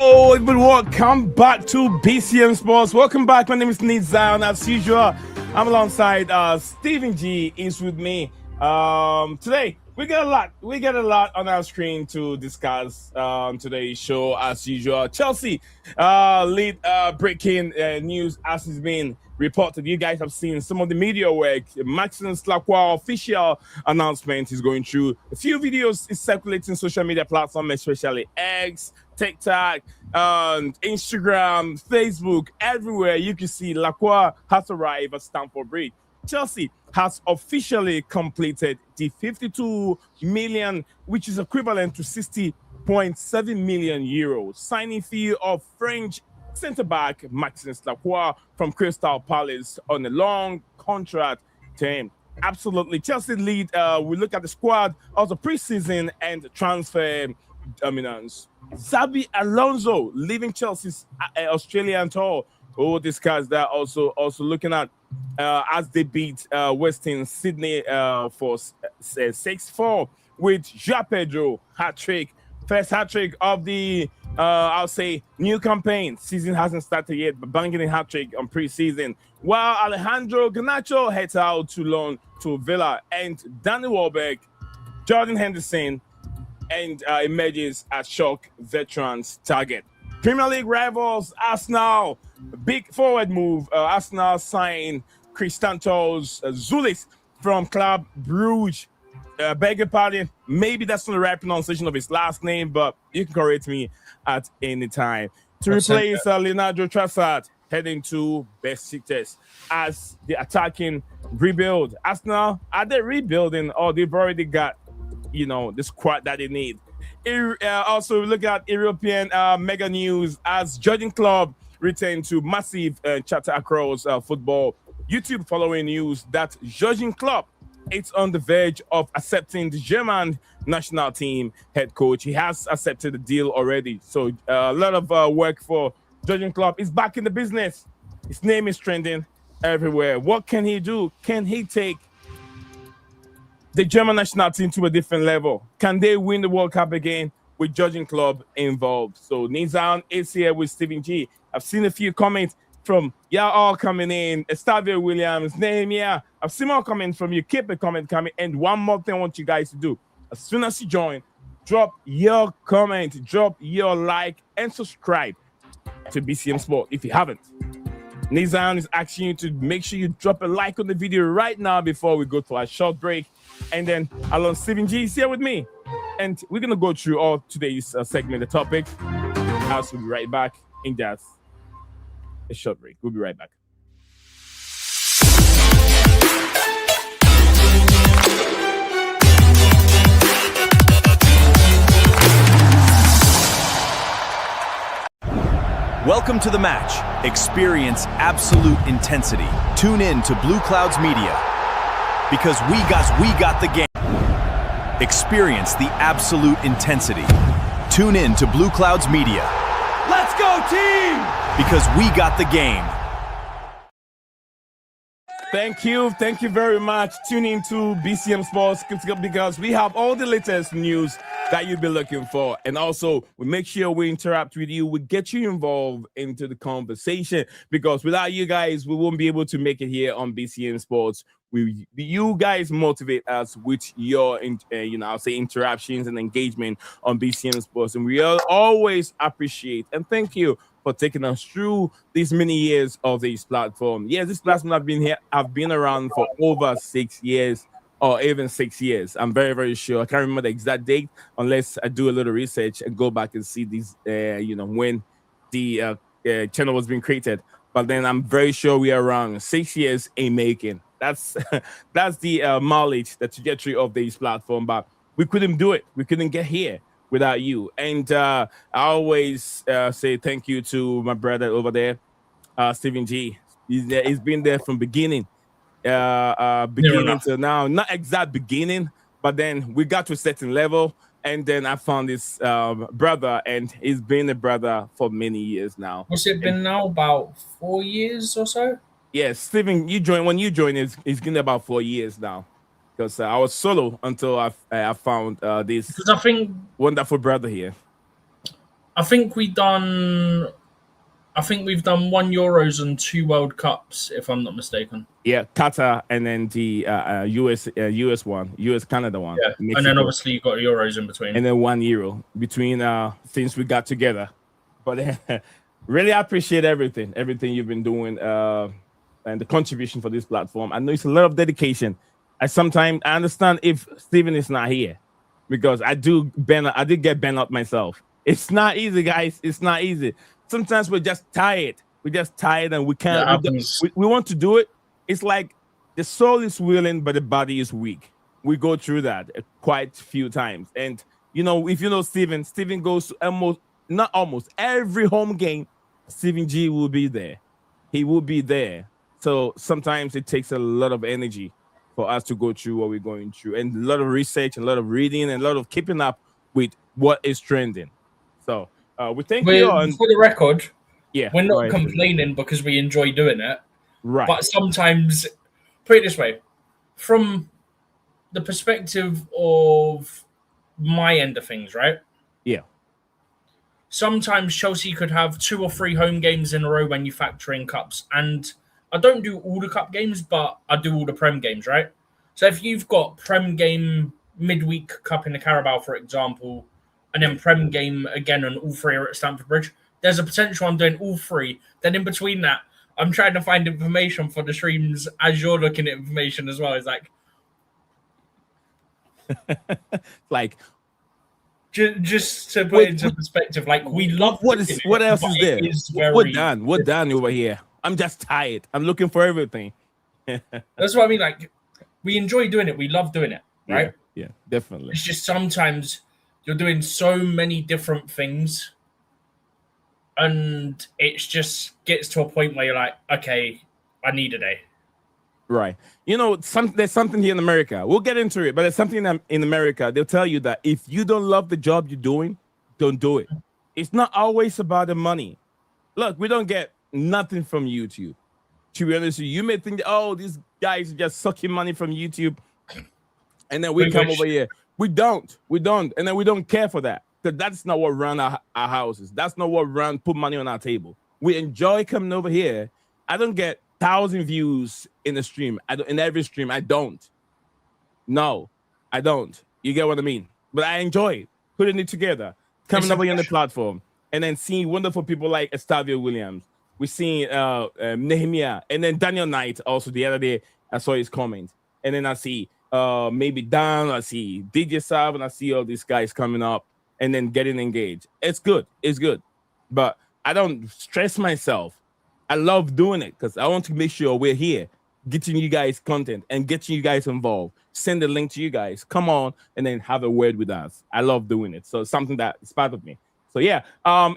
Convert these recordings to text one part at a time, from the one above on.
Hello, everyone. Welcome back to BCM Sports. Welcome back. My name is Nate Zion. As usual, I'm alongside Stephen G is with me. Today we get a lot on our screen to discuss today's show. As usual, Chelsea lead breaking news as has been reported. You guys have seen some of the media work. Maxence Lacroix official announcement is going through. A few videos is circulating social media platforms, especially X, TikTok, Instagram, Facebook, everywhere. You can see Lacroix has arrived at Stamford Bridge. Chelsea has officially completed the 52 million, which is equivalent to 60.7 million euros, signing fee of French centre-back Maxence Lacroix from Crystal Palace on a long contract term. Absolutely. Chelsea lead. We look at the squad, also preseason and transfer dominance. Xabi Alonso leaving Chelsea's Australian tour. We'll discuss that. Also looking at as they beat Western Sydney for 6-4 with João Pedro hat-trick. First hat-trick of the, I'll say, new campaign. Season hasn't started yet, but banging a hat-trick on preseason. While Alejandro Garnacho heads out to loan to Villa, and Danny Welbeck, Jordan Henderson, and emerges as shock veterans target. Premier League rivals, Arsenal, big forward move. Arsenal signed Christantos Zulis from Club Brugge. Beg your pardon, maybe that's not the right pronunciation of his last name, but you can correct me at any time. To replace Leonardo Trossard, heading to Besiktas as the attacking rebuild. Arsenal, are they rebuilding or they've already got, the squad that they need? Also, look at European mega news as Jurgen Klopp returned to massive chatter across football. YouTube following news that Jurgen Klopp is on the verge of accepting the German national team head coach. He has accepted the deal already. So a lot of work for Jurgen Klopp. He's back in the business. His name is trending everywhere. What can he do? Can he take the German national team to a different level? Can they win the World Cup again with Jurgen Klopp involved? So Nizan is here with Stephen G. I've seen a few comments from y'all all coming in. Estavio Williams, Nehemiah. I've seen more comments from you. Keep a comment coming. And one more thing I want you guys to do. As soon as you join, drop your comment, drop your like, and subscribe to BCM Sport if you haven't. Nizan is asking you to make sure you drop a like on the video right now before we go to our short break. And then Alon Stephen G is here with me. And we're going to go through all today's segment, the topic. I'll be right back in just a short break. We'll be right back. Welcome to the match. Experience absolute intensity. Tune in to Blue Clouds Media because we got the game. Experience the absolute intensity. Tune in to Blue Clouds Media. Let's go, team! Because we got the game. Thank you very much. Tune in to BCM Sports because we have all the latest news that you'll be looking for. And also, we make sure we interact with you. We get you involved into the conversation because without you guys, we won't be able to make it here on BCM Sports. You guys motivate us with your, I'll say interactions and engagement on BCM Sports. And we always appreciate and thank you for taking us through these many years of this platform. Yes, this platform I've been around for over 6 years. Or even 6 years. I'm very, very sure. I can't remember the exact date unless I do a little research and go back and see these, when the channel was being created. But then I'm very sure we are around 6 years in making. That's the mileage, the trajectory of this platform. But we couldn't do it. We couldn't get here without you. And I always say thank you to my brother over there, Stephen G. He's been there from beginning. Beginning to now, not exact beginning, but then we got to a certain level, and then I found this brother, and he's been a brother for many years now. What's it been now? About 4 years or so? Yes, Stephen, when you joined, it's been about 4 years now, because I was solo until I found this because I think wonderful brother here. I think we've done one Euros and 2 World Cups, if I'm not mistaken. Yeah, Qatar, and then the US one, US Canada one. Yeah, Mexico. and then obviously you got Euros in between, and then 1 euro between since we got together. But really appreciate everything you've been doing and the contribution for this platform. I know it's a lot of dedication. I understand if Steven is not here because I did get bent up myself. It's not easy, guys. It's not easy. Sometimes we're just tired. And we can't. We want to do it. It's like the soul is willing, but the body is weak. We go through that quite a few times. And, if you know Steven goes to not almost every home game. Steven G will be there. He will be there. So sometimes it takes a lot of energy for us to go through what we're going through, and a lot of research, and a lot of reading, and a lot of keeping up with what is trending. So we thank you. And for the record, yeah, we're not complaining because we enjoy doing it. Right. But sometimes, put it this way, from the perspective of my end of things, right? Yeah. Sometimes Chelsea could have 2 or 3 home games in a row when you factor in cups. And I don't do all the cup games, but I do all the Prem games, right? So if you've got Prem game, midweek cup in the Carabao, for example, and then Prem game again, and all 3 are at Stamford Bridge, there's a potential I'm doing all 3. Then in between that, I'm trying to find information for the streams as you're looking at information as well. It's like, just to put it into perspective, like, we love what else is there? We're done over here. I'm just tired. I'm looking for everything. That's what I mean. Like, we enjoy doing it. We love doing it, right? Yeah, definitely. It's just sometimes you're doing so many different things, and it just gets to a point where you're like, okay, I need a day. Right. There's something here in America. We'll get into it, but there's something in America. They'll tell you that if you don't love the job you're doing, don't do it. It's not always about the money. Look, we don't get nothing from YouTube. To be honest with you, you may think, these guys are just sucking money from YouTube, and then we come over here. We don't. And then we don't care for that, because that's not what run our houses. That's not what put money on our table. We enjoy coming over here. I don't get 1,000 views in the stream. In every stream, I don't. No, I don't. You get what I mean? But I enjoy putting it together, coming over here on the platform, and then seeing wonderful people like Estavio Williams. We're seeing Nehemiah, and then Daniel Knight also the other day. I saw his comment. And then I see maybe Dan, I see DJ Sav, and I see all these guys coming up and then getting engaged. It's good. But I don't stress myself. I love doing it because I want to make sure we're here, getting you guys content and getting you guys involved. Send the link to you guys. Come on, and then have a word with us. I love doing it. So it's something that is part of me. So yeah,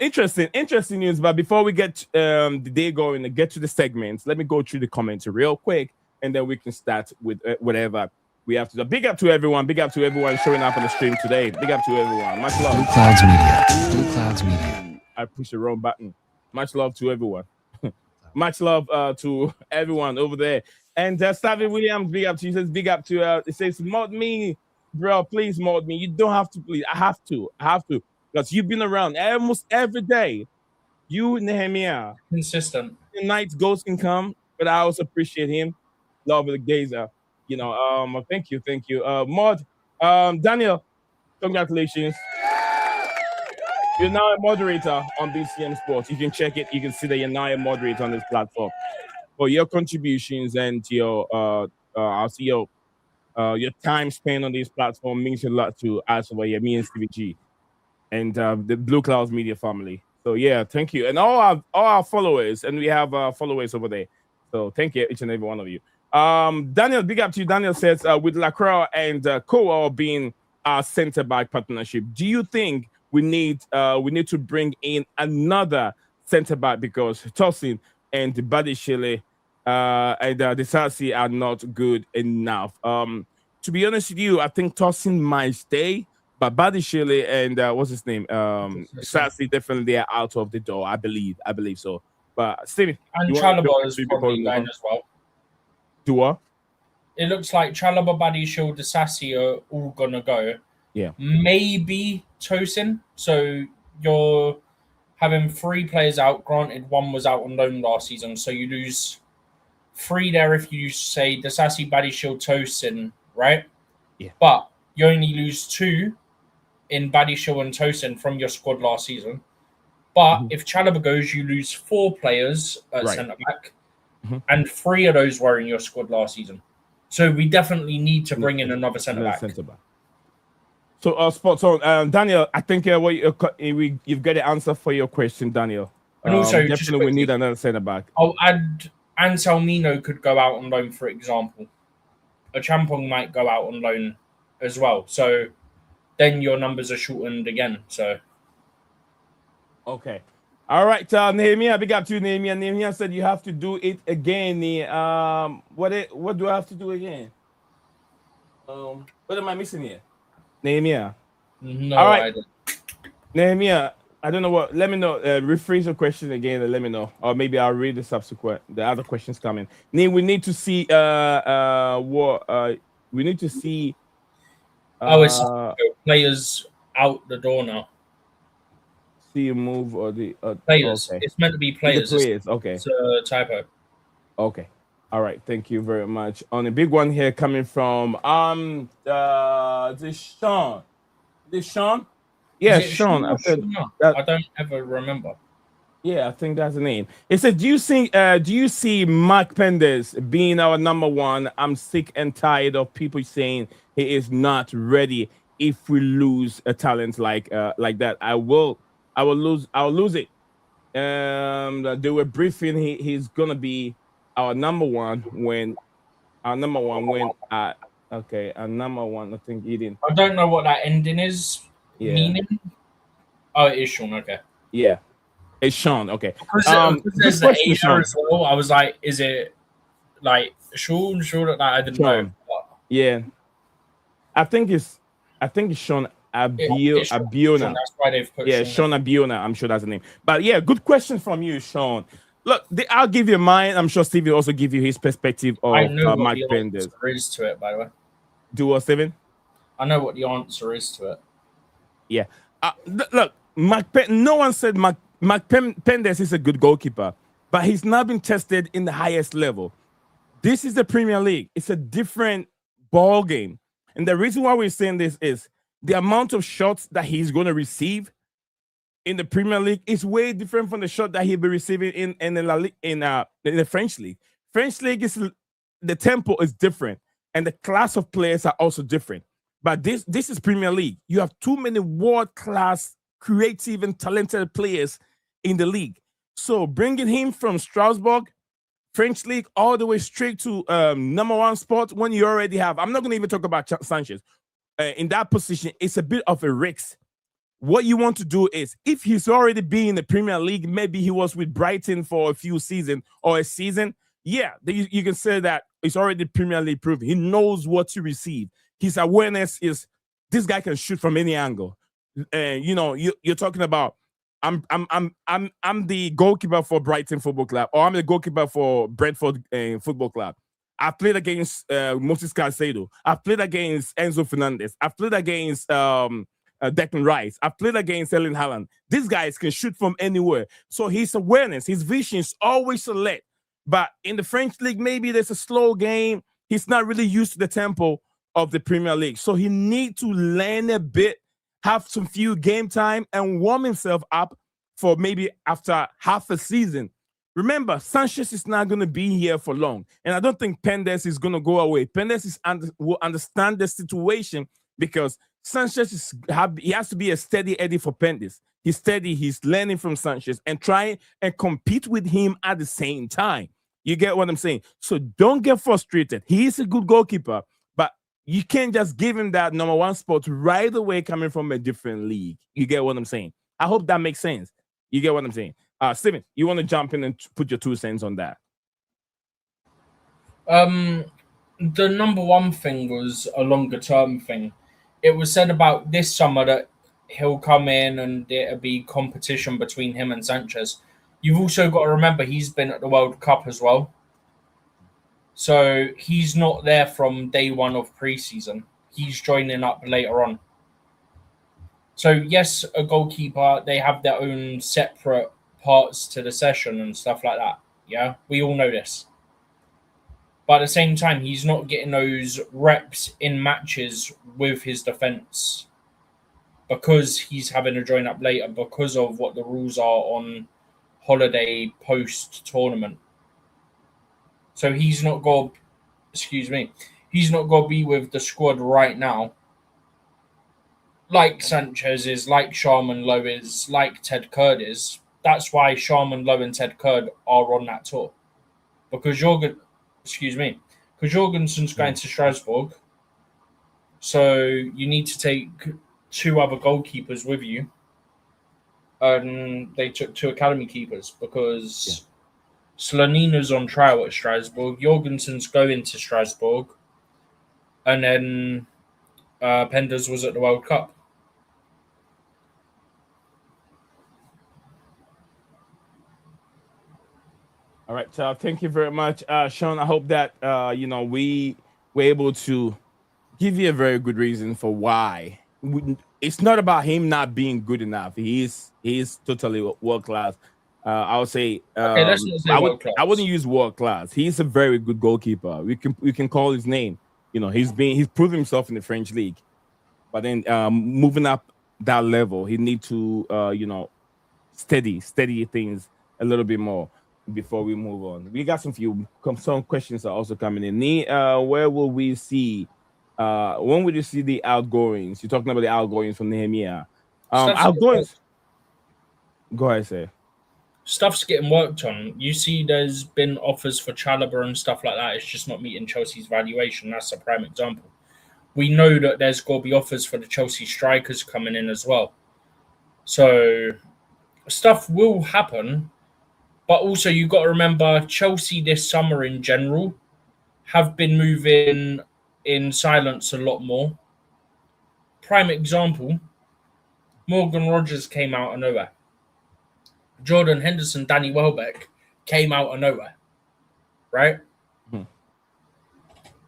interesting news. But before we get the day going and get to the segments, let me go through the comments real quick, and then we can start with whatever we have to do. Big up to everyone. Big up to everyone showing up on the stream today. Big up to everyone. Much love. Blue Clouds Media. I pushed the wrong button. Much love to everyone. Much love to everyone over there. And Xavi Williams, big up to you. Says big up to it says mod me, bro. Please mod me. You don't have to, please. I have to. Because you've been around almost every day. You, Nehemiah. Consistent. The night ghost can come, but I also appreciate him. Love the gazer. Thank you. Mod, Daniel, congratulations. You're now a moderator on BCM Sports. You can check it. You can see that you're now a moderator on this platform. For your contributions and your time spent on this platform means a lot to us over here, me and Stevie G, and the Blue Clouds Media family. So yeah, thank you, and all our followers, and we have followers over there. So thank you, each and every one of you. Daniel, big up to you. Daniel says with Lacroix and Koa being our center back partnership, do you think we need to bring in another center back because Tosin and Badishile and Desasi are not good enough? To be honest with you, I think Tosin might stay, but Badishile and what's his name? Desasi definitely are out of the door. I believe so. But Steven, and Chalobah is probably going as well. Do what? It looks like Chalobah, Badishile, Desasi are all gonna go. Yeah, maybe Tosin. So you're having 3 players out. Granted, one was out on loan last season, so you lose 3 there if you say Dasasi, Badiashile, Tosin, right? Yeah. But you only lose 2 in Badiashile and Tosin from your squad last season. But if Chalobah goes, you lose 4 players at centre back, and 3 of those were in your squad last season. So we definitely need to bring in another centre back. So, spot on, Daniel. I think you've got the answer for your question, Daniel. And also, definitely we need another centre back. I'll add Anselmino could go out on loan, for example. A Champong might go out on loan as well. So then your numbers are shortened again. So. Okay. All right, Nehemiah, big up to you, Nehemiah. Nehemiah said you have to do it again. What do I have to do again? What am I missing here? Nehemiah. No, all right. Nehemiah, I don't know what. Let me know. Rephrase your question again and let me know. Or maybe I'll read the other questions coming. We need to see we need to see it's players out the door now. See you move or the players. Okay. It's meant to be players. Okay. It's a typo. Okay. All right. Thank you very much. On a big one here coming from this Sean. Yeah, Sean. I don't ever remember. Yeah, I think that's the name. It said, do you see Marc Penders being our number 1? I'm sick and tired of people saying he is not ready. If we lose a talent like that, I'll lose it. They were briefing. He's gonna be our number 1 when our number 1 I think he didn't. I don't know what that ending is meaning. Oh, it is Sean. Okay. Yeah, it's Sean. Okay. Because there's the Asia as well. I was like, is it like Sean? Sure that I didn't know. Yeah, I think it's Sean. Abiona. That's why they've put Sean Abiona. I'm sure that's the name. But yeah, good question from you, Sean. Look, I'll give you mine. I'm sure Steve will also give you his perspective of Marc Penders. There is to it, by the way. Do what, Steven? I know what the answer is to it. Yeah. Look, no one said Marc Penders is a good goalkeeper, but he's not been tested in the highest level. This is the Premier League. It's a different ball game. And the reason why we're saying this is the amount of shots that he's going to receive in the Premier League is way different from the shot that he'll be receiving in the French League. French League is the tempo is different, and the class of players are also different. But this is Premier League. You have too many world-class, creative, and talented players in the league. So bringing him from Strasbourg, French League, all the way straight to number 1 spot when you already have. I'm not going to even talk about Sanchez. In that position, it's a bit of a risk. What you want to do is, if he's already been in the Premier League, maybe he was with Brighton for a few seasons or a season, yeah, you can say that it's already Premier League proof. He knows what to receive. His awareness is this guy can shoot from any angle. You're talking about I'm the goalkeeper for Brighton Football Club, or I'm the goalkeeper for Brentford Football Club. I've played against Moses Caicedo. I've played against Enzo Fernandez. I've played against Declan Rice. I've played against Erling Haaland. These guys can shoot from anywhere. So his awareness, his vision is always alert. But in the French League, maybe there's a slow game. He's not really used to the tempo of the Premier League. So he needs to learn a bit, have some few game time, and warm himself up for maybe after half a season. Remember, Sanchez is not going to be here for long. And I don't think Penders is going to go away. Penders will understand the situation because Sanchez he has to be a steady Eddie for Penders. He's steady. He's learning from Sanchez and trying and compete with him at the same time. You get what I'm saying? So don't get frustrated. He is a good goalkeeper, but you can't just give him that number 1 spot right away coming from a different league. You get what I'm saying? I hope that makes sense. You get what I'm saying? Steven, you want to jump in and put your 2 cents on that? The number 1 thing was a longer term thing. It was said about this summer that he'll come in and it'll be competition between him and Sanchez. You've also got to remember he's been at the World Cup as well. So he's not there from day 1 of preseason. He's joining up later on. So yes, a goalkeeper, they have their own separate parts to the session and stuff like that. Yeah, we all know this. But at the same time, he's not getting those reps in matches with his defence because he's having to join up later because of what the rules are on holiday post-tournament. So he's not got, he's not going to be with the squad right now. Like Sanchez is, like Sharman Lowe is, like Ted Kurd is. That's why Sharman Lowe and Ted Kurd are on that tour. Because Jorgensen's going to Strasbourg. So you need to take 2 other goalkeepers with you. And they took 2 academy keepers because Slanina's on trial at Strasbourg. Jorgensen's going to Strasbourg. And then Penders was at the World Cup. All right, thank you very much, Sean. I hope that we were able to give you a very good reason for why. It's not about him not being good enough. He is totally world class. I would say, let's not say world class. I wouldn't use world class. He's a very good goalkeeper. We can call his name. He's proved himself in the French league, but then moving up that level, he need to steady things a little bit more before we move on. We got some questions are also coming in. Where will we see? When will you see the outgoings? You're talking about the outgoings from Nehemiah. Outgoings. Go ahead, say. Stuff's getting worked on. You see, there's been offers for Chalobah and stuff like that. It's just not meeting Chelsea's valuation. That's a prime example. We know that there's going to be offers for the Chelsea strikers coming in as well. So stuff will happen. But also, you've got to remember, Chelsea this summer in general have been moving in silence a lot more. Prime example, Morgan Rogers came out of nowhere. Jordan Henderson, Danny Welbeck came out of nowhere. Right? Mm-hmm.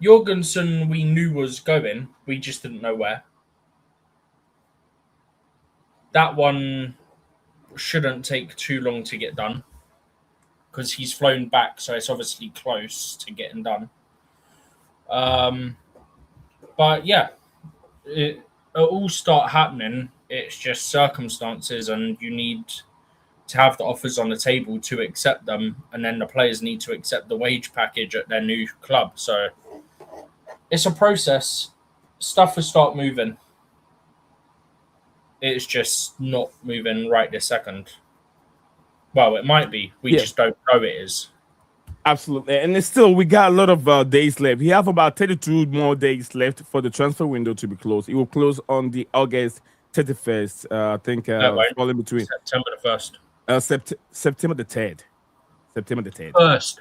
Jorgensen, we knew was going. We just didn't know where. That one shouldn't take too long to get done, because he's flown back, so it's obviously close to getting done. But yeah, it'll all start happening. It's just circumstances, and you need to have the offers on the table to accept them, and then the players need to accept the wage package at their new club. So it's a process. Stuff will start moving. It's just not moving right this second. Well, it might be. We just don't know it is. Absolutely. And it's still, we got a lot of days left. We have about 32 more days left for the transfer window to be closed. It will close on the August 31st. I think falling between September the 1st. September the 3rd. September the 3rd.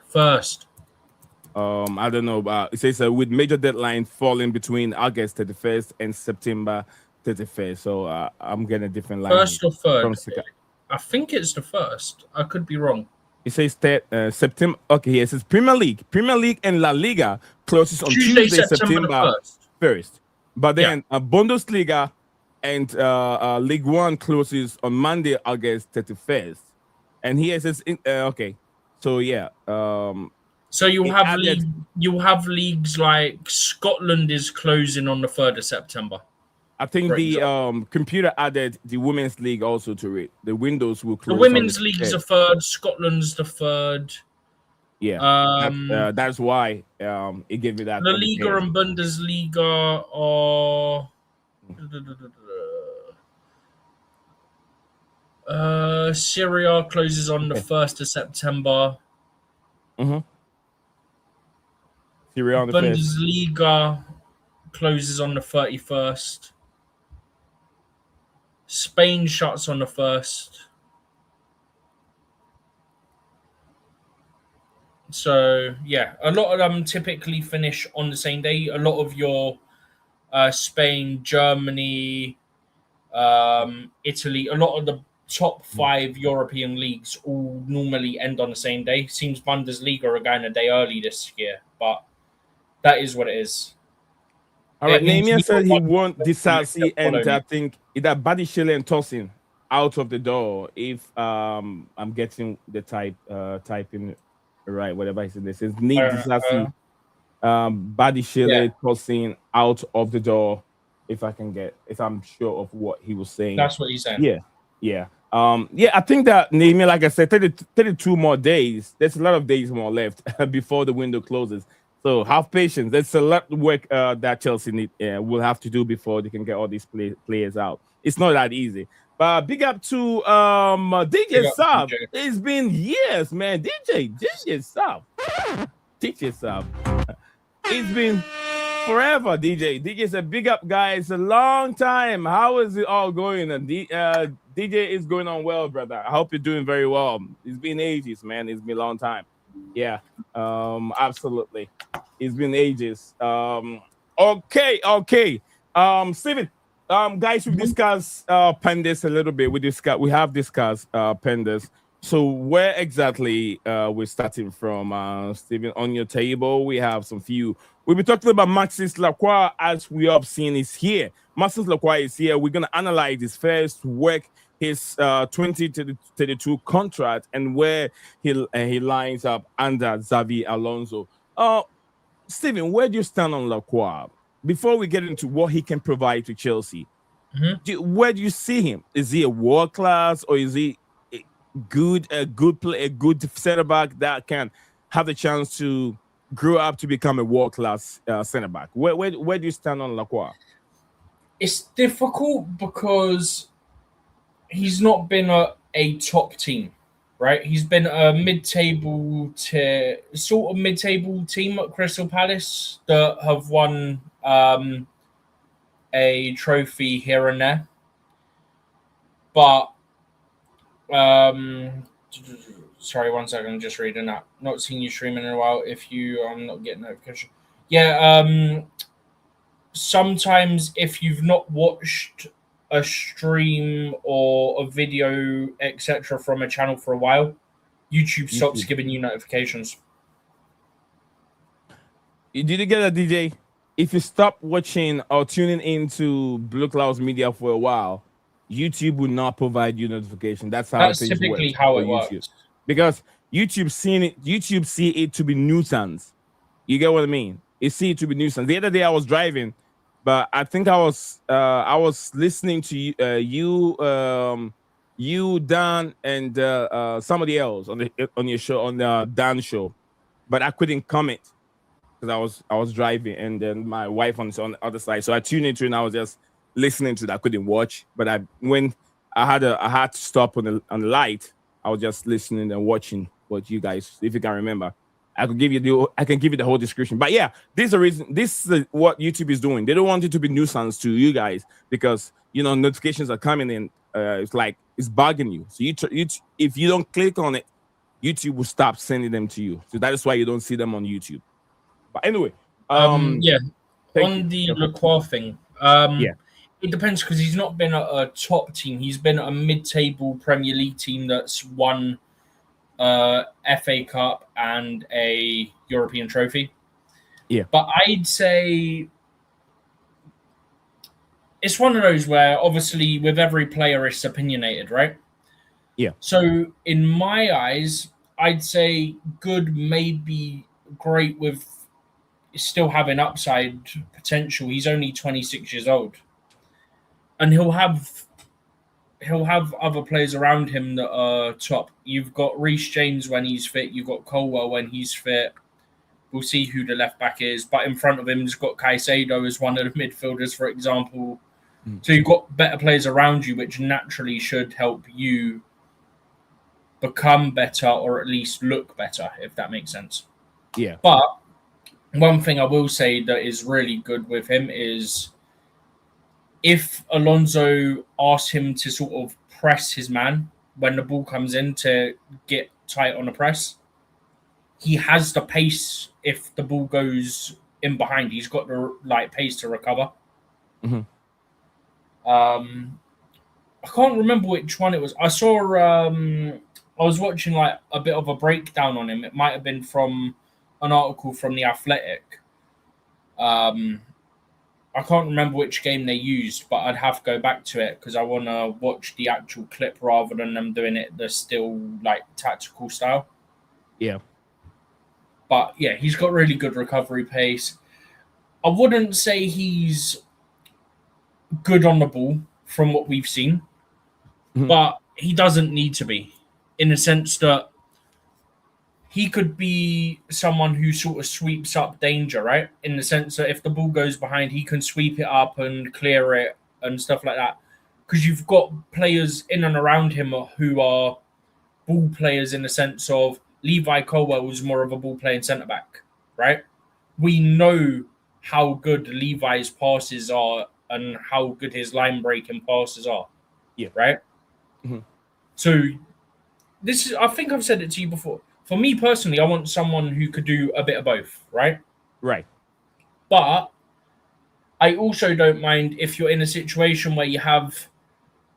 First. I don't know. It says with major deadline falling between August 31st and September 31st. So I'm getting a different line. First or third? I think it's the 1st. I could be wrong. It says that September. Okay, yes, it's Premier League and La Liga closes on Tuesday, September 1st. But then Bundesliga and League One closes on Monday, August 31st. And here it says, okay, so yeah. So you'll have leagues like Scotland is closing on the 3rd of September. I think the computer added the women's league also to it. The windows will close. The women's league is the 3rd. Scotland's the 3rd. Yeah, that's why it gave me that. La Liga and Bundesliga are. Syria closes on the 1st of September. Mm-hmm. Syria on the Bundesliga closes on the 31st. Spain shuts on the 1st. So, yeah, a lot of them typically finish on the same day. A lot of your Spain, Germany, Italy, a lot of the top 5 European leagues all normally end on the same day. Seems Bundesliga are going a day early this year, but that is what it is. All right, It means Nehemiah said he neither won't one Disasi and follow I me. think either Badishile and Tosin out of the door if I'm getting the typing right, whatever he said. This is need Disasi, Yeah, Badishile, Tosin out of the door if I'm sure of what he was saying. that's what he's saying. Yeah, yeah. Yeah, I think that Nehemiah, like I said, 32 more days. There's a lot of days more left before the window closes. So have patience. There's a lot of work that Chelsea will have to do before they can get all these players out. It's not that easy. But big up to DJ Big up, Sub. DJ. It's been years, man. DJ Sub. DJ Sub. It's been forever, DJ said, big up, guys. A long time. How is it all going? And DJ is going on well, brother. I hope you're doing very well. It's been ages, man. It's been a long time. Yeah, absolutely. It's been ages. Okay. Steven, guys, we've discussed pandas a little bit. We have discussed pandas. So where exactly we're starting from, Steven? On your table, we have some few. We'll be talking about Maxence Lacroix, as we have seen, is here. Maxence Lacroix is here. We're going to analyze his first work, his 2032 contract, and where he lines up under Xabi Alonso. Steven, where do you stand on Lacroix? Before we get into what he can provide to Chelsea, where do you see him? Is he a world class, or is he a good center back that can have the chance to grow up to become a world class center back? Where do you stand on Lacroix? It's difficult because he's not been a top team, right? He's been a mid-table team at Crystal Palace that have won a trophy here and there. But sorry, 1 second, just reading that. Not seen you streaming in a while. I'm not getting notification. Yeah, sometimes if you've not watched a stream or a video, etc., from a channel for a while, YouTube stops giving you notifications. Did you get that, DJ? If you stop watching or tuning into Blue Clouds Media for a while, YouTube will not provide you notification. That's typically how it works. Because YouTube see it to be nuisance. You get what I mean? It see it to be nuisance. The other day I was driving, but I think I was listening to you, Dan, and somebody else on your show, on the Dan show, but I couldn't comment because I was driving, and then my wife on the other side. So I tuned into it and I was just listening to it. I couldn't watch, but when I had to stop on the light, I was just listening and watching what you guys, if you can remember. I can give you the whole description. But yeah, this is the reason. This is what YouTube is doing. They don't want it to be nuisance to you guys because notifications are coming in. It's like it's bugging you. So if you don't click on it, YouTube will stop sending them to you. So that is why you don't see them on YouTube. But anyway, on the Lacroix thing, it depends because he's not been at a top team. He's been at a mid-table Premier League team that's won FA Cup and a European trophy. Yeah. But I'd say it's one of those where obviously with every player it's opinionated, right? Yeah. So in my eyes, I'd say good, maybe great with still having upside potential. He's only 26 years old. And he'll have other players around him that are top. You've got Reece James when he's fit. You've got Colwell when he's fit. We'll see who the left back is. But in front of him, he's got Caicedo as one of the midfielders, for example. So you've got better players around you, which naturally should help you become better or at least look better, if that makes sense. Yeah. But one thing I will say that is really good with him is if Alonso asks him to sort of press his man when the ball comes in to get tight on the press, he has the pace. If the ball goes in behind, he's got the pace to recover. Mm-hmm. I can't remember which one it was. I saw. I was watching a bit of a breakdown on him. It might have been from an article from The Athletic. I can't remember which game they used, but I'd have to go back to it because I want to watch the actual clip rather than them doing it the still like tactical style. Yeah. But yeah, he's got really good recovery pace. I wouldn't say he's good on the ball from what we've seen, but he doesn't need to be, in the sense that he could be someone who sort of sweeps up danger, right? In the sense that if the ball goes behind, he can sweep it up and clear it and stuff like that. Because you've got players in and around him who are ball players in the sense of Levi Colwell was more of a ball playing centre-back, right? We know how good Levi's passes are and how good his line-breaking passes are, right? So this is, I think I've said it to you before. For me personally, I want someone who could do a bit of both, right? Right. But I also don't mind if you're in a situation where you have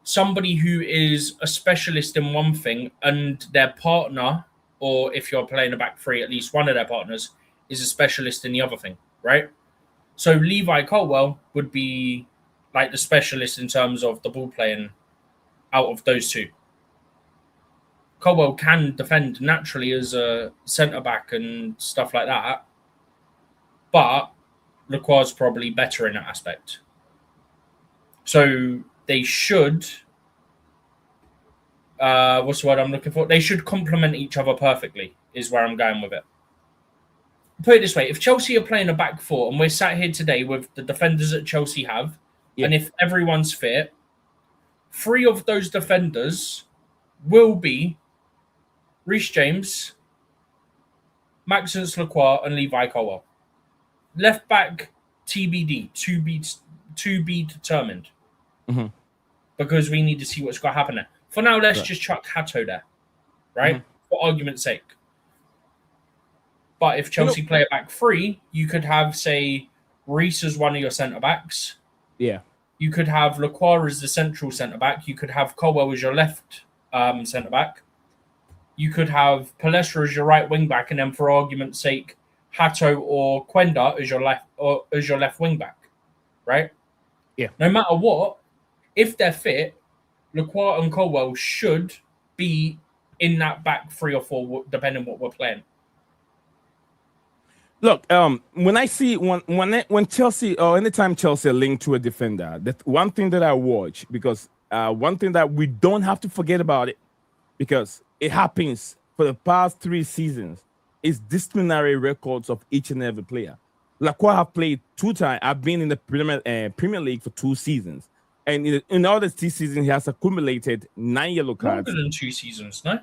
somebody who is a specialist in one thing and their partner, or if you're playing a back three, at least one of their partners is a specialist in the other thing, right? So Levi Colwell would be like the specialist in terms of the ball playing out of those two. Colwell can defend naturally as a centre-back and stuff like that, but Lacroix is probably better in that aspect. So they should, what's the word I'm looking for? They should complement each other perfectly, is where I'm going with it. Put it this way, if Chelsea are playing a back four and we're sat here today with the defenders that Chelsea have, and if everyone's fit, 3 of those defenders will be Reece James, Maxence Lacroix, and Levi Colwell. Left back TBD, to be determined. Because we need to see what's going to happen there. For now, let's just chuck Hato there, right? For argument's sake. But if Chelsea play a back 3, you could have, say, Reece as one of your centre-backs. Yeah. You could have Lacroix as the central centre-back. You could have Colwell as your left centre-back. You could have Palestra as your right wing back, and then for argument's sake, Hato or Quenda as your left wing back, right? Yeah. No matter what, if they're fit, Lacroix and Colwell should be in that back 3 or 4, depending on what we're playing. Look, when I see when Chelsea or anytime Chelsea are linked to a defender, that one thing that I watch, because one thing that we don't have to forget about it, because it happens for the past 3 seasons, is disciplinary records of each and every player. Lacroix have played 2 times. I've been in the Premier League for 2 seasons, and in all the 2 seasons, he has accumulated 9 yellow cards. Longer than 2 seasons, no?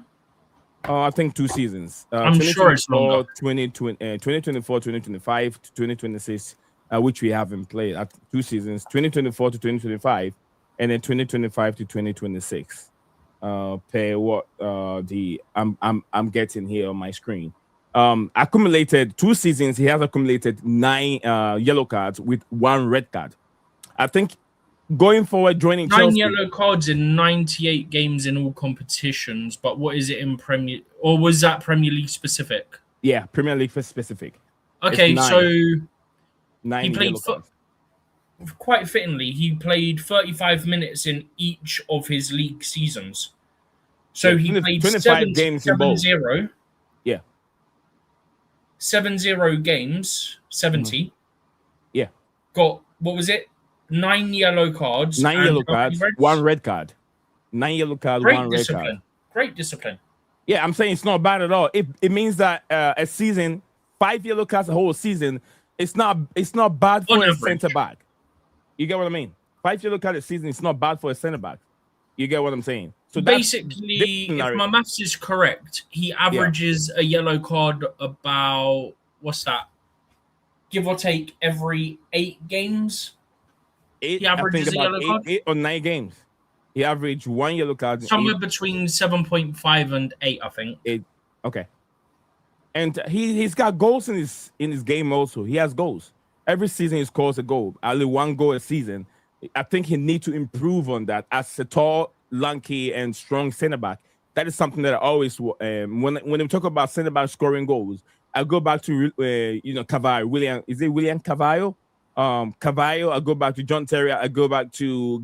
I think 2 seasons. I'm sure it's longer. 2024, 2025 to 2026, which we haven't played at 2 seasons. 2024 to 2025, and then 2025 to 2026. Per what I'm getting here on my screen. Accumulated 2 seasons. He has accumulated 9 yellow cards with 1 red card. I think going forward, joining 9 Chelsea, yellow cards in 98 games in all competitions, but what is it in Premier? Or was that Premier League specific? Yeah, Premier League specific. Okay, so 9 he played yellow cards. Quite fittingly, he played 35 minutes in each of his league seasons. So he played 25 games in both. 7-0. Yeah. 7-0 games, 70. Yeah. Got, what was it? 9 yellow cards. 9 yellow cards, 1 red card. 9 yellow cards, 1 red card. Great discipline. Yeah, I'm saying it's not bad at all. It means that a season, 5 yellow cards a whole season, it's not bad for a centre back. You get what I mean? 5 yellow cards a season, it's not bad for a centre back. You get what I'm saying? So basically, if my maths is correct, he averages a yellow card about, what's that? Give or take every 8 games. He averages a yellow card? 8 or 9 games. He averaged 1 yellow card. Somewhere between 7.5 and 8, I think. 8. Okay. And he's got goals in his game also. He has goals. Every season he scores a goal. Only 1 goal a season. I think he needs to improve on that as a tall, lanky, and strong center back. That is something that I always when we talk about center back scoring goals, I go back to Cavallo. William Cavallo? Caballo, I go back to John Terry. I go back to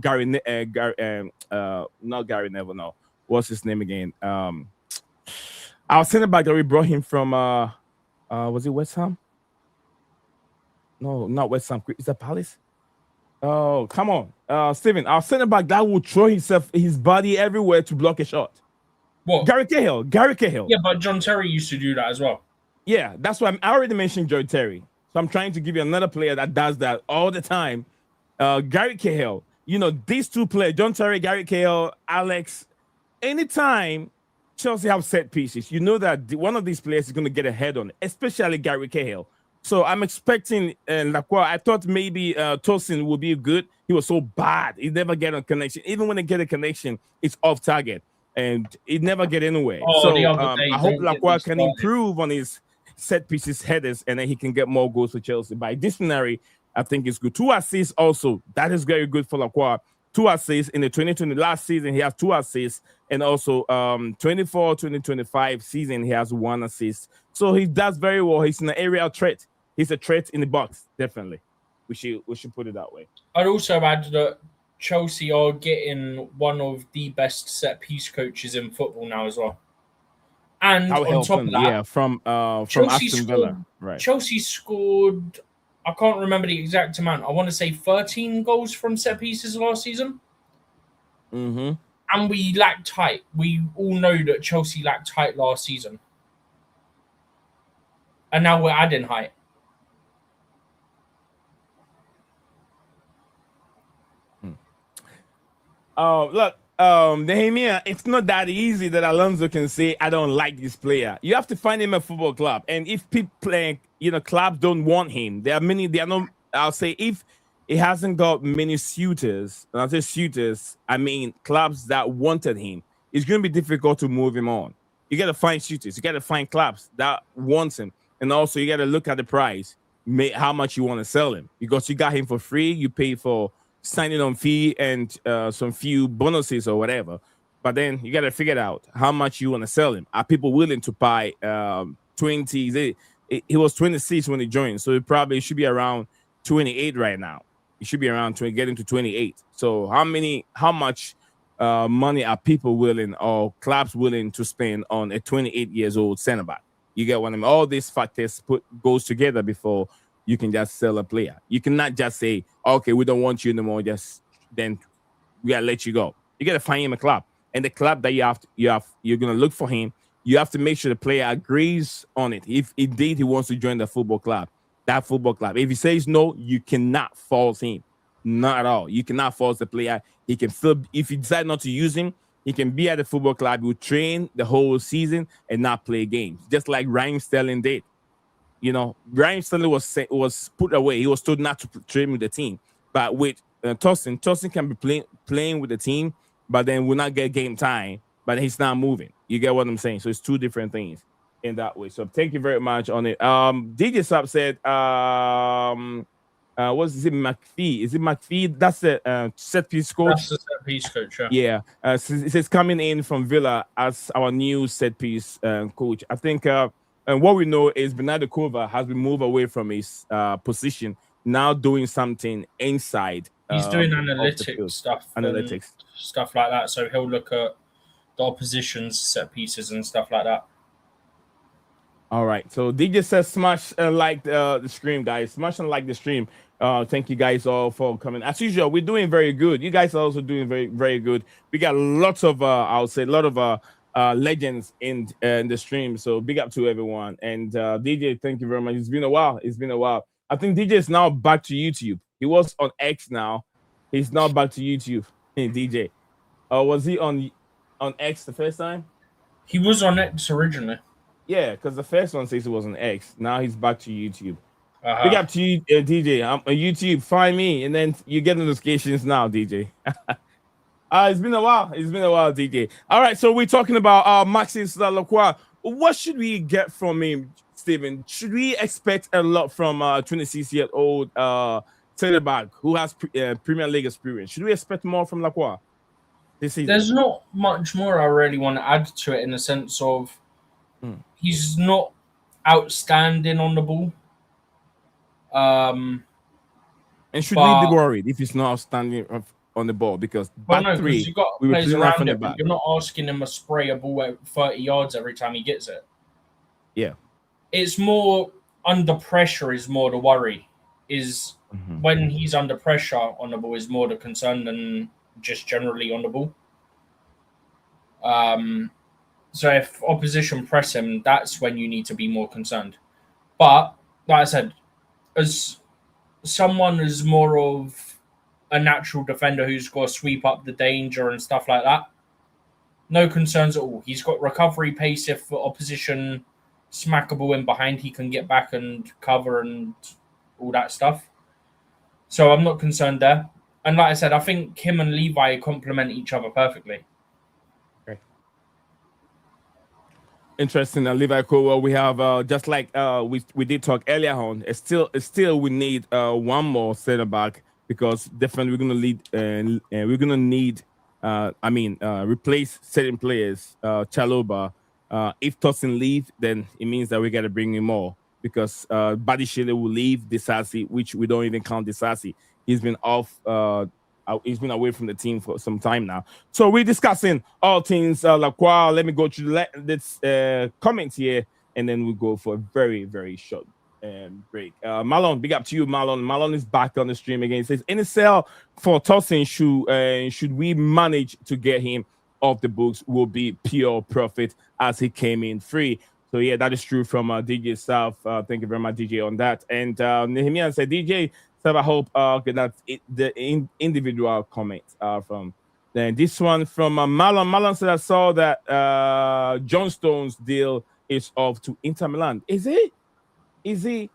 not Gary Neville. No, what's his name again? Our center back that we brought him from. Was it West Ham? No, not West Ham. Is that Palace? Oh, come on, Steven. Our center back that will throw his body everywhere to block a shot. What? Gary Cahill. Yeah, but John Terry used to do that as well. Yeah, that's why I already mentioned John Terry. So I'm trying to give you another player that does that all the time. Gary Cahill. You know, these two players, John Terry, Gary Cahill, Alex. Anytime Chelsea have set pieces, you know that one of these players is going to get a head on it, especially Gary Cahill. So I'm expecting Lacroix. I thought maybe Tosin would be good. He was so bad. He never get a connection. Even when they get a connection, it's off target. And it never get anywhere. So I hope Lacroix can improve on his set pieces headers, and then he can get more goals for Chelsea. By this scenario, I think it's good. 2 assists also. That is very good for Lacroix. 2 assists in the 2020 last season. He has 2 assists, and also 24-2025 season he has 1 assist. So he does very well. He's an aerial threat. He's a threat in the box, definitely. We should put it that way. I'd also add that Chelsea are getting one of the best set piece coaches in football now as well. And on top of that, from Aston Villa. Right. Chelsea scored, I can't remember the exact amount. I want to say 13 goals from set pieces last season. Mm-hmm. And we lacked height. We all know that Chelsea lacked height last season. And now we're adding height. Look, Nehemiah, it's not that easy that Alonso can say, I don't like this player. You have to find him a football club. And if people playing, clubs don't want him, I'll say if it hasn't got many suitors, and I say suitors, I mean clubs that wanted him, it's going to be difficult to move him on. You got to find suitors. You got to find clubs that want him. And also you got to look at the price, how much you want to sell him. Because you got him for free, you pay for signing on fee and some few bonuses or whatever, but then you got to figure out how much you want to sell him. Are people willing to buy 20? He was 26 when he joined, so it probably should be around 28 right now. It should be around getting to 28. So how much money are people willing or clubs willing to spend on a 28 years old center back? You get what I mean? All these factors goes together before you can just sell a player. You cannot just say, okay, we don't want you anymore. Then we gotta let you go. You gotta find him a club, and the club that you're gonna look for him. You have to make sure the player agrees on it. If indeed he wants to join the football club, that football club. If he says no, you cannot force him. Not at all. You cannot force the player. He can still, if you decide not to use him, he can be at the football club. He will train the whole season and not play games, just like Raheem Sterling did. Raheem Sterling was put away. He was told not to train with the team. But with Tosin can be playing with the team, but then will not get game time, but he's not moving. You get what I'm saying? So it's 2 different things in that way. So thank you very much on it. DJ Sub said, what is it, McPhee? Is it McPhee? That's the set piece coach. That's the set piece coach, yeah. Yeah. It says coming in from Villa as our new set piece coach. I think... and what we know is Bernardo Kova has been moved away from his position, now doing something inside. He's doing analytics stuff. Stuff like that. So he'll look at the opposition's set pieces and stuff like that. All right. So DJ says smash like the stream, guys. Smash and like the stream. Thank you guys all for coming. As usual, we're doing very good. You guys are also doing very, very good. We got lots of, legends in the stream, so big up to everyone. And DJ, thank you very much. It's been a while. I think DJ is now back to YouTube. He was on X now. He's now back to YouTube. Hey, DJ, was he on X the first time? He was on X originally. Yeah, because the first one says he was on X. Now he's back to YouTube. Big up to you, DJ. I'm on YouTube. Find me, and then you get notifications now, DJ. It's been a while. DJ. All right, so we're talking about Maxence Lacroix. What should we get from him, Steven? Should we expect a lot from 26-year-old center back who has Premier League experience? Should we expect more from Lacroix this season? There's not much more I really want to add to it in the sense of he's not outstanding on the ball. And should we be worried if he's not outstanding on the ball? Because well, back no, three, you've got we were players playing right from around the him. back. You're not asking him to spray a ball at 30 yards every time he gets it. Yeah. It's more under pressure is more the worry. Is when he's under pressure on the ball is more the concern than just generally on the ball. So if opposition press him, that's when you need to be more concerned. But like I said, as someone who's more of a natural defender who's got to sweep up the danger and stuff like that, no concerns at all. He's got recovery pace. If opposition smack a ball in behind, he can get back and cover and all that stuff. So I'm not concerned there. And like I said, I think him and Levi complement each other perfectly. Okay. Interesting. Levi Cole, we have just like we did talk earlier on. It's still we need one more center back because definitely we're gonna lead and we're gonna need replace certain players. Chaloba. If Tosin leave, then it means that we got to bring in more because Badishile will leave Disasi, which we don't even count Disasi. He's been off. He's been away from the team for some time now. So we're discussing all things Lacroix. Let me go through this comments here, and then we'll go for a very, very short break. Marlon, big up to you, Marlon. Marlon is back on the stream again. He says, any sell for Tosin should we manage to get him off the books will be pure profit as he came in free. So yeah, that is true from DJ South. Thank you very much, DJ, on that. And Nehemiah said, DJ, so I hope okay, that's it, individual comments from then this one from Marlon. Marlon said, I saw that John Stones deal is off to Inter Milan. Is it? Is the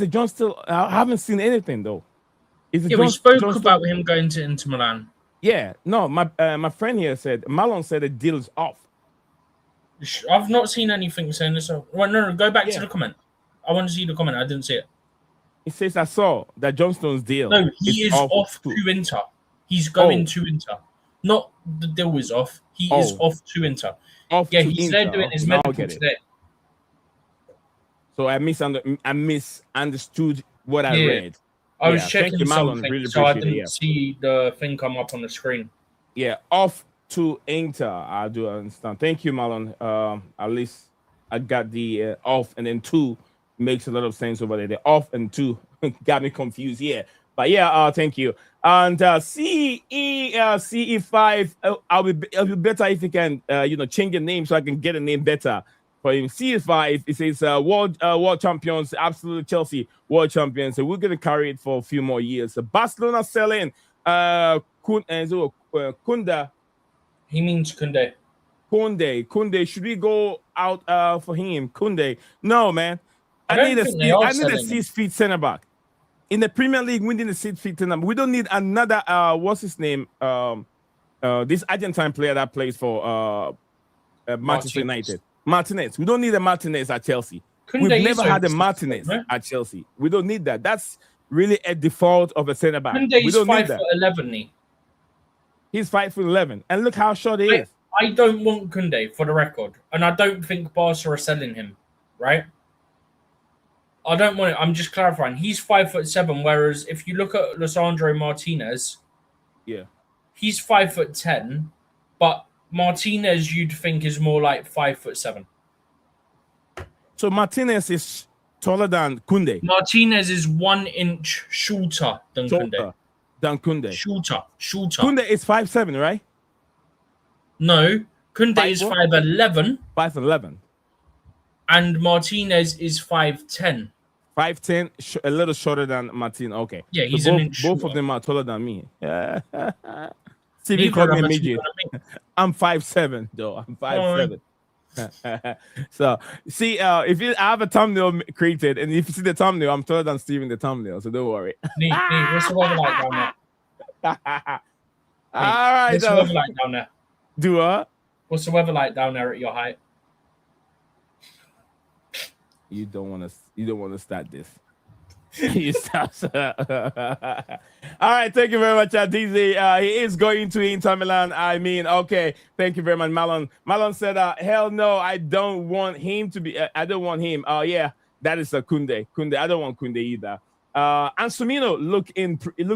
John still? I haven't seen anything though. We spoke about him going to Inter Milan. Yeah, no, my friend here said Marlon said the deal is off. I've not seen anything saying this. Well, no, go back to the comment. I want to see the comment. I didn't see it. It says I saw that Johnstone's deal. No, he is off to Inter. He's going to Inter. Not the deal is off. He is off to Inter. He's there doing his medical today. So I misunderstood what I read. I was checking something, really so I didn't see the thing come up on the screen. Yeah, off to Inter. I do understand. Thank you, Marlon. At least I got the off and then two makes a lot of sense over there. The off and two got me confused. Yeah, but yeah, thank you. And CE5, it'll be better if you can change your name so I can get a name better. For him, CE5, it says world champions, absolutely Chelsea world champions. So we're gonna carry it for a few more years. So Barcelona selling Kunda. He means Kunde. Kunde. Should we go out for him? Kunde. No, man. I need a 6-feet center back. In the Premier League, we need a 6-feet center back. We don't need another what's his name? This Argentine player that plays for Manchester United. Martinez. We don't need a Martinez at Chelsea. We've never had a Martinez at Chelsea. We don't need that. That's really a default of a center back. Kunde's 5'11". He's 5'11", and look how short he is. I don't want Kunde for the record, and I don't think Barca are selling him. Right? I don't want it. I'm just clarifying. He's 5'7", whereas if you look at Lisandro Martinez, he's 5'10", but Martinez, you'd think, is more like 5'7". So Martinez is taller than Kunde. Martinez is 1 inch shorter than Kunde. Shorter. Kunde is 5'7", right? No, Kunde is 5'11". 5'11". And Martinez is 5'10". 5'10", a little shorter than Martin. Okay. Yeah, he's so an inch both of them are taller than me. Stevie called me a midget. I'm 5'7", though. I'm 5'7". So see, if I have a thumbnail created, and if you see the thumbnail, I'm taller than Steve in the thumbnail, so don't worry. Nee, what's the weather like down there? All right, what's the weather like down there? Do what? What's the weather like down there at your height? You don't want to start this. You start. All right, thank you very much, DZ. He is going to Inter Milan. I mean, okay, thank you very much, Marlon. Marlon said, "Hell no, I don't want him to be. I don't want him. Oh yeah, that is a Kunde. I don't want Kunde either. Ansumino looked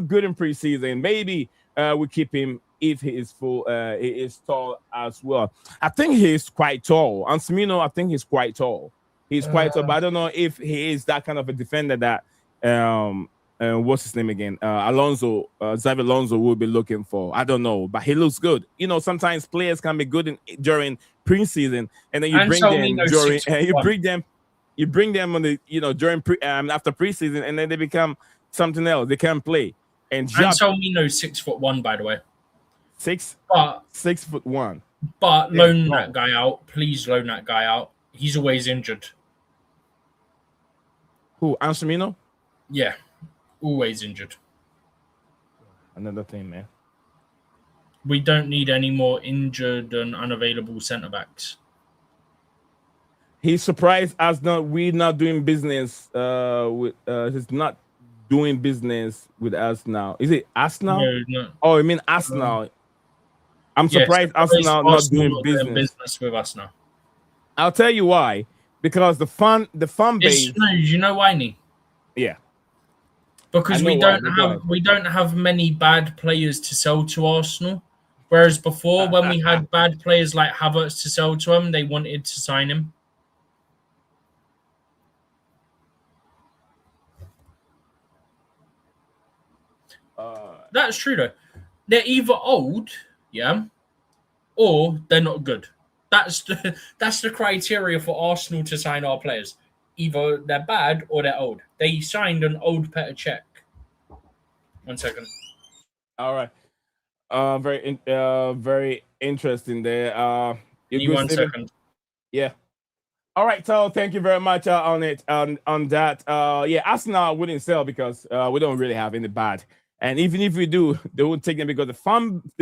good in preseason. Maybe we keep him if he is full. He is tall as well. I think he's quite tall. Ansumino, I think he's quite tall. He's quite tall, but I don't know if he is that kind of a defender that what's his name again? Xabi Alonso will be looking for. I don't know, but he looks good. You know, sometimes players can be good during preseason, and then you bring them on the during after preseason, and then they become something else. They can't play. And Anselmino's 6'1", by the way. 6'1". But loan that guy out. Please loan that guy out. He's always injured. Who, Anselmino? Yeah, always injured. Another thing, man. We don't need any more injured and unavailable centre backs. He's surprised us we're not doing business with he's not doing business with us now. Is it us now? No. Oh, I mean us now. I'm surprised Arsenal not doing business with us now. I'll tell you why. Because the fan base. No, you know why, Nee? Yeah. Because we don't have many bad players to sell to Arsenal. Whereas before, when we had bad players like Havertz to sell to them, they wanted to sign him. That's true though. They're either old, yeah, or they're not good. That's the criteria for Arsenal to sign our players. Either they're bad or they're old. They signed an old Petr Cech. 1 second. All right. Very interesting there. 1 second. Yeah. All right, so thank you very much on that. Arsenal wouldn't sell because we don't really have any bad. And even if we do, they won't take them because the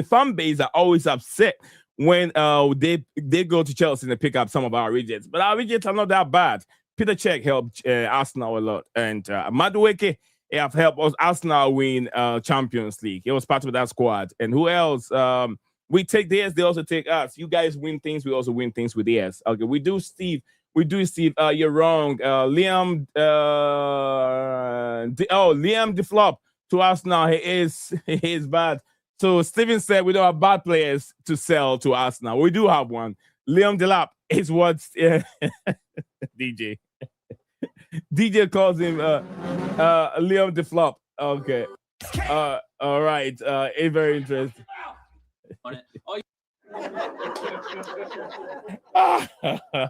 fan base are always upset when they go to Chelsea and pick up some of our rejects. But our rejects are not that bad. Petr Cech helped Arsenal a lot, and Madueke have helped us Arsenal win Champions League. He was part of that squad. And who else? We take theirs, they also take us. You guys win things, we also win things with theirs. Okay, we do, Steve. You're wrong. Liam DeFlop. To us now, he is bad. So Steven said we don't have bad players to sell to us now. We do have one. Liam Delap is what DJ. DJ calls him Liam DeFlop. Okay. All right. It's very interesting.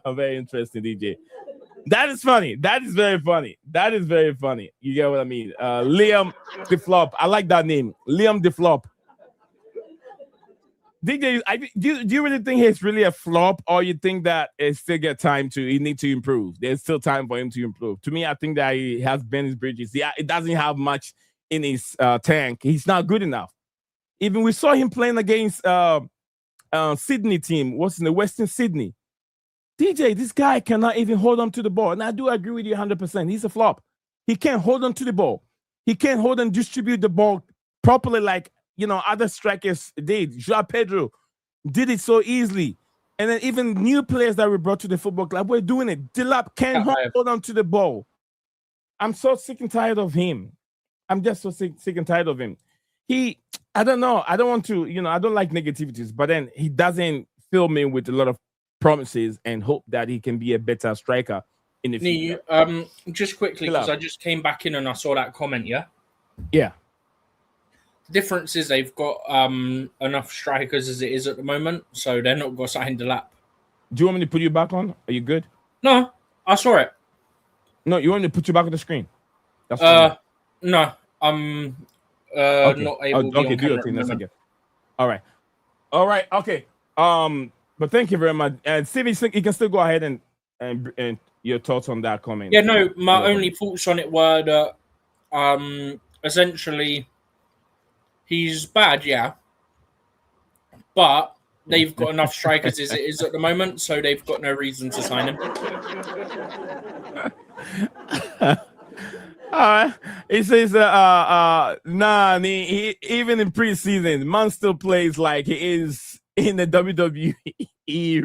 Very interesting, DJ. That is funny. That is very funny. That is very funny. You get what I mean? Liam DeFlop. I like that name. Liam DeFlop. DJ, do you really think he's really a flop, or you think that it still get time he needs to improve? There's still time for him to improve. To me, I think that he has bent his bridges. Yeah, it doesn't have much in his tank. He's not good enough. Even we saw him playing against Sydney team. What's in the Western Sydney? DJ, this guy cannot even hold on to the ball. And I do agree with you 100%. He's a flop. He can't hold on to the ball. He can't hold and distribute the ball properly like, other strikers did. João Pedro did it so easily. And then even new players that we brought to the football club, we're doing it. Dilap can't hold on to the ball. I'm so sick and tired of him. I'm just so sick and tired of him. I don't know. I don't want to, I don't like negativities, but then he doesn't fill me with a lot of promises and hope that he can be a better striker in the future. Just quickly, because I just came back in and I saw that comment, yeah? Yeah. The difference is they've got enough strikers as it is at the moment, so they're not going to sign the lap. Do you want me to put you back on? Are you good? No, I saw it. No, you want me to put you back on the screen? That's no, I'm not able to. Okay, do your thing. That's okay. All right. Okay. But thank you very much. And Stevie, you can still go ahead and your thoughts on that comment. Yeah, no, my only thoughts on it were that essentially he's bad, yeah. But they've got enough strikers as it is at the moment, so they've got no reason to sign him. He says, even in preseason, man still plays like he is in the WWE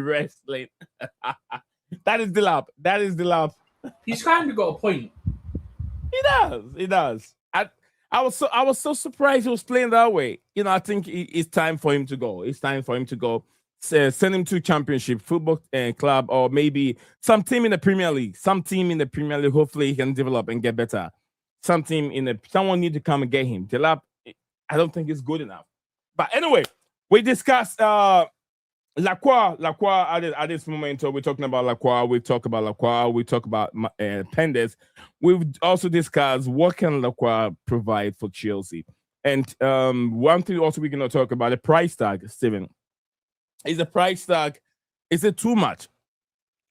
wrestling. That is the lap. He's kind of got a point. He does. I was so surprised he was playing that way. I think it's time for him to go. It's time for him to go. Send him to championship football club, or maybe some team in the Premier League. Some team in the Premier League. Hopefully, he can develop and get better. Someone need to come and get him. Delap, I don't think it's good enough. But anyway, we discussed Lacroix at this moment. We're talking about Lacroix. We talk about Pendes. We've also discussed what can Lacroix provide for Chelsea. And one thing also we're going to talk about the price tag, Steven. Is the price tag, is it too much?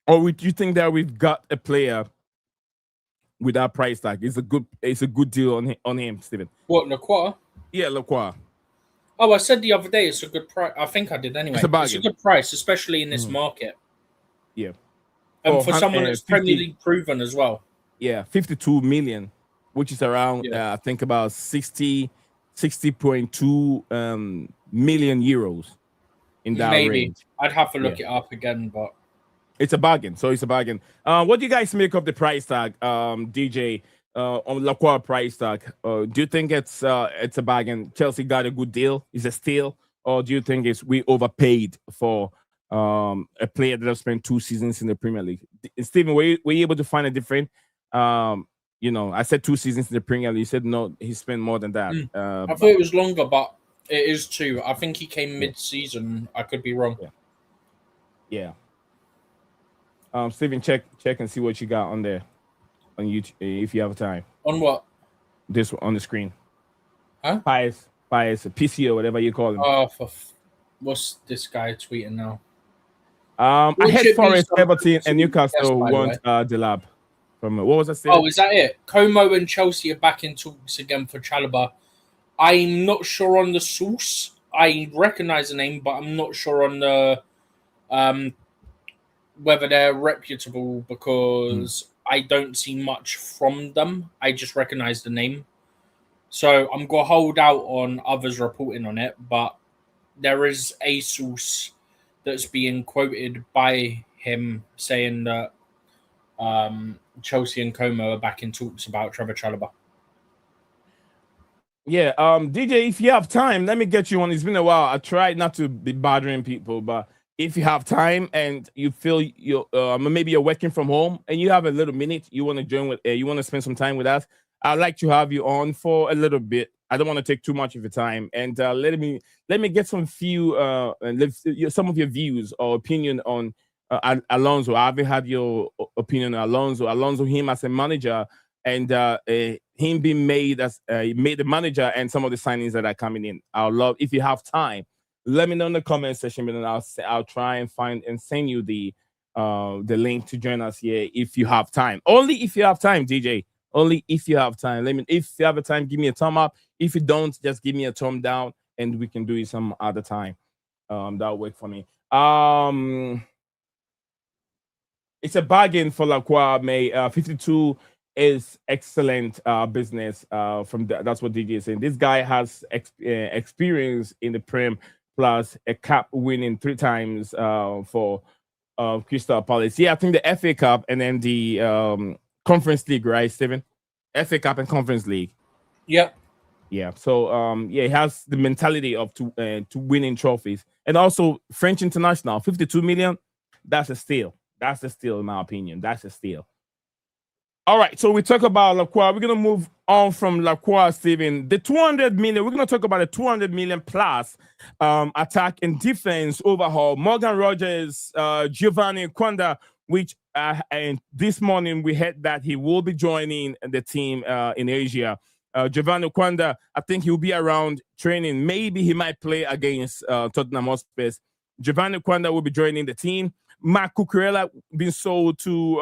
Or would you think that we've got a player with that price tag? It's a good deal on him, Steven. What, Lacroix? Yeah, Lacroix. Oh, I said the other day it's a good price. I think I did anyway. It's a good price, especially in this market. Yeah. And for someone that's Premier League proven as well. Yeah, 52 million, which is around, I think about 60.2 million euros in that range. I'd have to look it up again, but it's a bargain. So it's a bargain. What do you guys make of the price tag, DJ? On Lacroix price tag, do you think it's a bargain? Chelsea got a good deal? Is a steal, or do you think we overpaid for a player that has spent 2 seasons in the Premier League? Stephen, were you able to find a different? I said 2 seasons in the Premier League. You said no, he spent more than that. I thought it was longer, but it is 2. I think he came mid-season. I could be wrong. Yeah. Stephen, check and see what you got on there. On YouTube, if you have time. On what? This on the screen. Huh? Pius, PC or whatever you call him. Oh, what's this guy tweeting now? I had Forest, Everton, and Newcastle want Delap. From what was I saying? Oh, is that it? Como and Chelsea are back in talks again for Chalobah. I'm not sure on the source. I recognize the name, but I'm not sure on the whether they're reputable, because I don't see much from them. I just recognize the name. So I'm going to hold out on others reporting on it, but there is a source that's being quoted by him saying that Chelsea and Como are back in talks about Trevor Chalobah. Yeah, DJ, if you have time, let me get you on. It's been a while. I tried not to be bothering people, but if you have time and you feel maybe you're working from home and you have a little minute, you want to join with, you want to spend some time with us, I'd like to have you on for a little bit. I don't want to take too much of your time, and let me get some some of your views or opinion on Alonso. I haven't had your opinion on Alonso, him as a manager, and him being made the manager, and some of the signings that are coming in. I'll love if you have time. Let me know in the comment section, and I'll try and find and send you the link to join us here if you have time. Only if you have time, DJ. Only if you have time. If you have a time, give me a thumb up. If you don't, just give me a thumb down, and we can do it some other time. That'll work for me. It's a bargain for Lacroix. 52 is excellent business. That's what DJ is saying. This guy has experience in the Prem, plus a cup winning 3 times for Crystal Palace. Yeah, I think the FA Cup and then the Conference League, right, Steven? FA Cup and Conference League. Yep. Yeah. So he has the mentality of to winning trophies, and also French international. 52 million. That's a steal. That's a steal, in my opinion. That's a steal. All right, so we talk about Lacroix. We're going to move on from Lacroix, Steven. The 200 million, we're going to talk about a 200 million plus attack and defense overhaul. Morgan Rogers, Geovany Quenda, which and this morning we heard that he will be joining the team in Asia. Geovany Quenda, I think he'll be around training. Maybe he might play against Tottenham Hotspur. Geovany Quenda will be joining the team. Marc Cucurella being sold to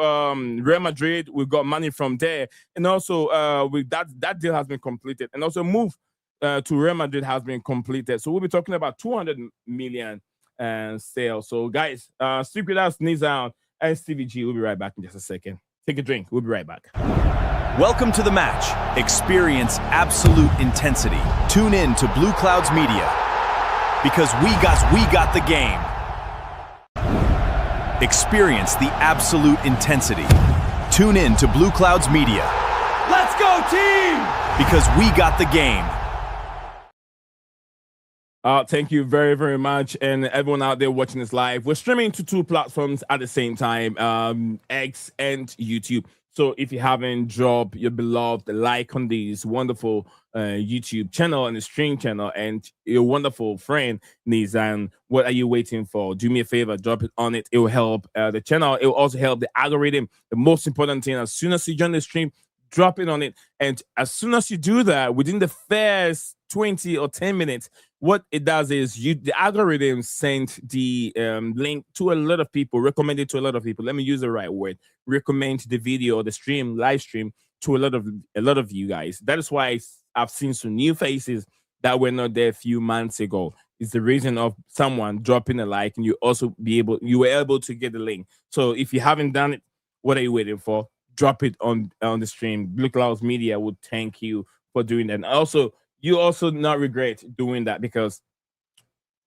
Real Madrid. We've got money from there. And also with that deal has been completed. And also move to Real Madrid has been completed. So we'll be talking about 200 million sales. So guys, stick with us, Nizam and Stevie G. We'll be right back in just a second. Take a drink. We'll be right back. Welcome to the match. Experience absolute intensity. Tune in to Blue Clouds Media, because we got the game. Experience the absolute intensity. Tune in to Blue Clouds Media. Let's go go, team! Because we got the game. Thank you very, very much. And everyone out there watching this live, we're streaming to 2 platforms at the same time, X and YouTube. So if you haven't, drop your beloved like on this wonderful YouTube channel and the stream channel, and your wonderful friend Nizan. What are you waiting for? Do me a favor, drop it on it. It will help the channel. It will also help the algorithm. The most important thing, as soon as you join the stream, drop it on it. And as soon as you do that, within the first 20 or 10 minutes, what it does is the algorithm sent the link to a lot of people, recommend it to a lot of people. Let me use the right word. Recommend the video or the stream, live stream, to a lot of you guys. That is why I've seen some new faces that were not there a few months ago. It's the reason of someone dropping a like, and you were able to get the link. So if you haven't done it, what are you waiting for? Drop it on the stream. Blue Clouds Media would thank you for doing that. And also, you also not regret doing that, because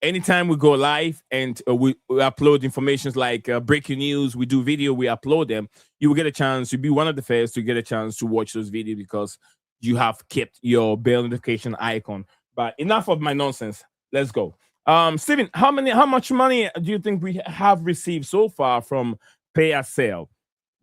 anytime we go live and we upload informations like breaking news, we do video, we upload them, you will get a chance to be one of the first to get a chance to watch those videos, because you have kept your bell notification icon. But enough of my nonsense. Let's go. Steven, how much money do you think we have received so far from pay as sale?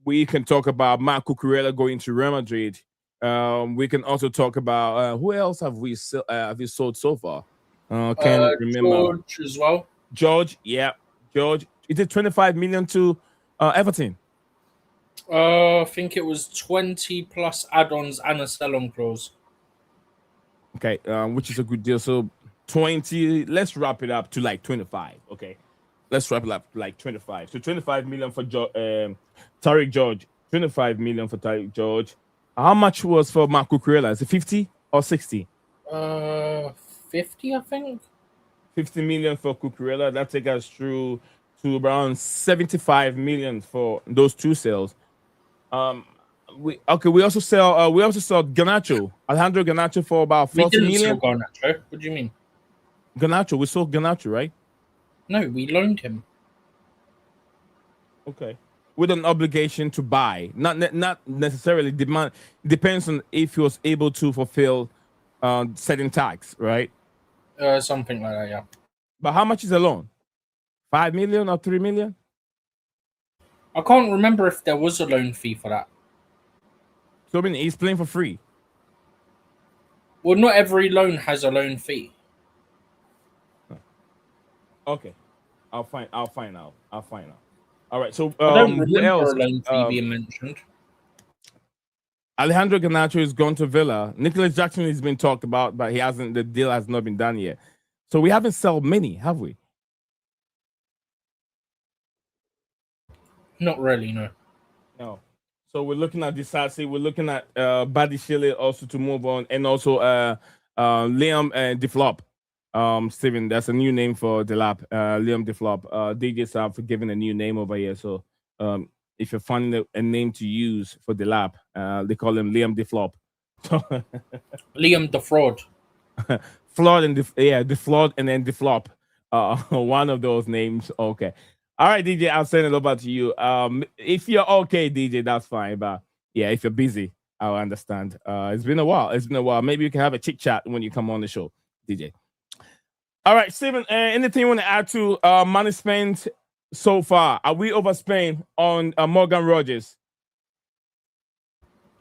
We can talk about Marc Cucurella going to Real Madrid. We can also talk about who else have we sold so far? Can't remember. George as well. George, yeah, George. Is it 25 million to Everton? I think it was 20 plus add-ons and a sell-on clause. Okay, which is a good deal. So 20. Let's wrap it up to like 25. Okay, let's wrap it up like 25. So 25 million for Tariq George. 25 million for Tariq George. How much was for Marc Cucurella? Is it 50 or 60? 50, I think. 50 million for Cucurella. That takes us through to around 75 million for those 2 sales. We also sell Garnacho, Alejandro Garnacho, for about 40 million. Sell Garnacho. What do you mean? Garnacho, we sold Garnacho, right? No, we loaned him. Okay. With an obligation to buy, not necessarily demand. Depends on if he was able to fulfill certain tax, right? Something like that, yeah. But how much is a loan? 5 million or 3 million? I can't remember if there was a loan fee for that. So I mean, he's playing for free. Well, not every loan has a loan fee. Okay, I'll find out. All right. So I don't who remember else? a loan fee being mentioned. Alejandro Garnacho is gone to Villa. Nicholas Jackson has been talked about, but the deal has not been done yet. So we haven't sold many, have we? Not really, no. No. So we're looking at Disasi, we're looking at Badishile also to move on, and also Liam and Deflop. Steven, that's a new name for Delap. Liam Deflop. DJs have given a new name over here. So if you're finding a name to use for Delap, they call him Liam Deflop. Liam the Fraud. Flawed and Deflop and then Deflop. One of those names. Okay. All right, DJ, I'll send it over to you. If you're okay, DJ, that's fine. But yeah, if you're busy, I'll understand. It's been a while. Maybe you can have a chit chat when you come on the show, DJ. All right, Steven, anything you want to add to money spent so far? Are we overspent on Morgan Rogers?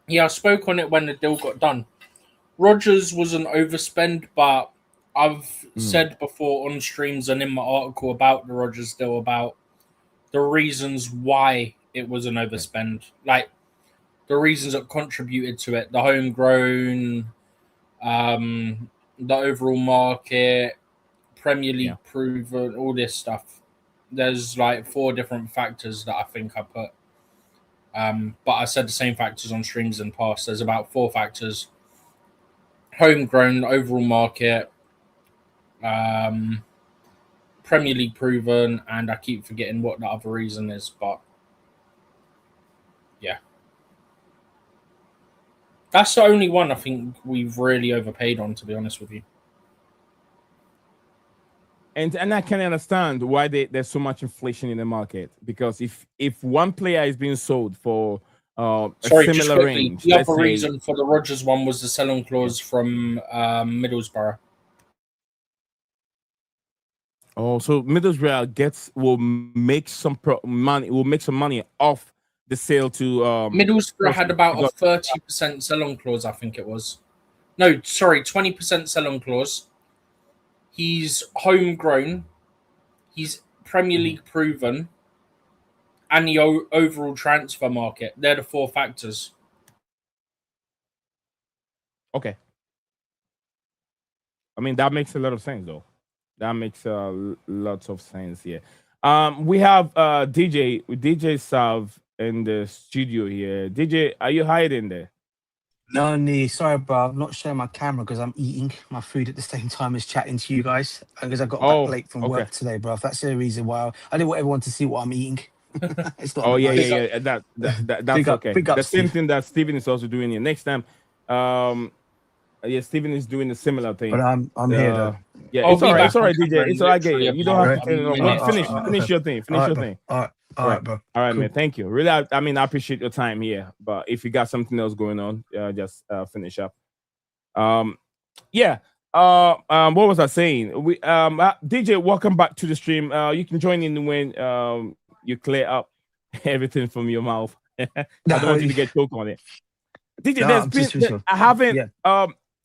Yeah, I spoke on it when the deal got done. Rogers was an overspend, but I've said before on streams and in my article about the Rogers deal about the reasons why it was an overspend. Like, the reasons that contributed to it. The homegrown, the overall market, Premier League proven, all this stuff. There's like 4 different factors that I think I put. But I said the same factors on streams in the past. There's about 4 factors. Homegrown, overall market, Premier League proven, and I keep forgetting what the other reason is, but yeah. That's the only one I think we've really overpaid on, to be honest with you. And I can understand why there's so much inflation in the market, because if one player is being sold for a Sorry, just similar quickly. range. The Let's other say, reason for the Rogers one was the sell-on clause from Middlesbrough. oh, so Middlesbrough will make some money. Will make some money off the sale to Middlesbrough had Chelsea about a because 30% sell-on clause, I think it was. No, sorry, 20% sell-on clause. He's homegrown. He's Premier League proven. And the overall transfer market. They're the 4 factors. okay. I mean, that makes a lot of sense, though. That makes lots of sense here. We have DJ Sav in the studio here. DJ, are you hiding there? No need. Sorry, bro. I'm not showing my camera because I'm eating my food at the same time as chatting to you guys. Because I got back late from work today, bro. That's the reason why I didn't want everyone to see what I'm eating. It's not yeah. That's okay. Big up, the same Steve. thing that Steven is also doing here. Next time, Steven is doing a similar thing. But I'm here though. Yeah, it's all right. It's all right, DJ. It's all right. You don't have to turn it on. Wait, finish your thing. Finish your thing. All right, bro. All right, man. Thank you. Really, I I appreciate your time here. But if you got something else going on, just finish up. Yeah. What was I saying? We DJ, welcome back to the stream. You can join in when you clear up everything from your mouth. I don't want you to get choked on it. DJ,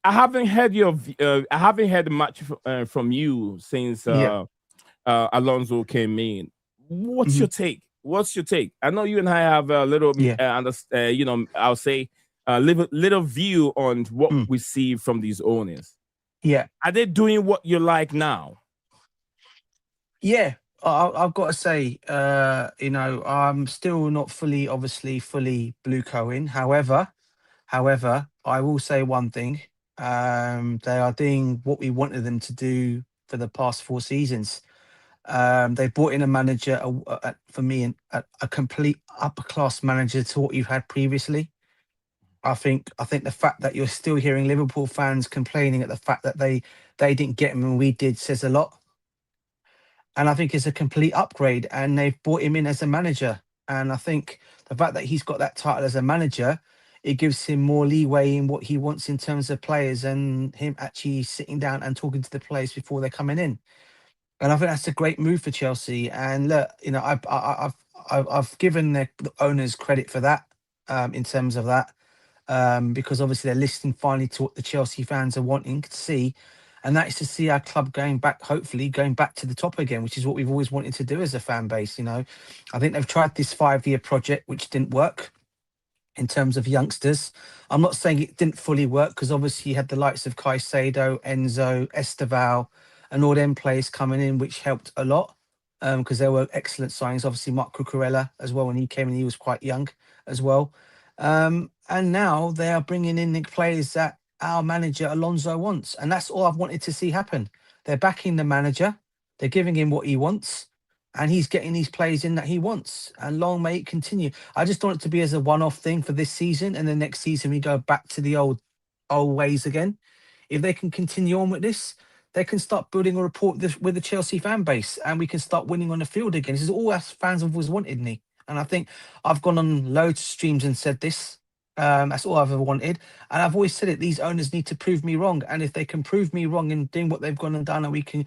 I haven't heard much from you since Alonso came in. What's your take? I know you and I have a little, I'll say a little view on what we see from these owners. Yeah, are they doing what you like now? Yeah, I've got to say, I'm still not fully blue Cohen. However, I will say one thing: they are doing what we wanted them to do for the past 4 seasons. They brought in a manager, for me, a complete upper class manager to what you've had previously. I think the fact that you're still hearing Liverpool fans complaining at the fact that they didn't get him and we did says a lot. And I think it's a complete upgrade, and they've brought him in as a manager. And I think the fact that he's got that title as a manager, it gives him more leeway in what he wants in terms of players and him actually sitting down and talking to the players before they're coming in. And I think that's a great move for Chelsea. And look, I've given the owners credit for that, in terms of that, because obviously they're listening finally to what the Chelsea fans are wanting to see, and that is to see our club hopefully going back to the top again, which is what we've always wanted to do as a fan base. I think they've tried this 5-year project, which didn't work in terms of youngsters. I'm not saying it didn't fully work, because obviously you had the likes of Caicedo, Enzo, Esteval, and all them players coming in, which helped a lot, because there were excellent signings. Obviously, Marc Cucurella as well, when he came in, he was quite young as well. And now they are bringing in the players that our manager Alonso wants, and that's all I've wanted to see happen. They're backing the manager, they're giving him what he wants, and he's getting these players in that he wants. And long may it continue. I just want it to be as a one-off thing for this season, and the next season we go back to the old ways again. If they can continue on with this, they can start building a rapport with the Chelsea fan base, and we can start winning on the field again. This is all us fans have always wanted, me. And I think I've gone on loads of streams and said this. That's all I've ever wanted. And I've always said it, these owners need to prove me wrong. And if they can prove me wrong in doing what they've gone and done, and we can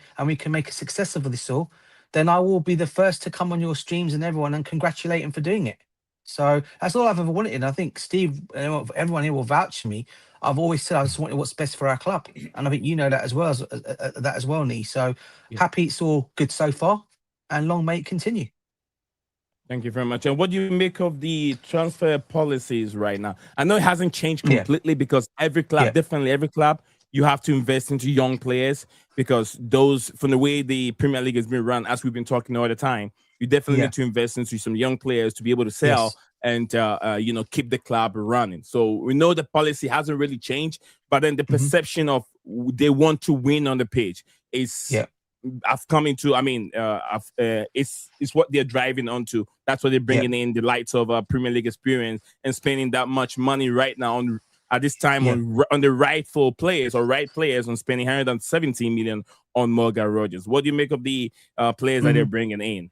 make a success of this all, then I will be the first to come on your streams and everyone and congratulate them for doing it. So that's all I've ever wanted. And I think Steve, everyone here will vouch for me. I've always said I just wanted what's best for our club. And I think you know that as well, Nee. So happy it's all good so far, and long may it continue. Thank you very much. And what do you make of the transfer policies right now? I know it hasn't changed completely, because every club, you have to invest into young players, because those, from the way the Premier League has been run, as we've been talking all the time, you definitely need to invest into some young players to be able to sell and keep the club running. So we know the policy hasn't really changed, but then the perception of they want to win on the pitch is I've come into, it's what they're driving onto. That's what they're bringing in, the lights of Premier League experience, and spending that much money right now at this time on the rightful players or right players, on spending 117 million on Morgan Rogers. What do you make of the players that they're bringing in?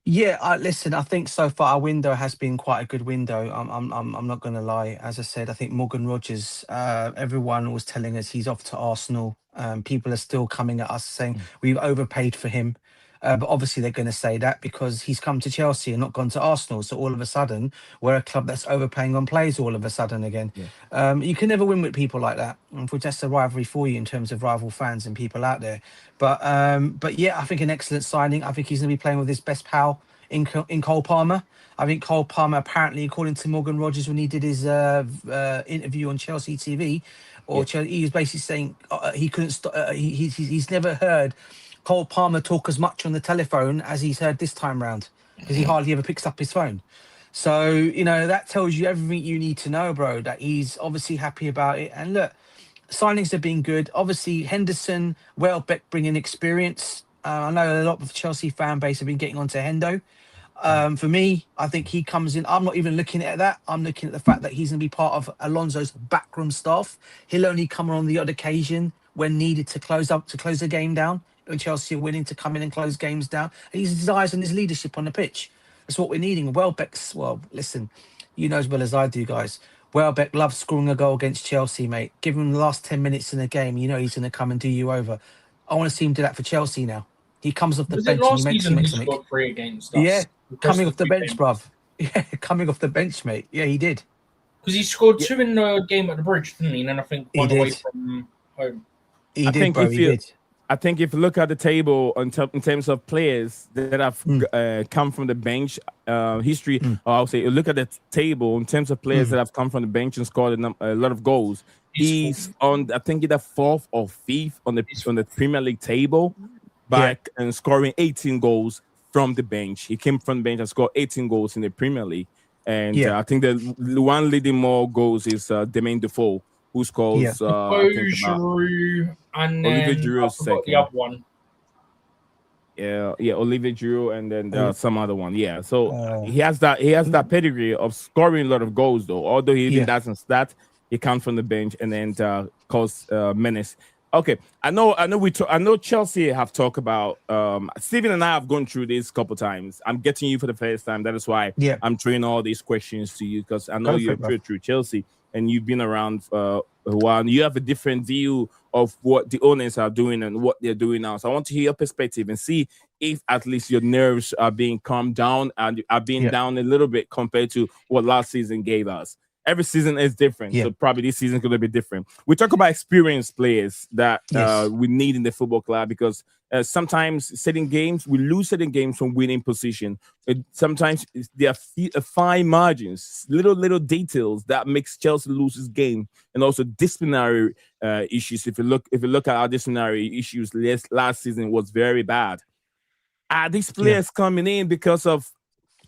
Yeah, listen. I think so far our window has been quite a good window. I'm not going to lie. As I said, I think Morgan Rogers. Everyone was telling us he's off to Arsenal. People are still coming at us saying we've overpaid for him. But obviously they're going to say that because he's come to Chelsea and not gone to Arsenal. So all of a sudden we're a club that's overpaying on players all of a sudden again. Yeah. You can never win with people like that. For just a rivalry for you in terms of rival fans and people out there. But yeah, I think an excellent signing. I think he's going to be playing with his best pal in Cole Palmer. I think Cole Palmer, apparently, according to Morgan Rogers, when he did his interview on Chelsea TV, he was basically saying he couldn't stop. He's never heard Cole Palmer talk as much on the telephone as he's heard this time round because he hardly ever picks up his phone. So, that tells you everything you need to know, bro, that he's obviously happy about it. And look, signings have been good. Obviously, Henderson, Welbeck bringing experience. I know a lot of Chelsea fan base have been getting onto Hendo. For me, I think he comes in. I'm not even looking at that. I'm looking at the fact that he's going to be part of Alonso's backroom staff. He'll only come on the odd occasion when needed to close the game down. When Chelsea are winning, to come in and close games down. And he's his eyes and his leadership on the pitch. That's what we're needing. Welbeck's, well, listen, you know as well as I do, guys. Welbeck loves scoring a goal against Chelsea, mate. Give him the last 10 minutes in the game. You know he's going to come and do you over. I want to see him do that for Chelsea now. He comes off the bench and he makes he something. scored 3 against us. Yeah, coming off the bench, bruv. Yeah, coming off the bench, mate. Yeah, he did. Because he scored 2 in the game at the Bridge, didn't he? And then I think 1 away from home. He did. I think if you look at the table in terms of players that have come from the bench history, or I'll say look at the table in terms of players that have come from the bench and scored a lot of goals. He's on, I think, either 4th or 5th on the Premier League table, back and scoring 18 goals from the bench. He came from the bench and scored 18 goals in the Premier League. And I think the one leading more goals is Demain Defoe, who scores Giroud and Olivier Giroud second. The other one. Yeah, Olivier Giroud, and then there's some other one. Yeah, so he has that pedigree of scoring a lot of goals, though. Although he even doesn't start, he comes from the bench and then cause menace. Okay, I know Chelsea have talked about. Steven and I have gone through this a couple times. I'm getting you for the first time. That is why I'm throwing all these questions to you because I know you're through Chelsea and you've been around for a while. And you have a different view of what the owners are doing and what they're doing now. So I want to hear your perspective and see if at least your nerves are being calmed down and are being down a little bit compared to what last season gave us. Every season is different, so probably this season is going to be different. We talk about experienced players that we need in the football club because sometimes we lose certain games from winning position. Sometimes there are fine margins, little details that makes Chelsea lose this game, and also disciplinary issues. If you look at our disciplinary issues, last season was very bad. Are these players coming in because of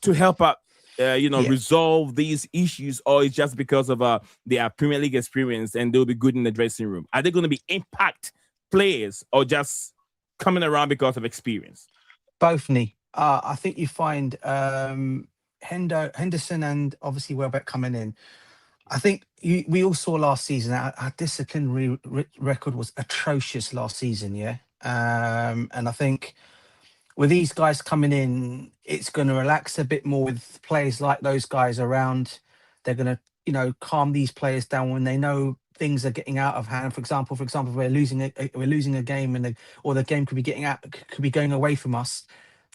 to help out? Resolve these issues, or it's just because of their Premier League experience and they'll be good in the dressing room? Are they going to be impact players or just coming around because of experience? Both, I think you find Henderson and obviously Welbeck coming in. I think we all saw last season our disciplinary record was atrocious last season, and I think with these guys coming in, it's going to relax a bit more with players like those guys around. They're going to, calm these players down when they know things are getting out of hand. For example, we're losing a game, or the game could be going away from us.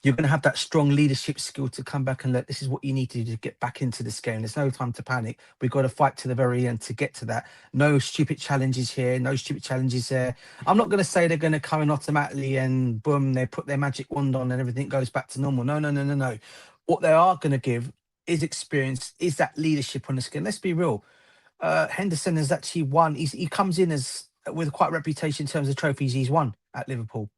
You're going to have that strong leadership skill to come back and this is what you need to do to get back into this game. There's no time to panic. We've got to fight to the very end to get to that. No stupid challenges here. No stupid challenges there. I'm not going to say they're going to come in automatically and boom, they put their magic wand on and everything goes back to normal. No. What they are going to give is experience, is that leadership on the skin. Let's be real. Henderson has actually won. He comes in with quite a reputation in terms of trophies he's won at Liverpool.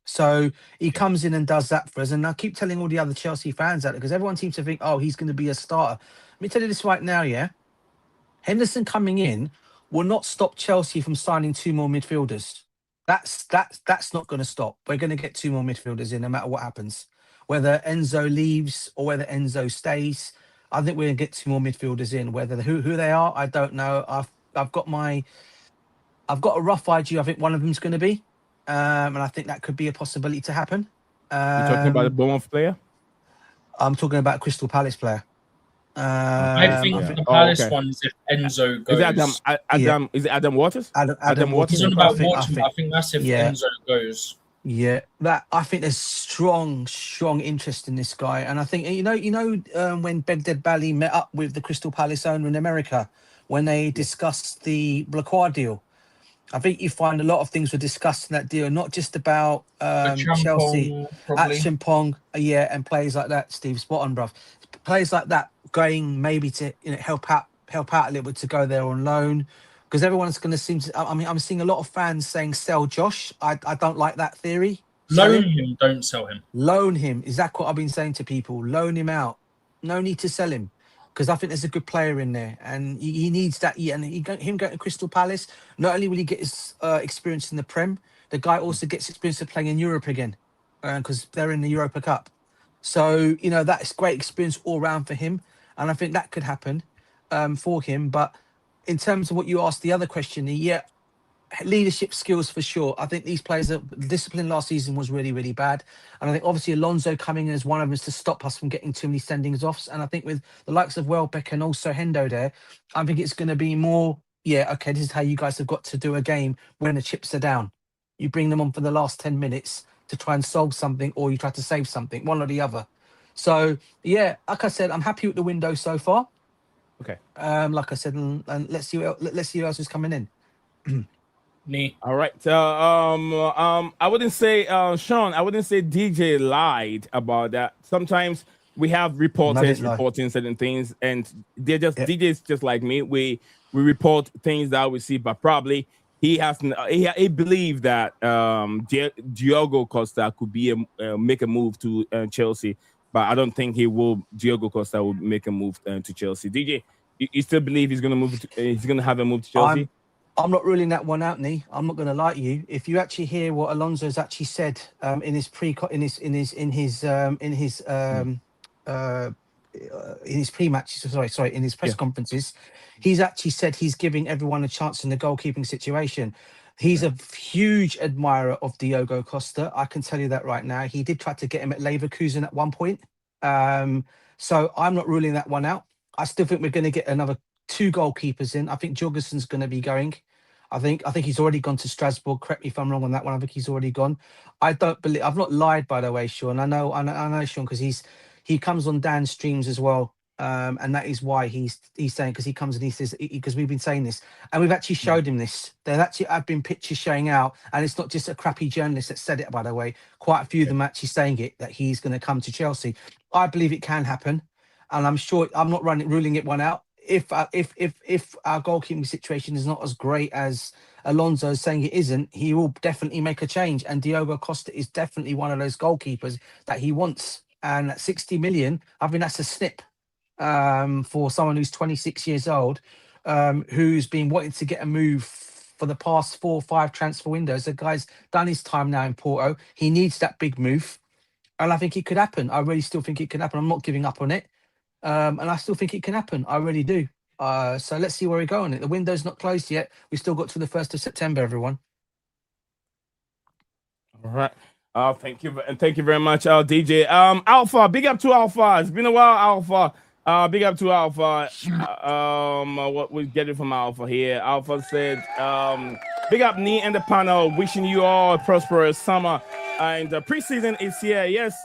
So he comes in and does that for us. And I keep telling all the other Chelsea fans out there, because everyone seems to think, he's going to be a starter. Let me tell you this right now, Henderson coming in will not stop Chelsea from signing 2 more midfielders. That's not going to stop. We're going to get 2 more midfielders in no matter what happens. Whether Enzo leaves or whether Enzo stays, I think we're going to get 2 more midfielders in. Whether who they are, I don't know. I've got a rough idea. I think one of them's going to be. And I think that could be a possibility to happen. You're talking about a Bournemouth player? I'm talking about Crystal Palace player. I think I think the Palace okay. one is if Enzo Is it goes. Adam? Is it Adam Waters? Adam He's Watson. on is about back? Watson, but I think that's if yeah. Enzo goes. Yeah, that I think there's strong interest in this guy, and I think when Begdad Bali met up with the Crystal Palace owner in America when they discussed the Lacroix deal. I think you find a lot of things were discussed in that deal, not just about Chelsea, Probably. Chimpong, and players like that. Steve, spot on, bruv. Players like that going maybe to help out a little bit to go there on loan, because everyone's going to seem to. I mean, I'm seeing a lot of fans saying sell Josh. I don't like that theory. Loan him, don't sell him. Loan him. Is that what I've been saying to people? Loan him out. No need to sell him, because I think there's a good player in there, and he needs that. Yeah, and him going to Crystal Palace, not only will he get his experience in the Prem, the guy also gets experience of playing in Europe again, because they're in the Europa Cup. So that's great experience all round for him, and I think that could happen for him. But in terms of what you asked, the other question, leadership skills for sure. I think these players, the discipline last season was really, really bad. And I think obviously Alonso coming in as one of them is to stop us from getting too many sendings offs. And I think with the likes of Welbeck and also Hendo there, I think it's going to be more, okay, this is how you guys have got to do a game when the chips are down. You bring them on for the last 10 minutes to try and solve something, or you try to save something, one or the other. So, like I said, I'm happy with the window so far. Okay. Like I said, and let's see who else is coming in. All right. I wouldn't say Sean. I wouldn't say DJ lied about that. Sometimes we have reporters reporting certain things, and they're just DJs just like me. We report things that we see, but probably he hasn't. He believed that Diogo Costa could be make a move to Chelsea, but I don't think he will. Diogo Costa will make a move to Chelsea. DJ, you still believe he's going to move? He's going to have a move to Chelsea? I'm not ruling that one out, Nee. I'm not going to lie to you. If you actually hear what Alonso's actually said in his pre-match, in his press conferences, he's actually said he's giving everyone a chance in the goalkeeping situation. He's a huge admirer of Diogo Costa. I can tell you that right now. He did try to get him at Leverkusen at one point. So I'm not ruling that one out. I still think we're going to get another 2 goalkeepers in. I think Jorgensen's going to be going. I think he's already gone to Strasbourg. Correct me if I'm wrong on that one. I think he's already gone. I don't believe. I've not lied, by the way, Sean. I know, Sean, because he comes on Dan's streams as well, and that is why he's saying, because he comes and he says, because we've been saying this, and we've actually showed him this. There actually have been pictures showing out, and it's not just a crappy journalist that said it, by the way. Quite a few of them actually saying it, that he's going to come to Chelsea. I believe it can happen, and I'm sure I'm not ruling it one out. If our goalkeeping situation is not as great as Alonso is saying it isn't, he will definitely make a change. And Diogo Costa is definitely one of those goalkeepers that he wants. And at 60 million, I mean, that's a snip for someone who's 26 years old, who's been wanting to get a move for the past 4 or 5 transfer windows. The guy's done his time now in Porto. He needs that big move. And I think it could happen. I really still think it could happen. I'm not giving up on it. And I still think it can happen. I really do. So let's see where we go on it. The window's not closed yet. We've still got to the 1st of September, everyone. All right. Thank you. And thank you very much, DJ. Alpha, big up to Alpha. It's been a while, Alpha. Big up to Alpha. What we get it from Alpha here. Alpha said, big up Nee and the panel. Wishing you all a prosperous summer. And the preseason is here. Yes.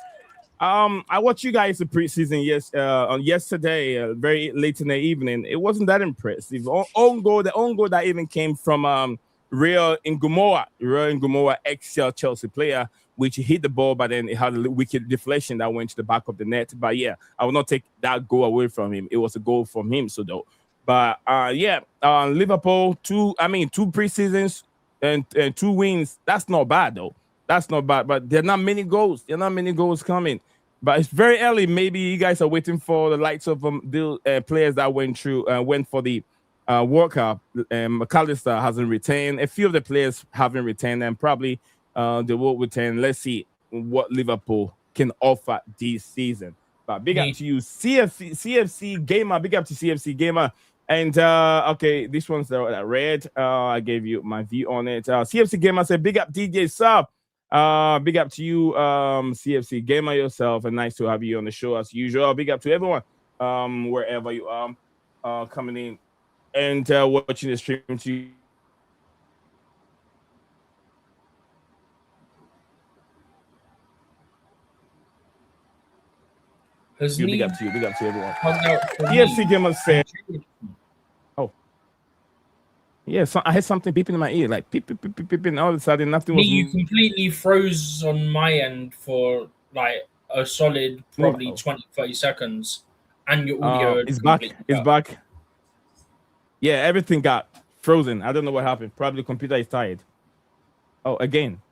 I watched you guys the preseason on yesterday, very late in the evening. It wasn't that impressive. The own goal that even came from Real Ngumoa, ex-Chelsea player, which hit the ball, but then it had a wicked deflection that went to the back of the net. But yeah, I will not take that goal away from him. It was a goal from him, so though. But Liverpool, 2 preseasons and 2 wins. That's not bad though. That's not bad, but there are not many goals. There are not many goals coming. But it's very early. Maybe you guys are waiting for the likes of the players that went for the World Cup. McAllister hasn't returned. A few of the players haven't returned, and probably they will return. Let's see what Liverpool can offer this season. But big up to you, CFC Gamer. Big up to CFC Gamer. And okay, this one's red. I gave you my view on it. CFC Gamer said, big up DJ Sub. Big up to you, CFC Gamer yourself, and nice to have you on the show as usual. Big up to everyone, wherever you are, coming in and watching the stream to you. Big up to you. Big up to everyone. CFC Gamer said, "Oh, yeah, so I had something beeping in my ear, like beep, beep, beep, beep, beep, and all of a sudden nothing was." You completely froze on my end for like a solid probably 20, 30 seconds, and your audio is back. It's back. Yeah, everything got frozen. I don't know what happened. Probably the computer is tired. Oh, again.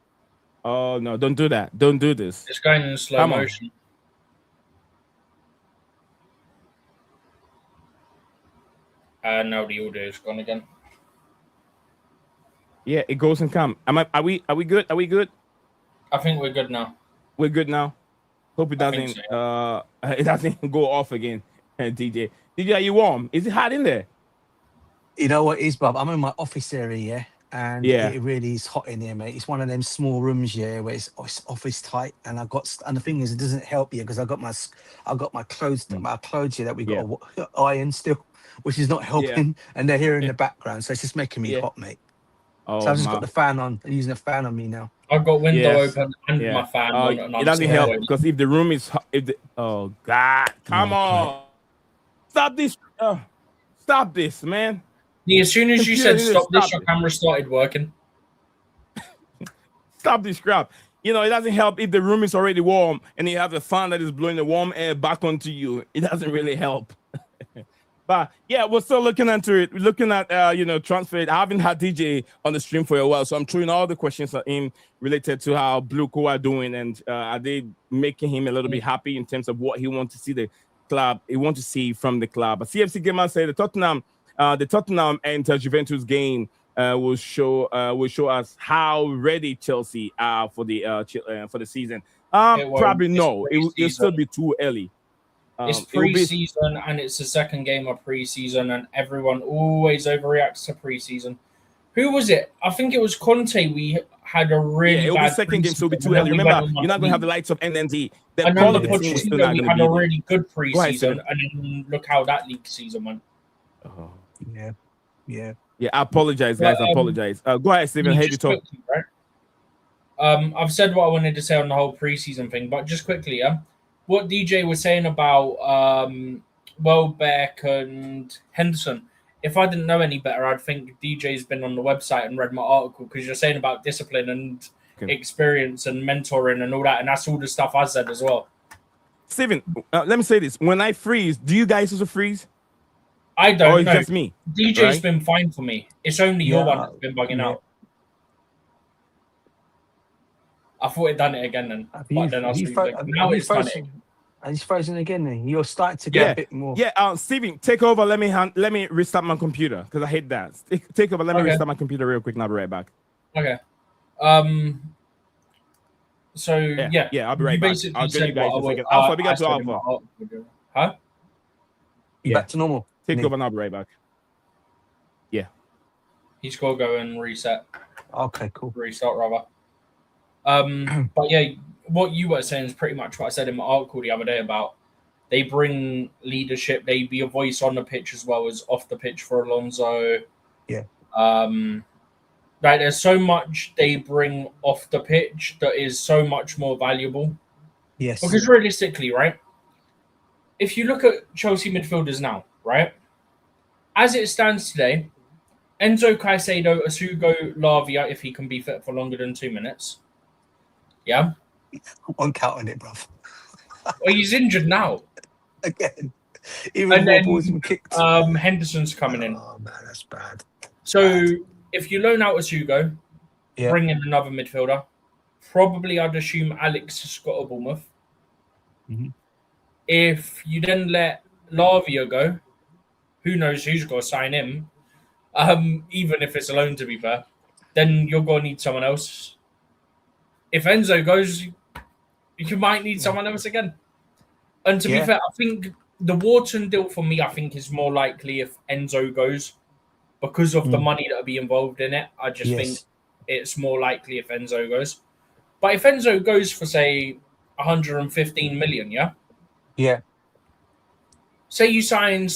Oh no! Don't do that. Don't do this. It's going in slow motion. Now the audio is gone again. Yeah, it goes and comes. Are we good? Are we good? I think we're good now. We're good now. Hope it doesn't it doesn't go off again. DJ, are you warm? Is it hot in there? You know what it is, Bob? I'm in my office area, and it really is hot in here, mate. It's one of them small rooms, where it's office tight, and the thing is, it doesn't help you because I got my clothes here that we got to iron still, which is not helping, and they're here in the background, so it's just making me hot, mate. Oh, so I've just got the fan on. I'm using a fan on me now. I've got window open and my fan on. And it doesn't help because if the room is hot, oh God, come on, stop this, man. Yeah, as soon as you said stop this, your camera started working. Stop this crap. It doesn't help if the room is already warm and you have a fan that is blowing the warm air back onto you. It doesn't really help. But yeah, we're still looking into it. We're looking at transfer. I haven't had DJ on the stream for a while, so I'm throwing all the questions at him related to how Blue Co are doing and are they making him a little bit happy in terms of what he wants to see from the club. But CFC Gamer said the Tottenham and Juventus game will show us how ready Chelsea are for the season. Probably no, it'll still be too early. It's pre-season and it's the second game of pre-season, and everyone always overreacts to pre-season. Who was it? I think it was Conte. We had a really it'll bad be second game, so it'll be too early. Remember, you're not going to have the likes of NND. We had a really good pre-season, and then look how that league season went. Oh. Yeah. I apologize, guys. I apologize. Go ahead, Stephen. Hey, you talk. Right? I've said what I wanted to say on the whole pre-season thing, but just quickly, what DJ was saying about Welbeck and Henderson. If I didn't know any better, I'd think DJ's been on the website and read my article, because you're saying about discipline and experience and mentoring and all that, and that's all the stuff I said as well. Stephen, let me say this. When I freeze, do you guys also freeze? I don't know. It's just me. DJ's been fine for me. It's only your one that's been bugging out. I thought it done it again then. But then I was now it's done it again. And he's frozen again then. You're starting to get a bit more. Yeah, Stephen, take over. Let me restart my computer because I hate that. Take over. Let me restart my computer real quick and I'll be right back. Okay. So I'll be right back. I'll join you guys in a second. Alpha, we got to Alpha. Huh? Back to normal. Take over and I'll be right back. Yeah. He's got to go and reset. Okay, cool. Restart rather. But yeah, what you were saying is pretty much what I said in my article the other day about they bring leadership. They be a voice on the pitch as well as off the pitch for Alonso. Yeah. Like there's so much they bring off the pitch that is so much more valuable. Yes. Because realistically, right, if you look at Chelsea midfielders now, right, as it stands today, Enzo Caicedo, Asugo, Lavia, if he can be fit for longer than 2 minutes. Yeah. I'm counting it, bruv. Well, he's injured now. Again. Even more balls been kicked. Henderson's coming in. Oh, man, that's bad. So if you loan out Asugo, bring in another midfielder, probably I'd assume Alex has got a Bournemouth. Mm-hmm. If you then let Lavia go, who knows who's got to sign him, even if it's a loan, to be fair, then you're going to need someone else. If Enzo goes, you might need someone else again. And to be fair, I think the Wharton deal for me, I think is more likely if Enzo goes because of the money that will be involved in it. I just think it's more likely if Enzo goes. But if Enzo goes for, say, 115 million, yeah? Yeah. Say you sign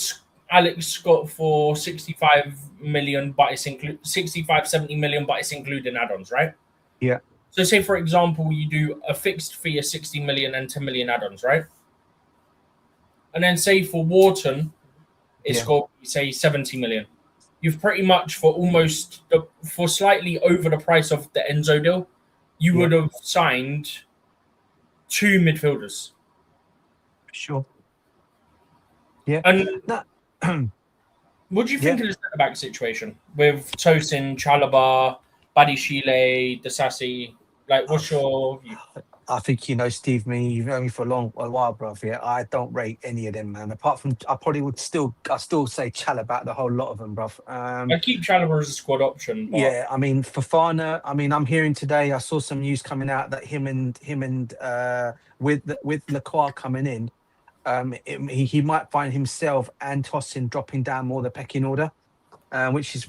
Alex Scott for 65 million, but it's 70 million, but it's including add-ons, right? Yeah. So say, for example, you do a fixed fee of 60 million and 10 million add-ons, right? And then say for Wharton, it's got, say, 70 million. You've pretty much, for slightly over the price of the Enzo deal, you would have signed 2 midfielders. Sure. Yeah. And what do you think of the centre-back situation with Tosin, Chalobah, Badishile, Disasi? Like, what's your view? I think you know, Steve, you've known me for a while, bruv. Yeah, I don't rate any of them, man. Apart from, I still say Chalobah, the whole lot of them, bruv. I keep Chalobah as a squad option. But... Yeah, I mean, Fofana. I mean, I'm hearing today. I saw some news coming out that him and with Lacroix coming in, he might find himself and Tosin dropping down more the pecking order, which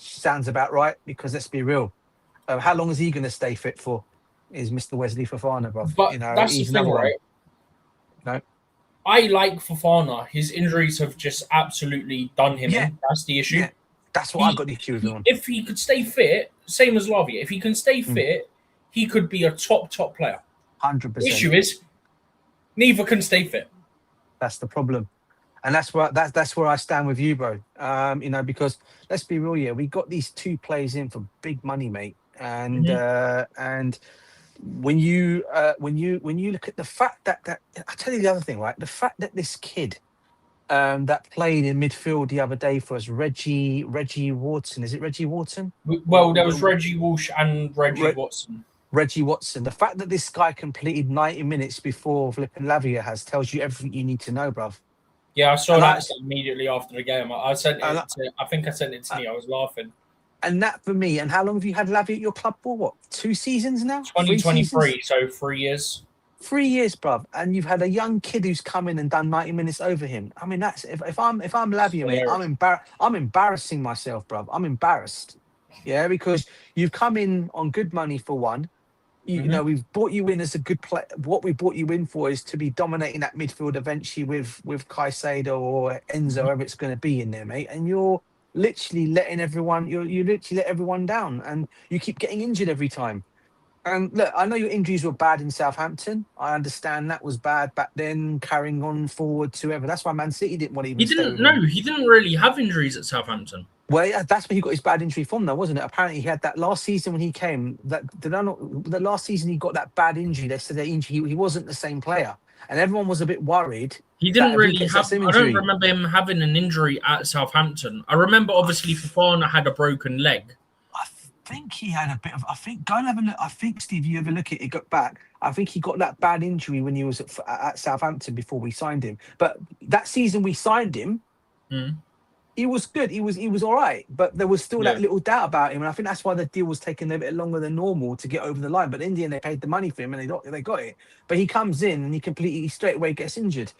sounds about right, because let's be real, how long is he going to stay fit for? Is Mr. Wesley Fofana, bro? But that's the thing, right? No, I like Fofana. His injuries have just absolutely done him in. That's the issue. Yeah. That's what I got the issue with him. If he could stay fit, same as Lavia. If he can stay fit, he could be a top player. 100%. The issue is neither can stay fit. That's the problem, and that's where I stand with you, bro. You know, because let's be real, we got these 2 players in for big money, mate, and when you look at the fact that I tell you the other thing, right? The fact that this kid that played in midfield the other day for us, Reggie Wharton, is it Reggie Wharton? Well, there was Reggie Walsh and Reggie Watson. Reggie Watson. The fact that this guy completed 90 minutes before flipping Lavia tells you everything you need to know, bruv. Yeah, I saw that immediately after the game. I sent it. I think I sent it to me. I was laughing. And that for me, and how long have you had Lavia at your club for? What, 2 seasons now? 2023, so 3 years. 3 years, bruv. And you've had a young kid who's come in and done 90 minutes over him. I mean, that's if I'm Lavia, mate, I'm embarrassing myself, bruv. I'm embarrassed. Yeah, because you've come in on good money for one. You know, we've brought you in as a good player. What we brought you in for is to be dominating that midfield eventually with Caicedo or Enzo, whoever it's going to be in there, mate. And you're literally letting everyone. You literally let everyone down, and you keep getting injured every time. And look, I know your injuries were bad in Southampton. I understand that was bad back then. Carrying on forward to ever. That's why Man City didn't want to even. He didn't really have injuries at Southampton. Well, yeah, that's where he got his bad injury from, though, wasn't it? Apparently, he had that last season when he came. The last season he got that bad injury. They said that he wasn't the same player, and everyone was a bit worried. He didn't really have. I don't remember him having an injury at Southampton. I remember obviously Fofana had a broken leg. I think he had a bit of. I think go and have a look. I think Steve, you ever look at it, got back. I think he got that bad injury when he was at Southampton before we signed him. But that season we signed him. He was good. He was all right, but there was still that little doubt about him, and I think that's why the deal was taking a bit longer than normal to get over the line. But in the end, they paid the money for him, and they got it. But he comes in and he completely straight away gets injured.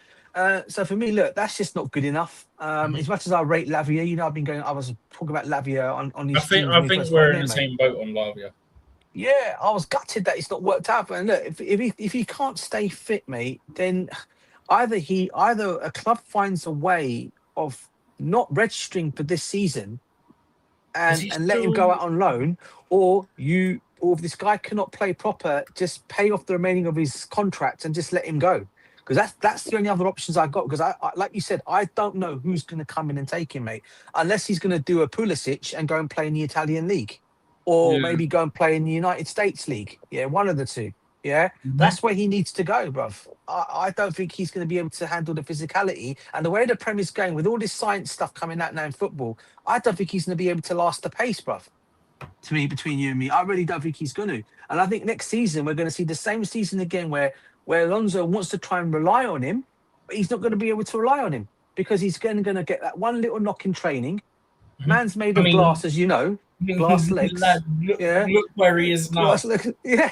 So for me, look, that's just not good enough. As much as I rate Lavia, you know, I was talking about Lavia on these. I think we're in the same boat on Lavia. Yeah, I was gutted that it's not worked out. And look, if he can't stay fit, mate, then either a club finds a way of not registering for this season and let him go out on loan, or if this guy cannot play proper, just pay off the remaining of his contract and just let him go. Because that's the only other options I got. Because I like you said, I don't know who's going to come in and take him, mate, unless he's going to do a Pulisic and go and play in the Italian league, or maybe go and play in the United States league. Yeah, one of the two. Yeah, that's where he needs to go, bruv. I don't think he's going to be able to handle the physicality and the way the Prem is going with all this science stuff coming out now in football. I don't think he's going to be able to last the pace, bruv. To me, between you and me, I really don't think he's going to. And I think next season we're going to see the same season again, where Alonso wants to try and rely on him, but he's not going to be able to rely on him because he's going to get that one little knock in training. Man's made of glass, as you know, glass legs. Look where he is now. Glass legs, yeah.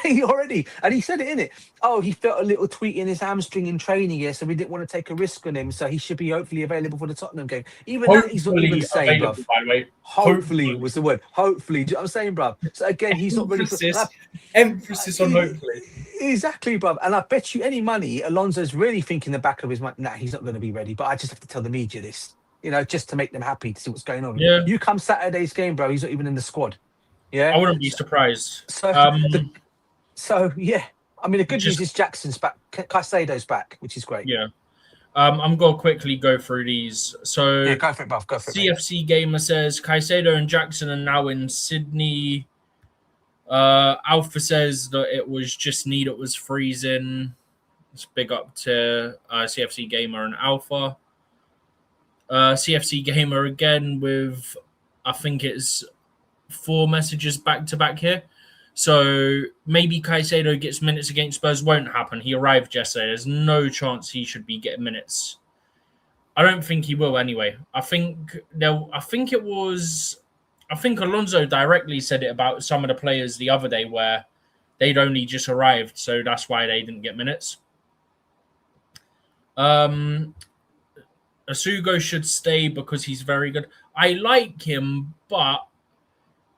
And he said it in it. Oh, he felt a little tweak in his hamstring in training, so we didn't want to take a risk on him. So he should be hopefully available for the Tottenham game. Even that, he's not even saying, bruv. By the way, Hopefully was the word. Hopefully, do you know what I'm saying, bruv? So again, he's not really emphasis on hopefully. Exactly, bruv. And I bet you any money, Alonso's really thinking in the back of his mind, nah, he's not going to be ready. But I just have to tell the media this, just to make them happy to see what's going on. Yeah. You come Saturday's game, bro. He's not even in the squad. Yeah, I wouldn't be surprised. So yeah, I mean the good news is Jackson's back, Caicedo's back, which is great. Yeah, I'm gonna quickly go through these. So yeah, go for it, buff. Go for it. CFC Gamer says Caicedo and Jackson are now in Sydney. Alpha says that it was just need it was freezing. It's big up to CFC Gamer and Alpha. CFC Gamer again with I think it's 4 messages back to back here. So maybe Caicedo gets minutes against Spurs. Won't happen. He arrived yesterday. There's no chance he should be getting minutes. I don't think he will anyway. I think Alonso directly said it about some of the players the other day where they'd only just arrived, so that's why they didn't get minutes. Asugo should stay because he's very good. I like him, but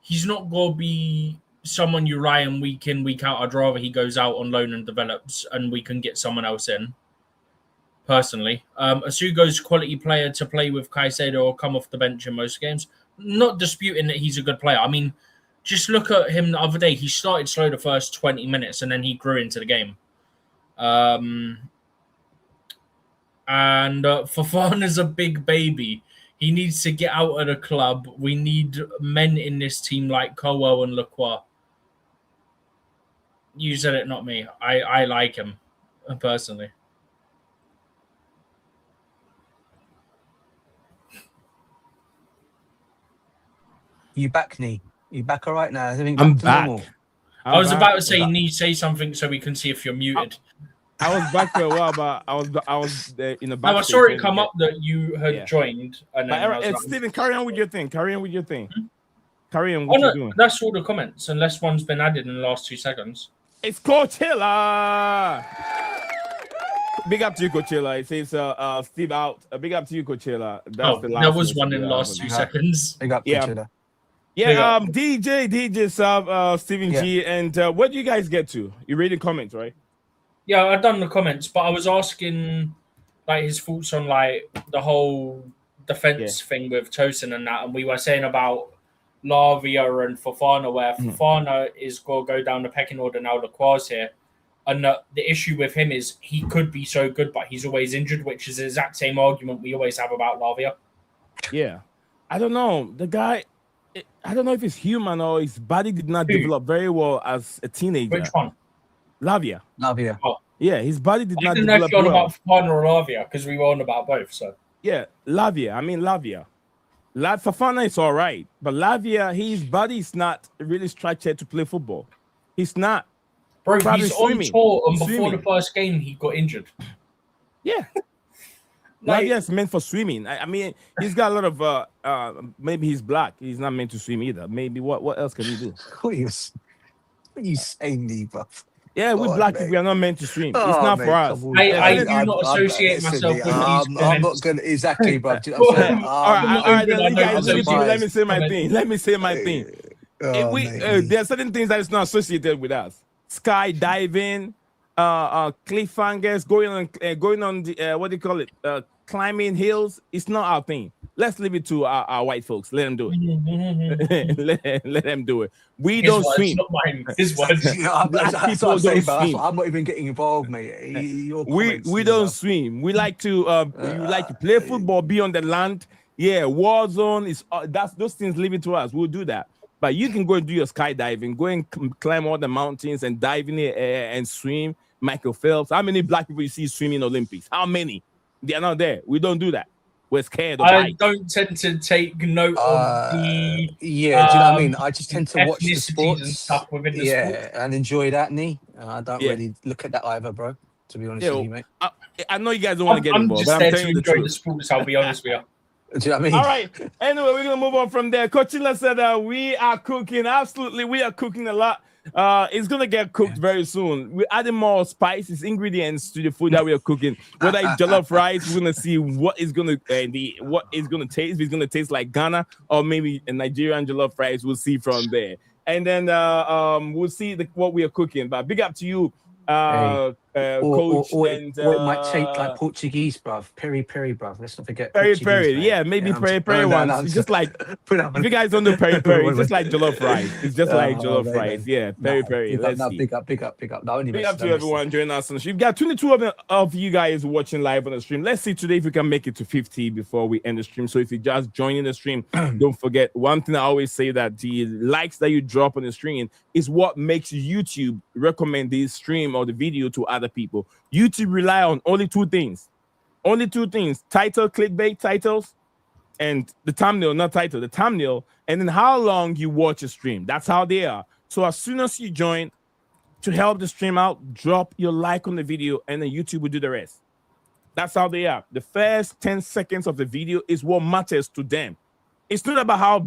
he's not going to be someone you rely on week in, week out. I'd rather he goes out on loan and develops and we can get someone else in, personally. Asugo's quality player to play with Caicedo or come off the bench in most games. Not disputing that he's a good player. I mean, just look at him the other day. He started slow the first 20 minutes and then he grew into the game. And Fofana's a big baby. He needs to get out of the club. We need men in this team like Colwell and Lacroix. You said it, not me. I like him, personally. You back, Nee? You back all right now? I'm back. I was about to say, Nee, say something so we can see if you're muted. I was back for a while, but I was in the back. No, I saw it come up that you had joined. And then Steven, carry on with your thing. Carry on with your thing. Carry on. What you're doing. That's all the comments, unless one's been added in the last 2 seconds. It's Coachella. Big up to you, Coachella. It says Steve out. Big up to you, Coachella. That's the last. There was one in the last 2 seconds. Big up, Coachella. Yeah, DJ Sub, Steven G, and what do you guys get to? You reading comments, right? Yeah, I've done the comments, but I was asking like his thoughts on like the whole defense thing with Tosin and that, and we were saying about Lavia and Fofana, where Fofana is going to go down the pecking order now. Lacroix here, and the issue with him is he could be so good, but he's always injured, which is the exact same argument we always have about Lavia. Yeah, I don't know the guy. I don't know if he's human or his body did not develop very well as a teenager. Which one? Lavia. Oh. Yeah, his body did not develop well. I didn't know if you're well. about Fofana or Lavia because we were on about both. So yeah, Lavia. I mean Lavia. Fofana is all right, but Lavia, his body is not really structured to play football. He's not. Bro, he's on tour, and before the first game, he got injured. Yeah. Lavia is meant for swimming. I mean, he's got a lot of maybe he's black. He's not meant to swim either. Maybe what else can he do? What are you saying, Neva? Yeah, we black people, we are not meant to swim. It's not for us. I do not associate myself with these I'm not going to exactly, bro. All right, let me say my thing. Let me say my thing. There are certain things that is not associated with us. Skydiving, cliffhangers, going on the what do you call it? Climbing hills. It's not our thing. Let's leave it to our white folks. Let them do it. let them do it. We don't swim. Not mine. His words. That's what I'm saying, but I'm not even getting involved, mate. We don't swim. We like to play football, be on the land. Yeah, war zone is those things. Leave it to us. We'll do that. But you can go and do your skydiving, go and climb all the mountains and dive in the air and swim. Michael Phelps. How many black people you see swimming Olympics? How many? They are not there. We don't do that. We're scared of I don't tend to take note of the do you know what I mean? I just tend to watch the sports and stuff within the sport. and enjoy that, Nee. I don't really look at that either, bro. To be honest with you, mate. I know you guys don't want to get involved, but I'm telling you the truth. The sports, I'll be honest with you. Do you know what I mean? All right. Anyway, we're gonna move on from there. Coachella said we are cooking. Absolutely, we are cooking a lot. It's gonna get cooked very soon. We're adding more spices, ingredients to the food that we are cooking. Whether it's jollof rice, we're gonna see what is gonna what is gonna taste. If it's gonna taste like Ghana or maybe a Nigerian jollof rice. We'll see from there, and then we'll see what we are cooking. But big up to you, coach. Or and it might taste like Portuguese, bruv. Peri, bruv. Let's not forget peri, Portuguese, man. yeah, maybe peri ones. It's just like if you guys don't know peri, it's just like jollof rice. It's just like jollof rice. Yeah, peri. Let's see. Big up. No, big up to everyone joining us on the stream. We've got 22 of you guys watching live on the stream. Let's see today if we can make it to 50 before we end the stream. So if you're just joining the stream, don't forget one thing I always say, that the likes that you drop on the stream is what makes YouTube recommend this stream or the video to other people. YouTube rely on only two things. Title, clickbait titles, and the thumbnail, not title, the thumbnail, and then how long you watch a stream. That's how they are. So as soon as you join, to help the stream out, drop your like on the video, and then YouTube will do the rest. That's how they are. The first 10 seconds of the video is what matters to them. It's not about how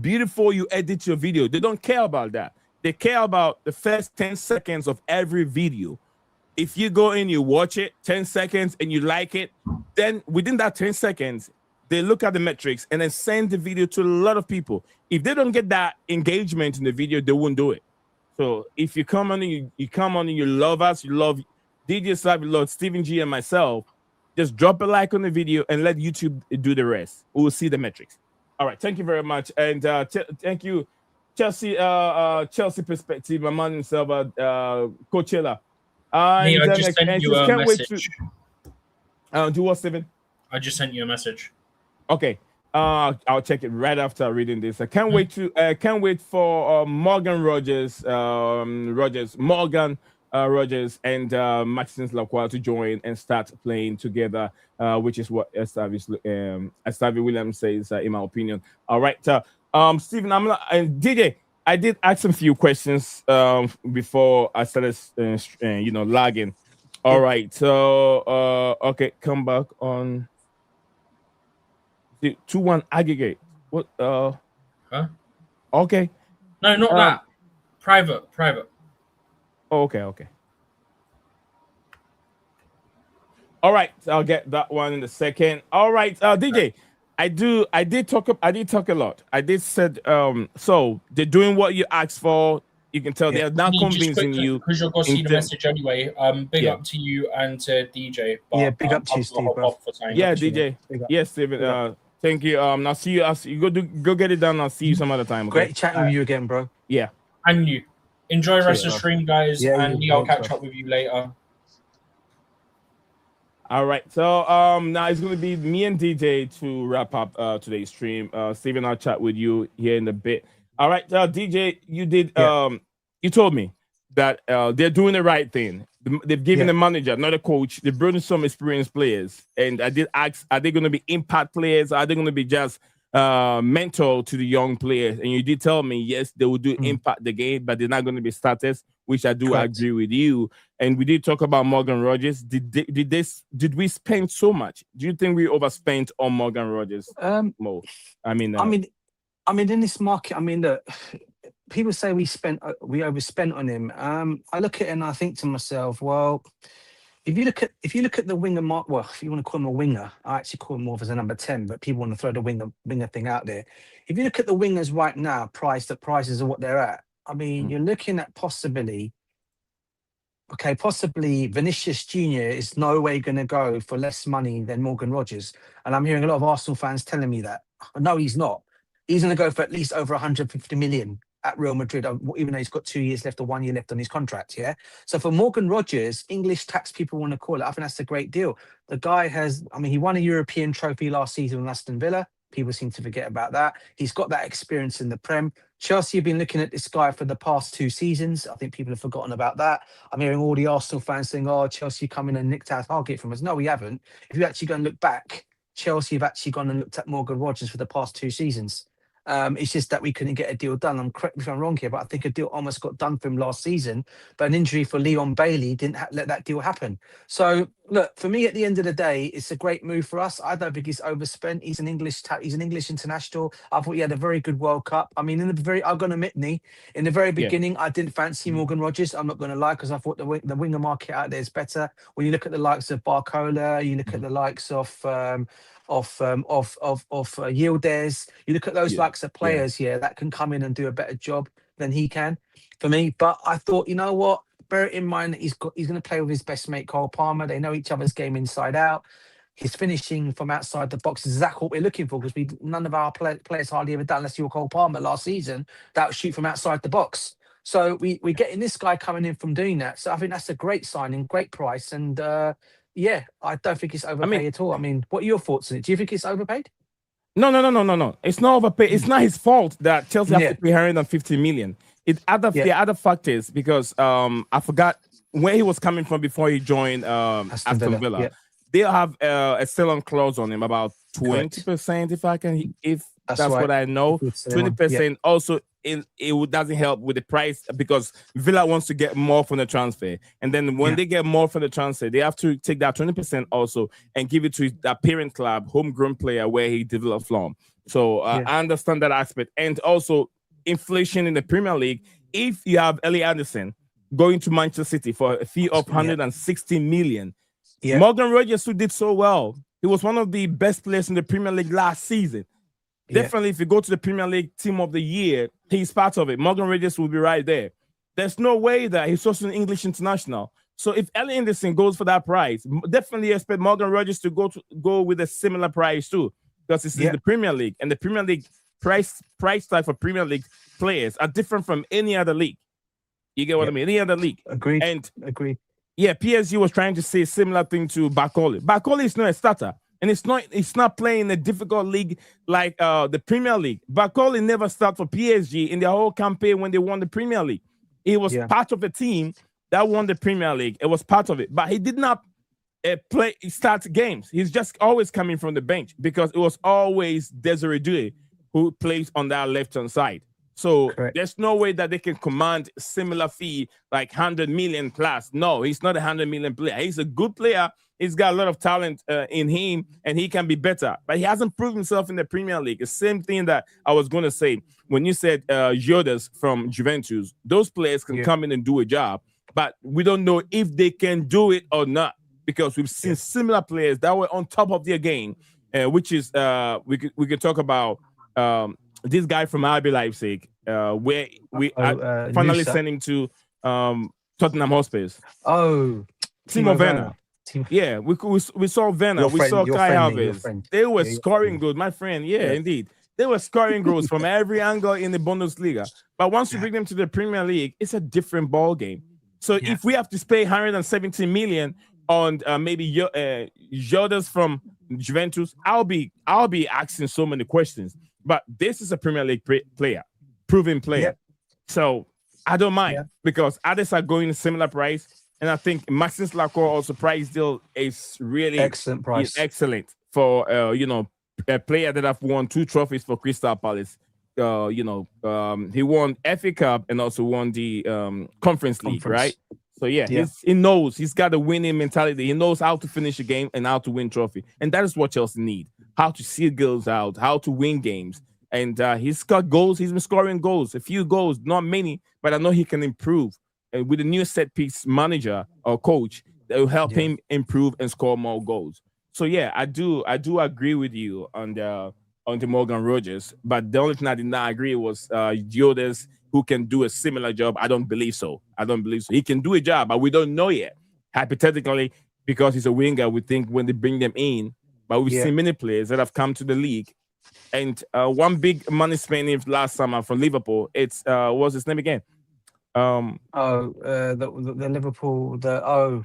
beautiful you edit your video. They don't care about that. They care about the first 10 seconds of every video. If you go in, you watch it 10 seconds and you like it, then within that 10 seconds, they look at the metrics and then send the video to a lot of people. If they don't get that engagement in the video, they won't do it. So if you come on and you come on and you love us, you love DJ Xabi, you love Stephen G and myself, just drop a like on the video and let YouTube do the rest. We'll see the metrics. All right, thank you very much. And thank you, Chelsea perspective, my man himself, Coachella. I just sent you a message. Do what, Steven? I just sent you a message. Okay. I'll check it right after reading this. I can't wait for Morgan Rogers, Rogers and Maxence Lacroix to join and start playing together, which is what Xabi Williams says, in my opinion. All right, Stephen, and DJ, I did ask a few questions before I started, lagging. All right, so okay, come back on. 2-1 aggregate. What? Huh? Okay. No, not that. Private. Oh, okay. All right, so I'll get that one in a second. All right, DJ, I did talk a lot. I did said so they're doing what you asked for. You can tell they're not convincing you because you're gonna see the message anyway. Big up to you and to DJ. But, big up to you, Steve. Yeah, DJ. Yes, Steven. Thank you. I'll see you. Go get it done. I'll see you some other time. Okay? Great chatting with you again, bro. Yeah. And you enjoy the rest of the stream, guys. Yeah, and I'll catch up with you later. All right. So now it's gonna be me and DJ to wrap up today's stream. Steven, I'll chat with you here in a bit. All right, DJ, you did. You told me that they're doing the right thing. They've given the manager, not a coach. They're bringing some experienced players. And I did ask, are they going to be impact players? Are they going to be just mentor to the young players? And you did tell me, yes, they will do impact the game, but they're not going to be starters, which I do agree with you. And we did talk about Morgan Rogers. Did we spend so much? Do you think we overspent on Morgan Rogers? Mo? I mean, in this market, look, people say we overspent on him. I look at it and I think to myself, well, if you look at the winger mark, well, if you want to call him a winger, I actually call him more of as a number 10, but people want to throw the winger thing out there. If you look at the wingers right now, prices are what they're at. You're looking at possibly Vinicius Jr. is no way going to go for less money than Morgan Rogers. And I'm hearing a lot of Arsenal fans telling me that. No, he's not. He's going to go for at least over 150 million at Real Madrid, even though he's got 2 years left or 1 year left on his contract, yeah? So for Morgan Rogers, English tax people want to call it, I think that's a great deal. The guy has, he won a European trophy last season with Aston Villa. People seem to forget about that. He's got that experience in the Prem. Chelsea have been looking at this guy for the past 2 seasons. I think people have forgotten about that. I'm hearing all the Arsenal fans saying, oh, Chelsea come in and nicked our target from us. No, we haven't. If you actually go and look back, Chelsea have actually gone and looked at Morgan Rogers for the past 2 seasons. It's just that we couldn't get a deal done. I'm correct me if I'm wrong here, but I think a deal almost got done for him last season. But an injury for Leon Bailey didn't let that deal happen. So Look, for me, at the end of the day, it's a great move for us. I don't think he's overspent. He's an he's an English international. I thought he had a very good World Cup. I mean, I'm going to admit, me, in the very Yeah. beginning, I didn't fancy Morgan Rogers. I'm not going to lie, because I thought the winger market out there is better. When you look at the likes of Barcola, you look at the likes of Yildiz, you look at those Yeah. likes of players, that can come in and do a better job than he can for me. But I thought, you know what? Bear it in mind that he's going to play with his best mate Cole Palmer. They know each other's game inside out. His finishing from outside the box is exactly what we're looking for, because none of our players hardly ever done, unless you were Cole Palmer last season, that would shoot from outside the box. So we're getting this guy coming in from doing that. So I think that's a great signing, great price, and I don't think it's overpaid at all. I mean, what are your thoughts on it? Do you think it's overpaid? No. It's not overpaid. It's not his fault that Chelsea have to pay 150 million. There are other factors, because I forgot where he was coming from before he joined Aston Villa. Yeah. They'll have a sell-on clause on him, about 20%, if that's what I know. 20%. Also, it doesn't help with the price, because Villa wants to get more from the transfer, and then when they get more from the transfer, they have to take that 20% also and give it to that parent club, homegrown player where he developed from. So I understand that aspect, and also inflation in the Premier League. If you have Ellie Anderson going to Manchester City for a fee of 160 million, Morgan Rogers, who did so well, he was one of the best players in the Premier League last season. Definitely, if you go to the Premier League Team of the Year, he's part of it. Morgan Rogers will be right there. There's no way that he's also an English international. So if Ellie Anderson goes for that price, definitely expect Morgan Rogers to go with a similar price too, because this is the Premier League, and the Premier League price tag for Premier League players are different from any other league. You get what I mean? Any other league. Agreed. Agreed. Yeah, PSG was trying to say a similar thing to Barcola. Barcola is not a starter, and it's not playing a difficult league like the Premier League. Barcola never started for PSG in their whole campaign when they won the Premier League. He was part of the team that won the Premier League. It was part of it, but he did not start games. He's just always coming from the bench, because it was always Desiree Doué who plays on that left-hand side. So there's no way that they can command similar fee like 100 million plus. No, he's not a 100 million player. He's a good player. He's got a lot of talent in him, and he can be better. But he hasn't proved himself in the Premier League. The same thing that I was going to say when you said Yildiz from Juventus. Those players can come in and do a job, but we don't know if they can do it or not, because we've seen similar players that were on top of their game, which is we could talk about this guy from RB Leipzig, where we finally sent him to Tottenham Hotspur. Oh, Timo Werner. Yeah, we saw Werner. We saw Kai Havertz. They were scoring good, my friend. Yeah, indeed. They were scoring goals from every angle in the Bundesliga. But once you bring them to the Premier League, it's a different ball game. So if we have to pay 170 million on maybe Yildiz from Juventus, I'll be asking so many questions. But this is a Premier League player, proven player. So I don't mind, because others are going a similar price. And I think Maxence Lacroix also price deal is really excellent price. Excellent for a player that have won 2 trophies for Crystal Palace. He won FA Cup and also won the Conference League, right? So he knows, he's got a winning mentality. He knows how to finish a game and how to win trophy. And that is what Chelsea need. How to see girls out, how to win games. And he's got goals. He's been scoring goals, a few goals, not many, but I know he can improve. And with a new set piece manager or coach, that will help him improve and score more goals. So I do agree with you on the Morgan Rogers, but the only thing I did not agree was Yildiz, who can do a similar job. I don't believe so. He can do a job, but we don't know yet. Hypothetically, because he's a winger, we think when they bring them in, but we've seen many players that have come to the league. And one big money spending last summer from Liverpool, it's what's his name again? The Liverpool,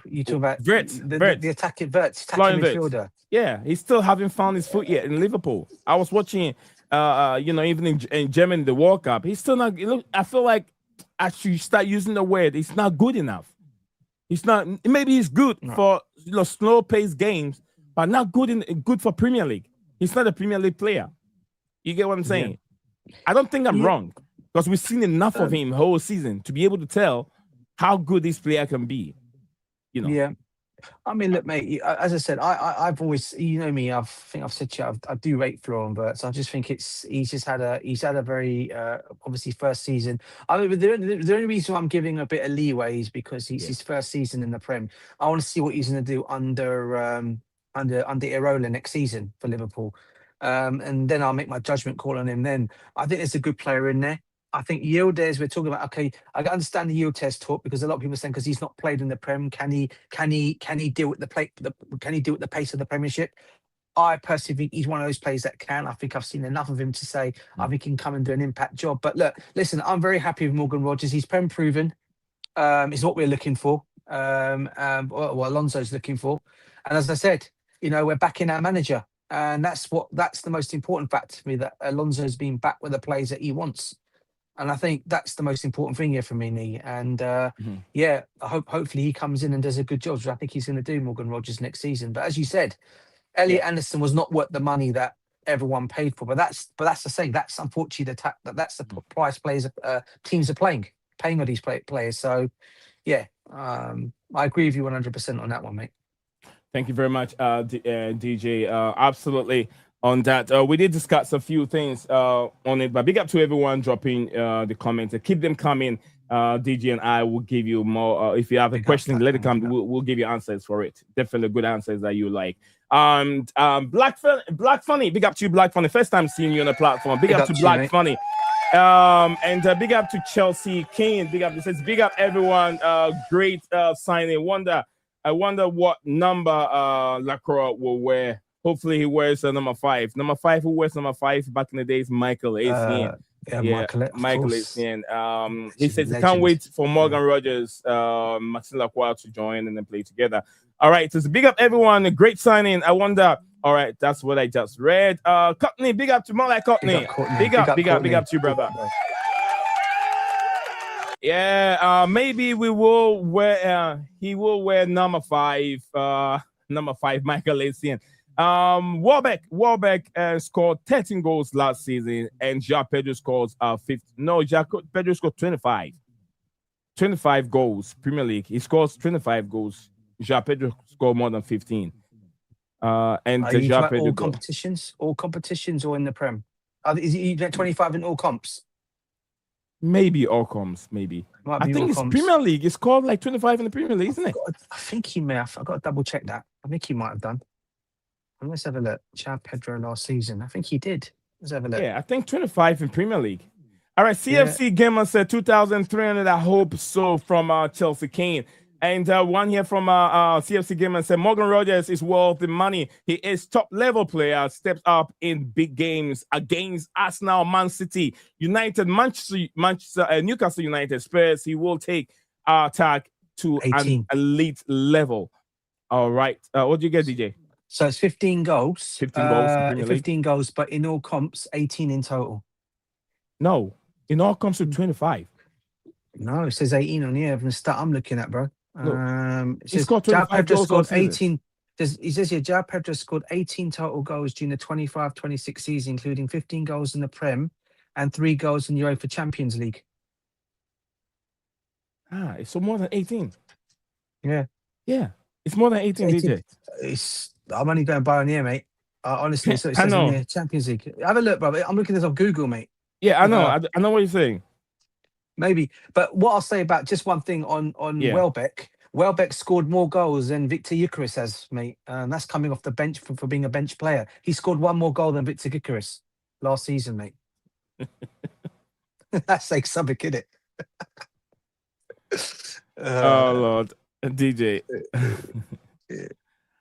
you talking about the attacking midfielder. Yeah, he still haven't found his foot yet in Liverpool. I was watching even in Germany, the World Cup, he's still not. I feel like I should start using the word. He's not good enough. He's not. Maybe he's good for slow-paced games, but not good for Premier League. He's not a Premier League player. You get what I'm saying? I don't think I'm wrong, because we've seen enough of him whole season to be able to tell how good this player can be. Yeah. I mean, look, mate. As I said, I've always, you know me. I think I've said to you, I do rate Florian Wirtz. I just think he's had a very obviously first season. I mean, the only reason why I'm giving a bit of leeway is because he's his first season in the Prem. I want to see what he's going to do under Irola next season for Liverpool, and then I'll make my judgment call on him. Then I think there's a good player in there. I think Yildiz, we're talking about. Okay, I understand the Yildiz talk because a lot of people are saying because he's not played in the Prem, can he deal with can he deal with the pace of the Premiership? I personally think he's one of those players that can. I think I've seen enough of him to say I think he can come and do an impact job. But look, listen, I'm very happy with Morgan Rogers. He's Prem proven. Is what we're looking for. What Alonso's looking for. And as I said, we're backing our manager, and that's the most important factor to me, that Alonso's been back with the players that he wants. And I think that's the most important thing here for me, Nee. And I hopefully he comes in and does a good job, which I think he's going to do, Morgan Rogers, next season. But as you said, Elliot Anderson was not worth the money that everyone paid for. But that's the saying. That's unfortunately that's the price teams are paying all these players. So I agree with you 100% on that one, mate. Thank you very much, DJ. Absolutely. On that, we did discuss a few things on it, but big up to everyone dropping the comments. Keep them coming. DJ and I will give you more. If you have a question, let it come. We'll give you answers for it. Definitely good answers that you like. Black Funny, big up to you, Black Funny. First time seeing you on the platform. Big up to Black Funny. And big up to Chelsea Kane. Big up. It says big up everyone. Great signing. I wonder what number Lacroix will wear. Hopefully he wears number 5. Number 5, who wears number 5 back in the days? Michael Essien. Michael Essien. He says he can't wait for Morgan Rogers, Maxence Lacroix to join and then play together. All right, so big up everyone. A great signing. I wonder. All right, that's what I just read. Courtney, big up to Malak Courtney. Big up to you, brother. Yeah, maybe we will wear. He will wear number 5. Number 5, Michael Essien. Warbeck scored 13 goals last season, and João Pedro scores 50. No, João Pedro scored 25 goals. Premier League, he scores 25 goals. João Pedro scored more than 15. And João Pedro all competitions, or in the Prem? Is he 25 in all comps? Maybe all comps. Maybe. I think it's Premier League. He scored like 25 in the Premier League, isn't it? I think he may have. I've got to double check that. I think he might have done. Let's have a look. João Pedro last season. I think he did. Let's have a look. Yeah, I think 25 in Premier League. All right, CFC Gamer said 2,300. I hope so, from Chelsea Kane. And one here from CFC Gamer said Morgan Rogers is worth the money. He is top level player. Steps up in big games against Arsenal, Man City, United, Manchester, Newcastle United, Spurs. He will take our attack to 18. An elite level. All right. What do you get, DJ? So it's 15 goals. 15 goals. 15 goals, but in all comps, 18 in total. No, in all comps to 25. No, it says 18 on here. From the stat I'm looking at, bro. It says João Pedro scored 18. He says here, João Pedro scored 18 total goals during the 25-26 season, including 15 goals in the Prem and 3 goals in UEFA Champions League. It's so more than 18. Yeah, it's more than 18. DJ. I'm only going by on here, mate. Honestly, so it says in here, Champions League. Have a look, brother. I'm looking this on Google, mate. Yeah, I know. I know what you're saying. Maybe, but what I'll say about just one thing on Welbeck. Welbeck scored more goals than Victor Gyökeres has, mate. That's coming off the bench for being a bench player. He scored 1 more goal than Victor Gyökeres last season, mate. That's like something, innit? Oh Lord, DJ.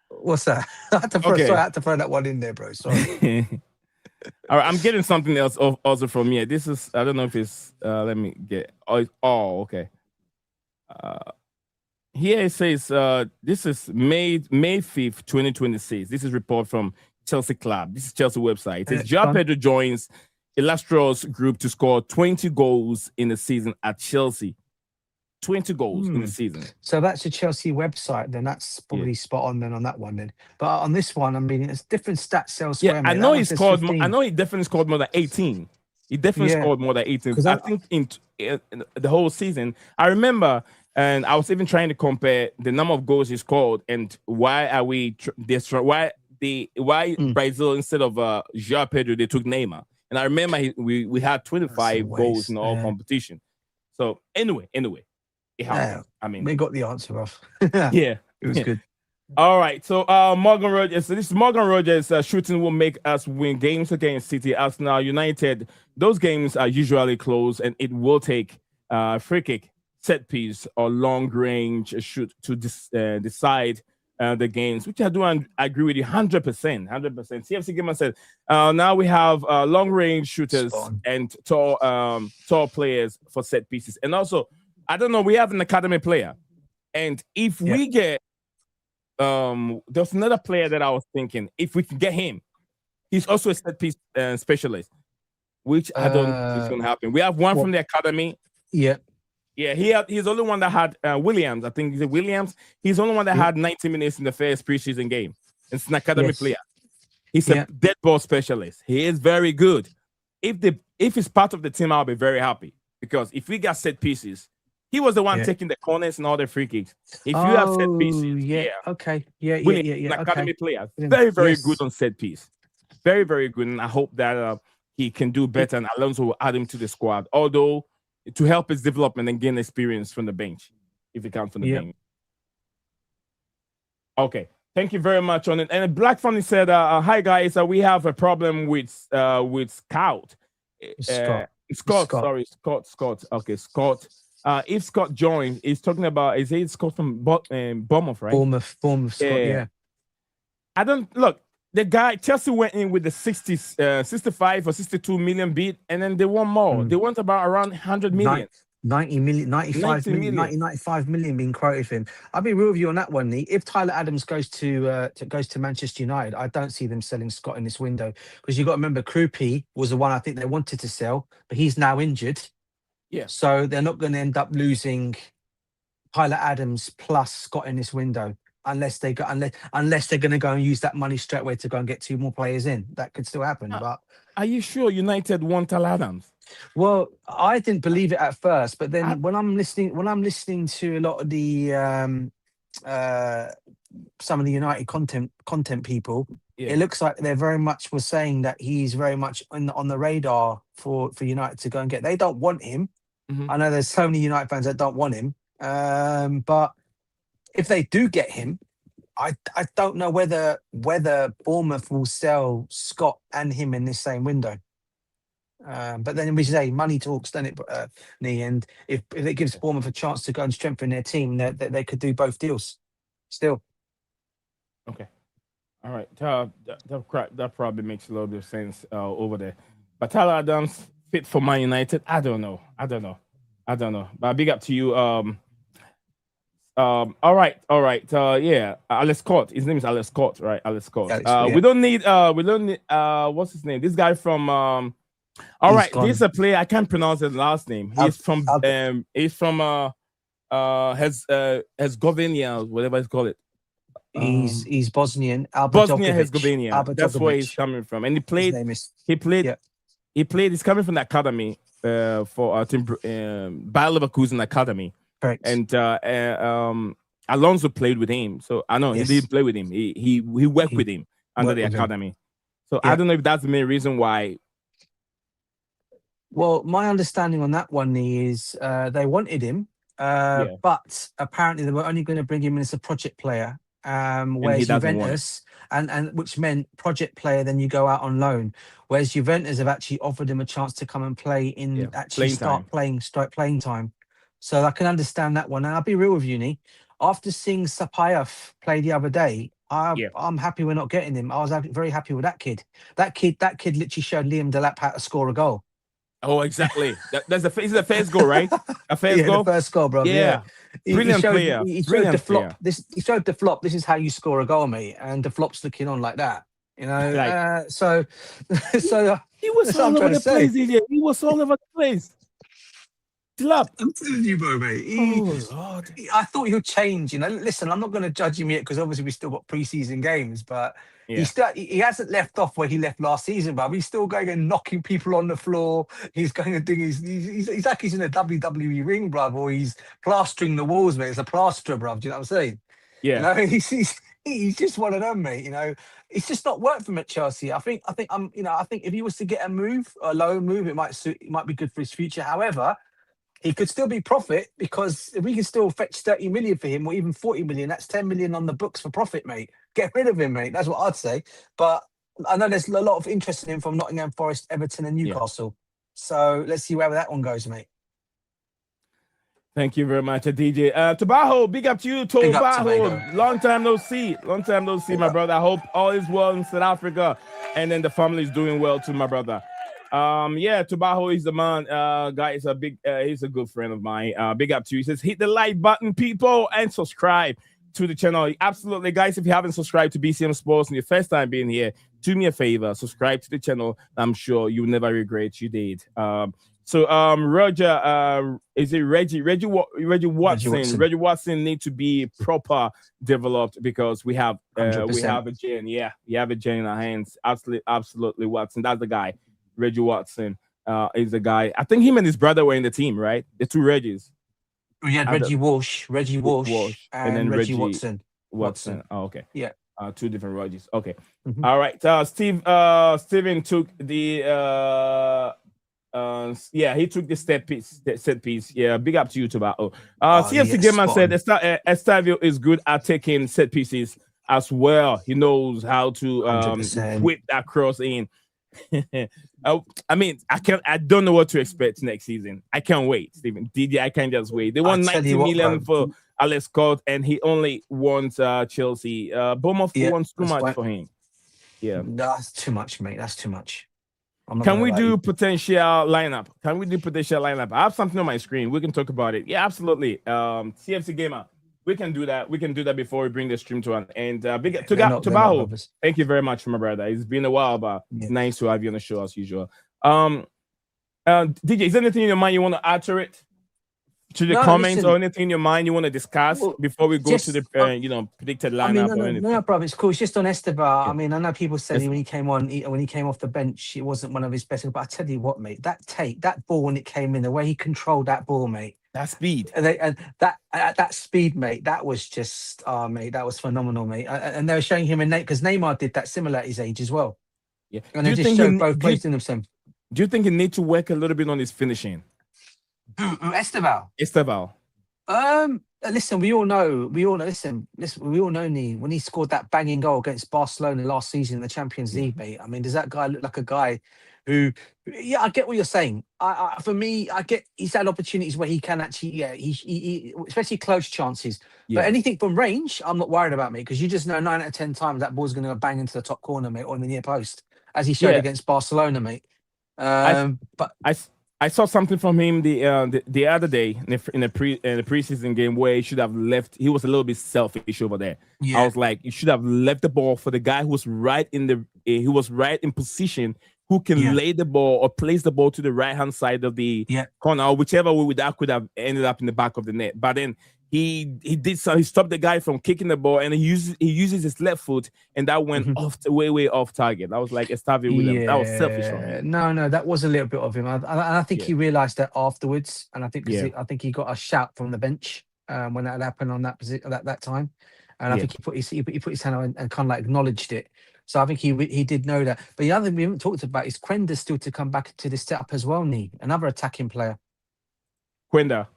What's that? I had to throw that one in there, bro. Sorry. All right, I'm getting something else also from here. This is, I don't know if it's, let me get, okay. Here it says, this is May 5th, 2026. This is report from Chelsea Club. This is Chelsea website. It says, João Pedro joins Illustrious group to score 20 goals in the season at Chelsea. 20 goals in the season. So that's the Chelsea website, then that's probably spot on then on that one then. But on this one, I mean, it's different stats elsewhere. Yeah, I know he scored. I know he definitely scored more than 18. He definitely scored more than 18. I think in the whole season, I remember And I was even trying to compare the number of goals he scored and why are we why Brazil instead of João Pedro they took Neymar. And I remember we had 25 goals in all competition. So anyway, it happened. I mean, we got the answer off. Yeah, it was good. All right, so Morgan Rogers. So this Morgan Rogers shooting will make us win games against City, Arsenal, United. Those games are usually close, and it will take free kick, set piece, or long range shoot to decide the games. Which I do agree with you 100%. 100%. CFC Gamer said now we have long range shooters and tall players for set pieces, and also I don't know, we have an academy player, and if we get there's another player that I was thinking if we can get him, he's also a set piece specialist, which I don't think is going to happen. We have one from the academy. Yeah, he's the only one that had Williams. I think he's Williams. He's the only one that had 90 minutes in the first preseason game. It's an academy player. He's a dead ball specialist. He is very good. If he's part of the team, I'll be very happy because if we got set pieces. He was the one taking the corners and all the free kicks. If you have set pieces, academy player, very, very good on set piece, very, very good. And I hope that he can do better. And Alonso will add him to the squad, although to help his development and gain experience from the bench, if he comes from the bench. Okay, thank you very much on it. And Black Funny said, "Hi guys, we have a problem with Scout. Scott. Okay, Scott." If Scott joins, he's talking about, is it Scott from Bournemouth, right? Bournemouth, Scott, I don't, look, the guy, Chelsea went in with the 65 or 62 million bid, and then they want more. They want about around 100 million. 90 million, 95 million, 95 million being quoted for him. I'll be real with you on that one, Nee. If Tyler Adams goes to Manchester United, I don't see them selling Scott in this window because you've got to remember, Krupi was the one I think they wanted to sell, but he's now injured. Yeah. So they're not going to end up losing Tyler Adams plus Scott in this window unless they're going to go and use that money straight away to go and get two more players in. That could still happen. But are you sure United want Tyler Adams? Well, I didn't believe it at first, but then when I'm listening to a lot of the some of the United content people, it looks like they're very much was saying that he's very much on the radar for United to go and get. They don't want him. I know there's so many United fans that don't want him. But if they do get him, I don't know whether Bournemouth will sell Scott and him in this same window. But then we say money talks, don't it, Nee? And if it gives Bournemouth a chance to go and strengthen their team, they could do both deals still. Okay. All right. That probably makes a lot of sense over there. But Tyler Adams fit for Man United? I don't know. But big up to you. All right. Alex Scott. His name is Alex Scott, right? Alex Scott. We don't need what's his name? This guy from all right, this is a player I can't pronounce his last name. He's from Herzegovina, whatever it's called it. He's Bosnian. Bosnia-Herzegovina. That's where he's coming from. And he's coming from the academy for Bayer Leverkusen academy. Correct. And Alonso played with him. So I know he didn't play with him. He worked with him under the academy. So I don't know if that's the main reason why. Well, my understanding on that one is they wanted him, but apparently they were only going to bring him in as a project player. Whereas Juventus, and which meant project player, then you go out on loan. Whereas Juventus have actually offered him a chance to come and play in start playing time. So I can understand that one. And I'll be real with you, Nee. After seeing Sapayev play the other day, I'm happy we're not getting him. I was very happy with that kid. That kid literally showed Liam Delap how to score a goal. Oh, exactly. That's the first goal, right? A first goal? The first goal, bro. Yeah. Brilliant player. He showed the flop. He showed the flop. This is how you score a goal, mate. And the flop's looking on like that. You know? So he was all over the place, DJ. He was all over the place. Still up. I'm telling you, bro, mate. Lord. I thought he'll change. Listen, I'm not going to judge him yet because obviously we still got preseason games, but Yeah. he hasn't left off where he left last season, but he's still going and knocking people on the floor. He's going and doing he's like he's in a WWE ring, bruv, or he's plastering the walls, mate. It's a plasterer, bruv. Do you know what I'm saying? Yeah. He's just one of them, mate. It's just not worked for him at Chelsea. I think if he was to get a loan move, it might be good for his future. However, he could still be profit because if we can still fetch 30 million for him or even 40 million, that's 10 million on the books for profit, mate. Get rid of him, mate. That's what I'd say. But I know there's a lot of interest in him from Nottingham Forest, Everton, and Newcastle. So let's see where that one goes, mate. Thank you very much, DJ. Tobaho, big up to you, Tobaho. Long time no see. My brother. I hope all is well in South Africa, and then the family is doing well too, my brother. Tobaho is the man. Guy is he's a good friend of mine. Big up to you. He says, hit the like button, people, and subscribe to the channel. Absolutely, guys. If you haven't subscribed to BCM Sports and your first time being here, do me a favor, subscribe to the channel. I'm sure you'll never regret you did. Roger, is it Reggie Watson? Reggie Watson need to be proper developed because we have a gen. Yeah, we have a gen in our hands. Absolutely, Watson. That's the guy. Reggie Watson is the guy. I think him and his brother were in the team, right? The two Reggies. We had Reggie Walsh, and then Reggie Watson. Oh, okay. Yeah. Two different Reggies. Okay. Mm-hmm. All right. Steven took the he took the set piece. Yeah, big up to you, Tobago. CFC Gamer said Estavio is good at taking set pieces as well. He knows how to whip that cross in. I don't know what to expect next season. I can't wait, Stephen. DJ, I can't just wait. They won 90 million for Alex Scott, and he only wants Chelsea. Bournemouth wants too much for him. Yeah, that's too much, mate. That's too much. Can we do potential lineup? I have something on my screen. We can talk about it. Yeah, absolutely. CFC Gamer. We can do that. Before we bring the stream to an end. Big to Tobaho. Thank you very much, my brother. It's been a while, but it's nice to have you on the show as usual. DJ, is there anything in your mind you want to add to it? To the comments or anything in your mind you want to discuss before we go to the predicted lineup or anything? No, bro, it's cool. It's just on Esteban. I mean, I know people said when he came off the bench, it wasn't one of his best. But I tell you what, mate, that ball when it came in, the way he controlled that ball, mate. That speed. And that speed, mate, that was just, mate, that was phenomenal, mate. And they were showing him because Neymar did that similar at his age as well. Yeah. And they just showed both players in themselves. Do you think he needs to work a little bit on his finishing? Esteban. Listen, we all know, listen, we all know when he scored that banging goal against Barcelona last season in the Champions League, mate. I mean, does that guy look like a guy who, I get what you're saying. For me, I get he's had opportunities where he can actually, he especially close chances. Yeah. But anything from range, I'm not worried about, mate, because you just know 9 out of 10 times that ball's going to bang into the top corner, mate, or in the near post, as he showed against Barcelona, mate. But I saw something from him the other day in a preseason game where he should have left. He was a little bit selfish over there. Yeah. I was like, you should have left the ball for the guy who was right in position, who can lay the ball or place the ball to the right hand side of the corner, or whichever way that could have ended up in the back of the net. But then he did so. He stopped the guy from kicking the ball, and he uses his left foot, and that went way off target. I was like, Estavio Williams. That was selfish from him. No, that was a little bit of him. I think he realised that afterwards, and I think he got a shout from the bench when that happened on that position that time, and I think he put his hand on and kind of like acknowledged it. So I think he did know that. But the other thing we haven't talked about is Quenda still to come back to this setup as well, another attacking player. Quenda.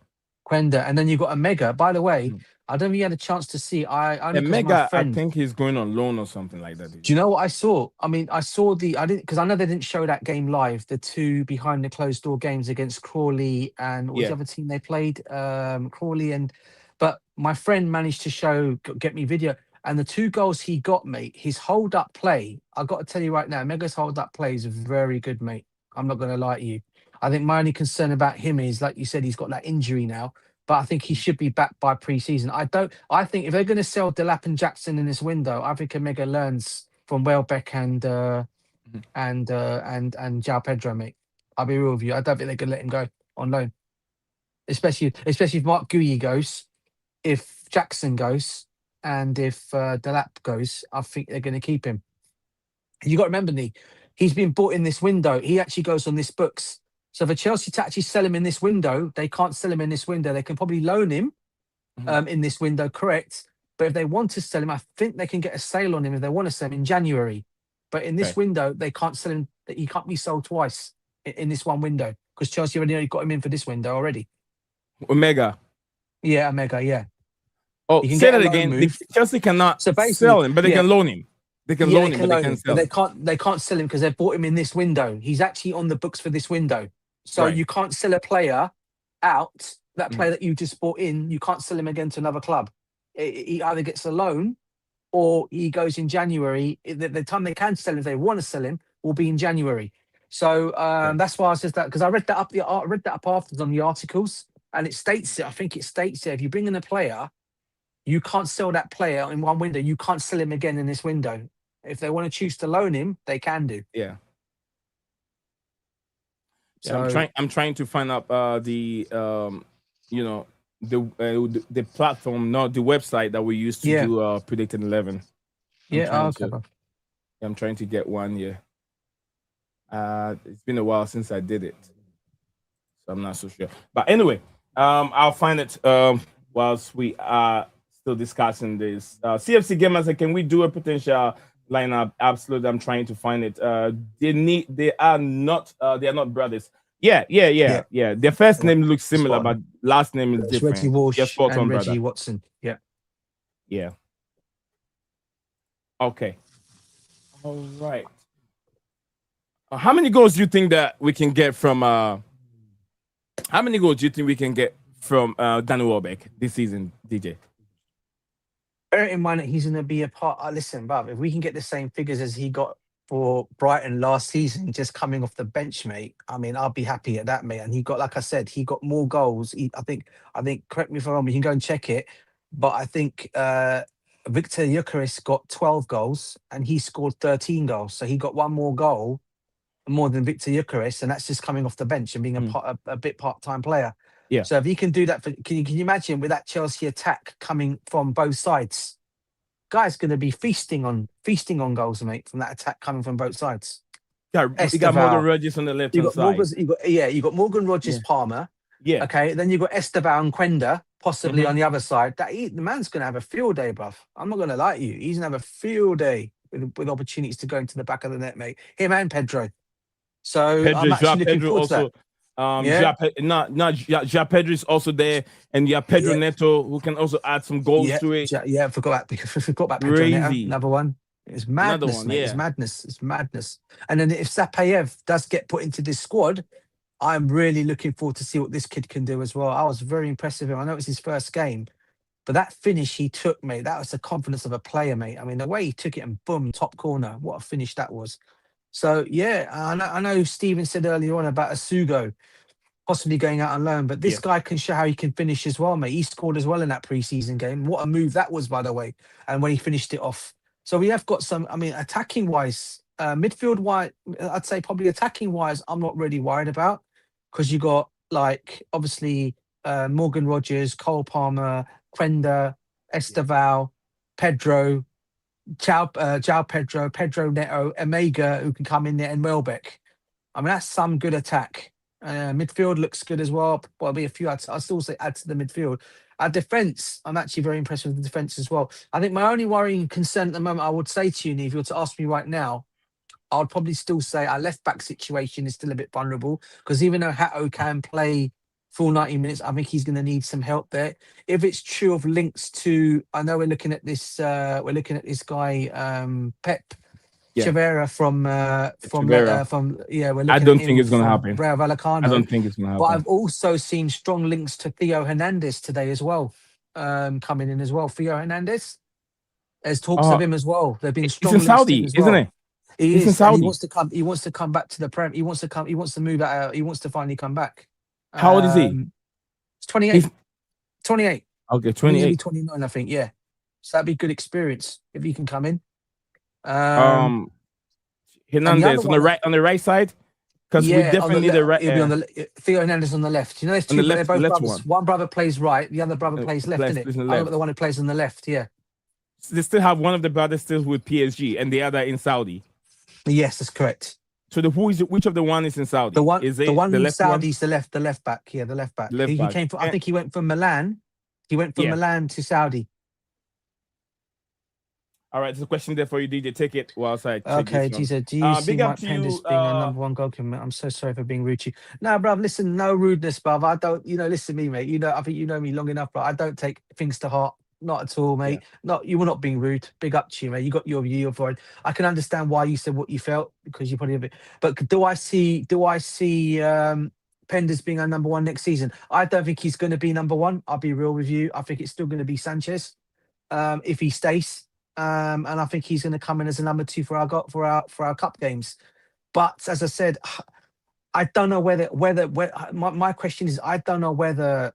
And then you've got a Mega. By the way, I don't think you had a chance to see. Mega, I think he's going on loan or something like that. Do you know what I saw? I mean, I didn't, because I know they didn't show that game live, the two behind the closed door games against Crawley and what was the other team they played? Crawley but my friend managed to get me video. And the 2 goals he got, mate, his hold-up play, I've got to tell you right now, Mega's hold-up play is very good, mate. I'm not going to lie to you. I think my only concern about him is, like you said, he's got that injury now, but I think he should be back by pre-season. I think if they're going to sell Delap and Jackson in this window, I think Mega learns from Welbeck and João Pedro, mate. I'll be real with you. I don't think they're going to let him go on loan. especially if Mark Guyi goes, if Jackson goes, and if Delap goes. I think they're going to keep him. You got to remember, he's been bought in this window. He actually goes on this books. So for Chelsea to actually sell him in this window, they can't sell him in this window. They can probably loan him in this window, correct? But if they want to sell him, I think they can get a sale on him if they want to sell him in January. But in this window, they can't sell him. He can't be sold twice in this one window because Chelsea already got him in for this window already. Omega. Yeah, Omega, yeah. Oh, say that again. Chelsea cannot sell him, but they can loan him. They can loan him, but they can't sell him. They can't sell him because they've bought him in this window. He's actually on the books for this window. So you can't sell a player out, that player that you just bought in, you can't sell him again to another club. He either gets a loan or he goes in January. The time they can sell him, if they want to sell him, will be in January. So that's why I said that, because I read that up afterwards on the articles, and it states it. I think it states it. If you bring in a player, you can't sell that player in one window. You can't sell him again in this window. If they want to choose to loan him, they can do. Yeah. So I'm trying to find out the platform, not the website that we used to do predicted 11. I'm trying to get one. It's been a while since I did it, so I'm not so sure. But anyway, I'll find it whilst we are still discussing this. CFC Gamers, can we do a potential lineup? Absolutely, I'm trying to find it. They are not brothers. Yeah. Their first name looks similar, but last name is different. Reggie Walsh and Reggie Watson. Yeah. Okay. All right. How many goals do you think that we can get from? How many goals do you think we can get from Danny Welbeck this season, DJ? Bear in mind that he's going to be a part. Listen, bruv, if we can get the same figures as he got for Brighton last season, just coming off the bench, mate, I mean, I'll be happy at that, mate. And he got, like I said, he got more goals. I think, correct me if I'm wrong, you can go and check it, but I think Victor Gyökeres got 12 goals and he scored 13 goals. So he got one more goal more than Victor Gyökeres, and that's just coming off the bench and being a bit part-time player. Yeah. So if he can do that, can you imagine with that Chelsea attack coming from both sides? Guy's going to be feasting on goals, mate, from that attack coming from both sides. Yeah, you got Morgan Rogers on the left hand side. You got Morgan Rogers, Palmer. Yeah. Okay. Then you got Esteban and Quenda possibly on the other side. The man's going to have a field day, bruv. I'm not going to lie to you. He's going to have a field day with opportunities to go into the back of the net, mate. Him and Pedro. So I'm actually looking forward to that. Ja Pedro is also there, and you have Pedro Neto, who can also add some goals to it. I forgot about Pedro Neto. Another one. It's madness, mate. It's madness. It's madness. And then if Sapayev does get put into this squad, I'm really looking forward to see what this kid can do as well. I was very impressed with him. I know it's his first game, but that finish he took, mate, that was the confidence of a player, mate. I mean, the way he took it and boom, top corner. What a finish that was. So, I know Stephen said earlier on about Asugo possibly going out on loan, but this guy can show how he can finish as well, mate. He scored as well in that preseason game. What a move that was, by the way, and when he finished it off. So we have got some, attacking-wise, midfield-wise, I'd say probably attacking-wise, I'm not really worried about because you got, obviously, Morgan Rogers, Cole Palmer, Quenda, Esteval, Pedro, Pedro Neto, Omega, who can come in there, and Welbeck. I mean, that's some good attack. Midfield looks good as well. There'll be a few. I'll still say add to the midfield. Our defence, I'm actually very impressed with the defence as well. I think my only worrying concern at the moment, I would say to you, if you were to ask me right now, I would probably still say our left-back situation is still a bit vulnerable because even though Hato can play full 90 minutes, I think he's going to need some help there. If it's true of links to, I know we're looking at this guy, Pep Chavera from I don't think it's going to happen. Rayo Vallecano. I don't think it's going to happen. But I've also seen strong links to Theo Hernandez today as well, coming in as well. Theo Hernandez, there's talks of him as well. There've been strong. He's in Saudi, isn't he? He's in Saudi. He wants to come back to the Prem. He wants to move out. He wants to finally come back. How old is he? It's 28. 28. Okay, 28. 29, I think. Yeah. So that'd be good experience if he can come in. Hernandez on the right side. Because we definitely need the right. He'll be on the Theo Hernandez on the left. You know, there's two. The left, they're both left brothers. one. One brother plays right, the other brother plays left. plays Isn't it? left. I got the one who plays on the left. Yeah. They still have one of the brothers still with PSG and the other in Saudi. Yes, that's correct. So which of the one is in Saudi? The one the in Saudi is the left back. Yeah, the left back. He came from, I think he went from Milan. He went from Milan to Saudi. All right, there's a question there for you, DJ. Take it whilst I check Okay, this Jesus. Do you see big up Mike to Penders you, being a number one goalkeeper? I'm so sorry for being rude to you. No, bruv, listen, no rudeness, bruv. I don't, listen to me, mate. I think you know me long enough, but I don't take things to heart. Not at all, mate. You were not being rude. Big up to you, mate. You got your view for it. I can understand why you said what you felt because you probably a bit. But do I see Penders being our number one next season? I don't think he's going to be number one. I'll be real with you. I think it's still going to be Sanchez if he stays. And I think he's going to come in as a number two for our cup games. But as I said, I don't know whether my question is I don't know whether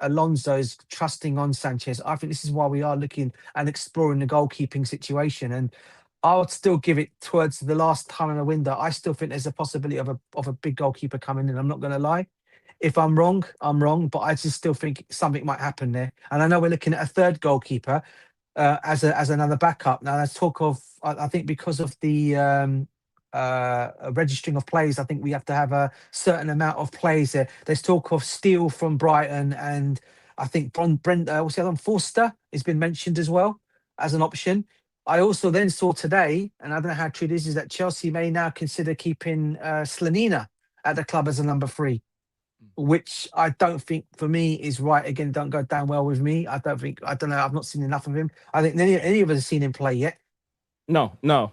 Alonso's trusting on Sanchez. I think this is why we are looking and exploring the goalkeeping situation. And I would still give it towards the last time in the window. I still think there's a possibility of a big goalkeeper coming in. I'm not going to lie. If I'm wrong, I'm wrong. But I just still think something might happen there. And I know we're looking at a third goalkeeper. As another backup. Now there's talk of I think because of the registering of players, I think we have to have a certain amount of players there. There's talk of Steele from Brighton, and I think what's the other one? Forster has been mentioned as well as an option. I also then saw today, and I don't know how true this is, that Chelsea may now consider keeping Slanina at the club as a number 3. Which I don't think for me is right. Again, don't go down well with me. I don't know. I've not seen enough of him. I think any of us have seen him play yet. No. So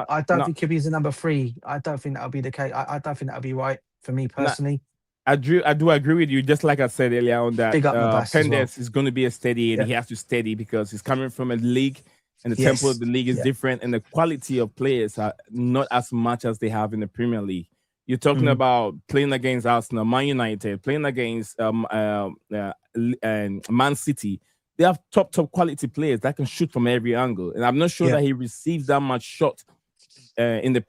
I don't think he's a number 3. I don't think that'll be the case. I don't think that'll be right for me personally. I do agree with you. Just like I said earlier on that Penders is going to be a steady, and he has to steady because he's coming from a league, and the tempo of the league is different, and the quality of players are not as much as they have in the Premier League. You're talking about playing against Arsenal, Man United, playing against Man City. They have top quality players that can shoot from every angle, and I'm not sure that he receives that much shot in the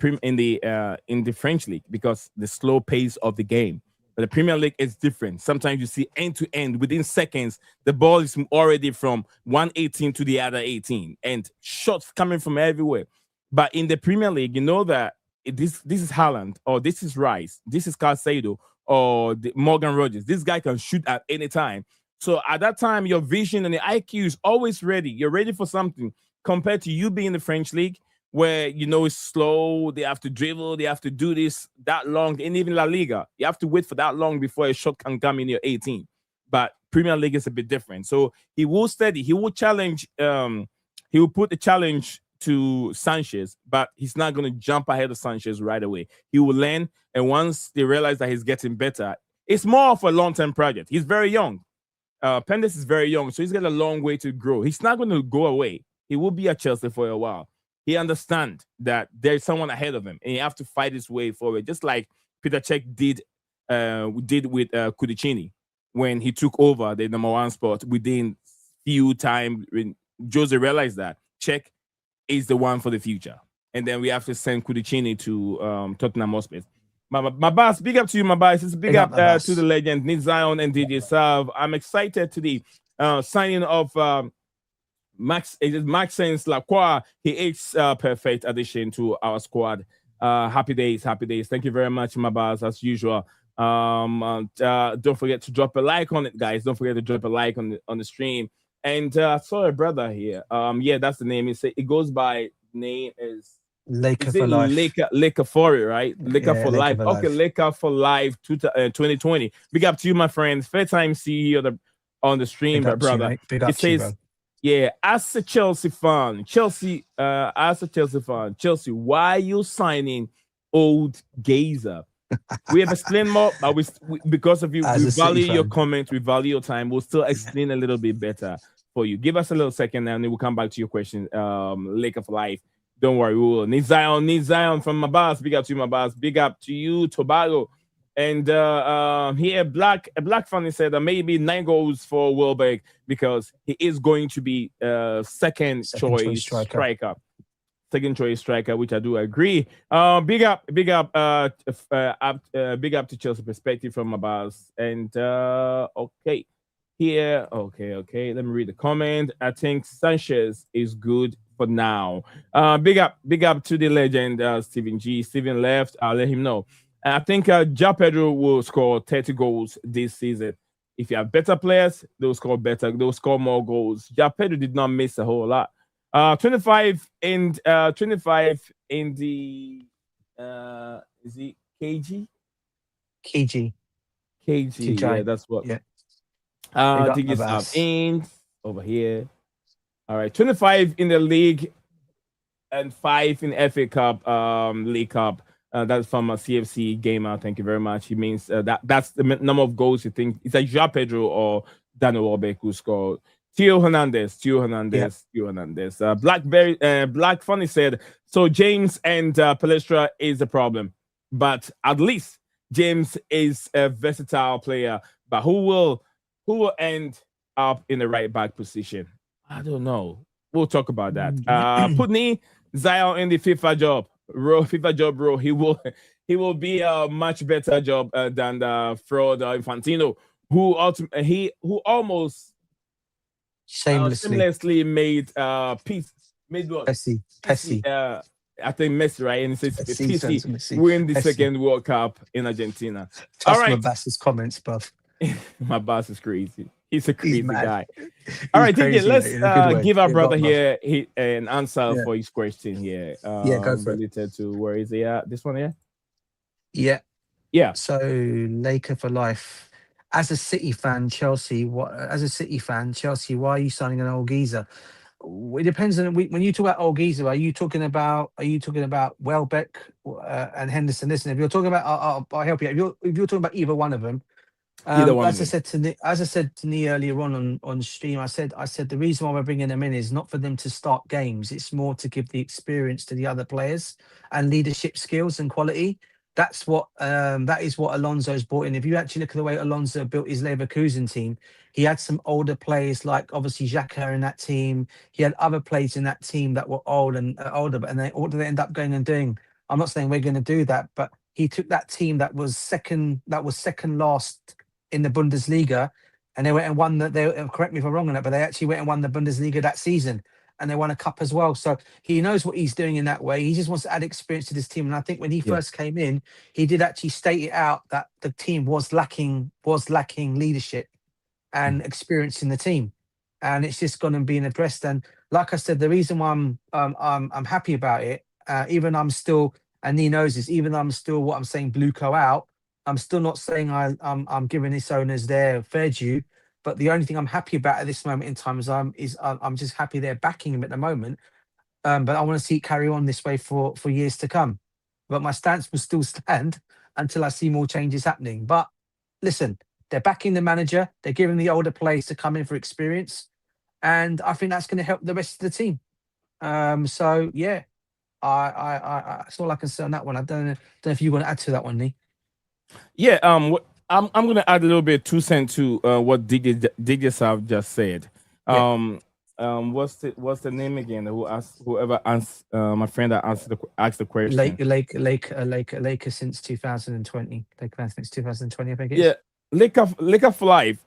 French league because the slow pace of the game. But the Premier League is different. Sometimes you see end to end within seconds, the ball is already from 118 to the other 18, and shots coming from everywhere. But in the Premier League, you know that. This is Haaland, or this is Rice, this is Caicedo, or Morgan Rogers. This guy can shoot at any time. So at that time, your vision and the IQ is always ready. You're ready for something compared to you being in the French league where, it's slow. They have to dribble. They have to do this that long. And even La Liga, you have to wait for that long before a shot can come in your 18. But Premier League is a bit different. So he will steady. He will challenge. He will put the challenge to Sanchez, but he's not going to jump ahead of Sanchez right away. He will learn, and once they realize that he's getting better, it's more of a long-term project. He's very young. Penders is very young, so he's got a long way to grow. He's not going to go away. He will be at Chelsea for a while. He understands that there's someone ahead of him, and he have to fight his way forward, just like Peter Cech did with Kudicini when he took over the number 1 spot within few time. When Jose realized that Cech is the one for the future. And then we have to send Kudicini to Tottenham Hotspur. My boss, big up to you, my boss. It's big up to the legend, Nick Zion and DJ Sav. I'm excited to the signing of Maxence Lacroix. He is perfect addition to our squad. Happy days. Thank you very much, my boss, as usual. Don't forget to drop a like on it, guys. Don't forget to drop a like on the stream. And I saw a brother here. That's the name. It goes by name is Laker for Life. Laker for it, right? Laker for Life. Okay, Laker for Life 2020. Big up to you, my friends. First time see you on the stream, my brother. It says, as a Chelsea fan, Chelsea, why are you signing old Gazer? We have explained more, but because of you, we value your comments, we value your time. We'll still explain a little bit better for you. Give us a little second, and then we'll come back to your question. Laker for Life. Don't worry, we will. Need Zion from my boss. Big up to you, my boss. Big up to you, Tobago. And here, a black fan said that maybe 9 goals for Wilbeck because he is going to be second choice striker second choice striker, which I do agree. Big up to Chelsea perspective from Abbas. And okay. Here, okay. Let me read the comment. I think Sanchez is good for now. Big up to the legend, Steven G. Steven left. I'll let him know. I think Ja Pedro will score 30 goals this season. If you have better players, they'll score better. They'll score more goals. Ja Pedro did not miss a whole lot. 25 in the is it KG? KG. Yeah, that's what. Yeah. I think it's in over here. All right, 25 in the league and 5 in FA Cup, League Cup. That's from a CFC gamer. Thank you very much. He means that's the number of goals you think. It's like Ja Pedro or Daniel Welbeck who scored. Theo Hernandez. Black Funny said, so James and Palestra is the problem. But at least James is a versatile player. But who will end up in the right back position? I don't know. We'll talk about that. Putney Zion in the FIFA job. Bro. He will be a much better job than the fraud Infantino, who almost shamelessly made Pessy. I think Messi, right? And it says Pessy win the second World Cup in Argentina. All right, Mabass's comments, bruv. My boss is crazy. He's a crazy guy. All right, DJ, let's give our brother here an answer for his question here. Go for related to where is he at? This one here? Yeah. So Laker for life. As a City fan, Chelsea, why are you signing an old geezer? It depends on when you talk about old geezer. Are you talking about Welbeck and Henderson? Listen, if you're talking about, I'll help you. If you're talking about either one of them. As I said to Nii earlier on stream, I said the reason why we're bringing them in is not for them to start games. It's more to give the experience to the other players and leadership skills and quality. That is what Alonso's brought in. If you actually look at the way Alonso built his Leverkusen team, he had some older players like obviously Xhaka in that team. He had other players in that team that were older, but what did they end up going and doing? I'm not saying we're going to do that, but he took that team that was second last in the Bundesliga, and they went and won correct me if I'm wrong on that, but they actually went and won the Bundesliga that season, and they won a cup as well. So he knows what he's doing in that way. He just wants to add experience to this team. And I think when he first came in, he did actually state it out that the team was lacking leadership and experience in the team, and it's just gone and being addressed. And like I said, the reason why I'm happy about it, even I'm still, and he knows this, even though I'm still what I'm saying Bluco out, I'm still not saying I'm giving this owners their fair due, but the only thing I'm happy about at this moment in time is I'm just happy they're backing him at the moment. But I want to see it carry on this way for years to come. But my stance will still stand until I see more changes happening. But listen, they're backing the manager, they're giving the older players to come in for experience, and I think that's going to help the rest of the team. So yeah, I that's all I can say on that one. I don't know if you want to add to that one, Nii. Yeah, I'm going to add a little bit 2 cents to what DJ Sav just said. What's the name again? Whoever asked my friend that asked the question. Laker since 2020. Laker since 2020, I think it is. Yeah, Laker for life.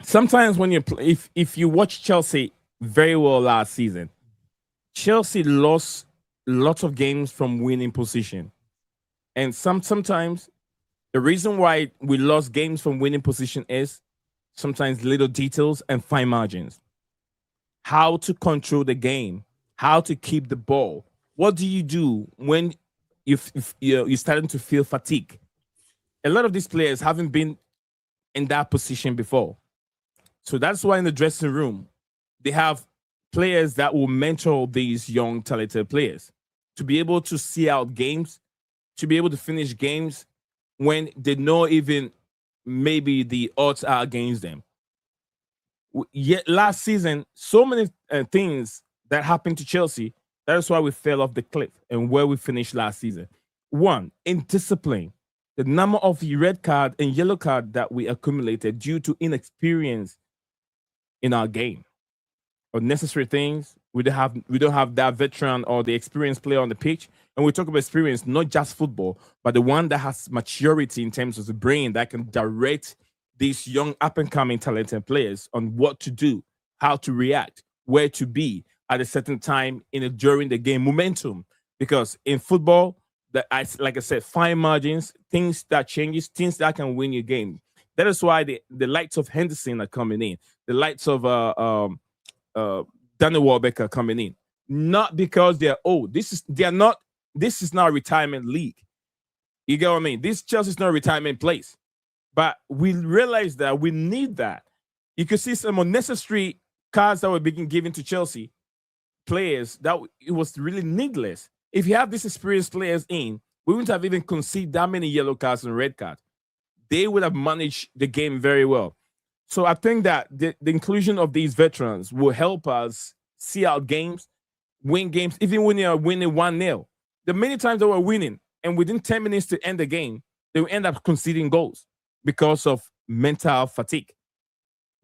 Sometimes when if you watch Chelsea very well last season, Chelsea lost lots of games from winning position, and sometimes. The reason why we lost games from winning position is sometimes little details and fine margins. How to control the game, how to keep the ball. What do you do when you're starting to feel fatigue? A lot of these players haven't been in that position before. So that's why in the dressing room, they have players that will mentor these young, talented players to be able to see out games, to be able to finish games when they know even maybe the odds are against them. Yet last season, so many things that happened to Chelsea, that's why we fell off the cliff and where we finished last season. One, indiscipline. The number of red card and yellow card that we accumulated due to inexperience in our game. or necessary things. We don't have that veteran or the experienced player on the pitch. And we talk about experience, not just football, but the one that has maturity in terms of the brain that can direct these young up and coming talented players on what to do, how to react, where to be at a certain time during the game momentum. Because in football, like I said, fine margins, things that changes, things that can win your game. That is why the likes of Henderson are coming in, the likes of Danny Welbeck are coming in, not because they're old. This is not a retirement league. You get what I mean? This Chelsea is not a retirement place, but we realize that we need that. You could see some unnecessary cards that were being given to Chelsea players that it was really needless. If you have these experienced players in, we wouldn't have even conceded that many yellow cards and red cards. They would have managed the game very well. So I think that the inclusion of these veterans will help us see out games, win games, even when you're winning 1-0. The many times they were winning, and within 10 minutes to end the game, they will end up conceding goals because of mental fatigue.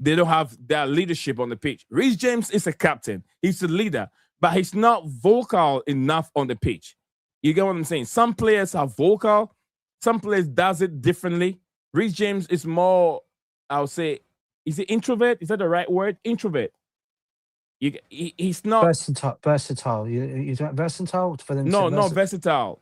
They don't have that leadership on the pitch. Reece James is a captain. He's a leader, but he's not vocal enough on the pitch. You get what I'm saying? Some players are vocal. Some players does it differently. Reece James is more, I would say, is it introvert? Is that the right word? Introvert. He's not versatile. You versatile for them? No, not versatile.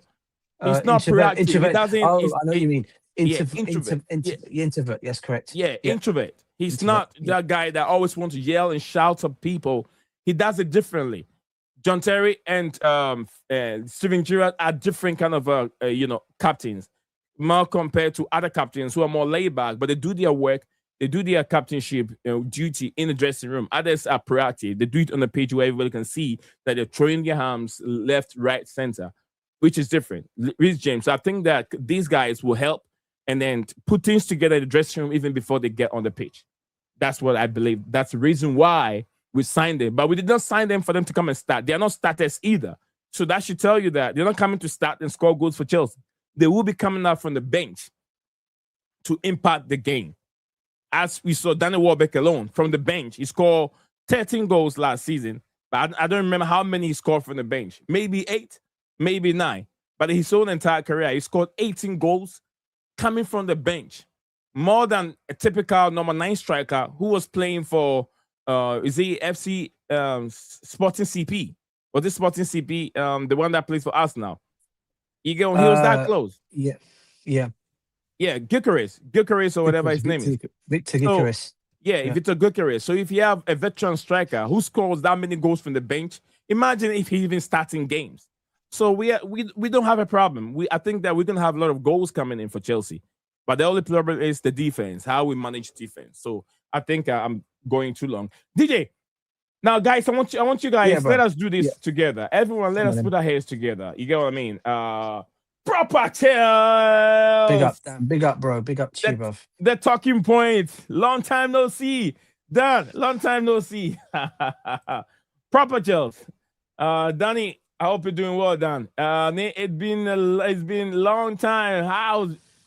He's not proactive. Introvert. He doesn't. I know what you mean. Introvert. Introvert. Yes, correct. Yeah, introvert. He's not that guy that always wants to yell and shout at people. He does it differently. John Terry and Steven Gerrard are different kind of captains, more compared to other captains who are more laid back, but they do their work. They do their captainship duty in the dressing room. Others are proactive. They do it on the page where everybody can see that they're throwing their arms left, right, center, which is different. Reece James. So I think that these guys will help and then put things together in the dressing room even before they get on the pitch. That's what I believe. That's the reason why we signed them. But we did not sign them for them to come and start. They are not starters either. So that should tell you that they're not coming to start and score goals for Chelsea. They will be coming out from the bench to impact the game. As we saw Danny Welbeck alone from the bench, he scored 13 goals last season. But I don't remember how many he scored from the bench. Maybe 8, maybe 9. But his whole entire career, he scored 18 goals coming from the bench. More than a typical number 9 striker who was playing for is he FC Sporting CP? Was this Sporting CP the one that plays for us now? He was that close. Yeah, Gyökeres or whatever his name is. Victor Gyökeres. If it's a Gyökeres. So if you have a veteran striker who scores that many goals from the bench, imagine if he's even starting games. So we don't have a problem. I think that we're going to have a lot of goals coming in for Chelsea. But the only problem is the defense, how we manage defense. So I think I'm going too long. DJ, now guys, I want you guys, let us do this together. Everyone, let us put our heads together. You get what I mean? Proper Tales. Big up, Dan. Big up, bro. Big up to you, bro. The talking point. Long time no see. Dan, long time no see. Proper Tales. Danny, I hope you're doing well, Dan. It's been a long time.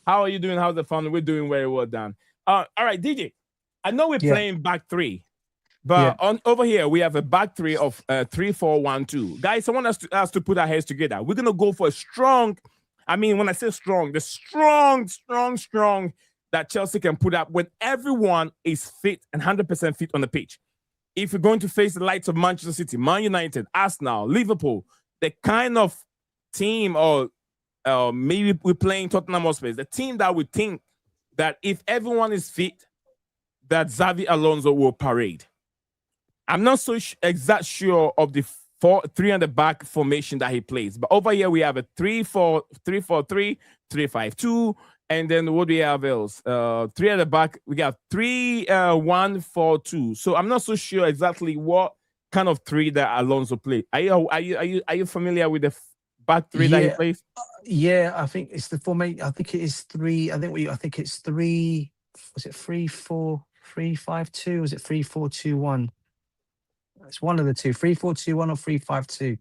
How are you doing? How's the fun? We're doing very well, Dan. All right, DJ. I know we're playing back 3, but over here we have a back 3 of 3-4-1-2. Guys, I want us to put our heads together. We're gonna go for a strong. I mean, when I say strong, the strong that Chelsea can put up when everyone is fit and 100% fit on the pitch. If you're going to face the likes of Manchester City, Man United, Arsenal, Liverpool, the kind of team, or maybe we're playing Tottenham Hotspur, the team that we think that if everyone is fit, that Xabi Alonso will parade. I'm not so exact sure of the 3 on the back formation that he plays, but over here we have a 3-4-3, 3-5-2, and then what do we have else? 3 at the back. We got 3-1-4-2. So I'm not so sure exactly what kind of 3 that Alonso plays. Are you familiar with the back 3 that he plays? I think it's the formation. I think it is 3. I think it's 3. Was it 3-4-3-5-2? Was it 3-4-2-1? It's one of the two. 3-4-2-1 or 3-5-2.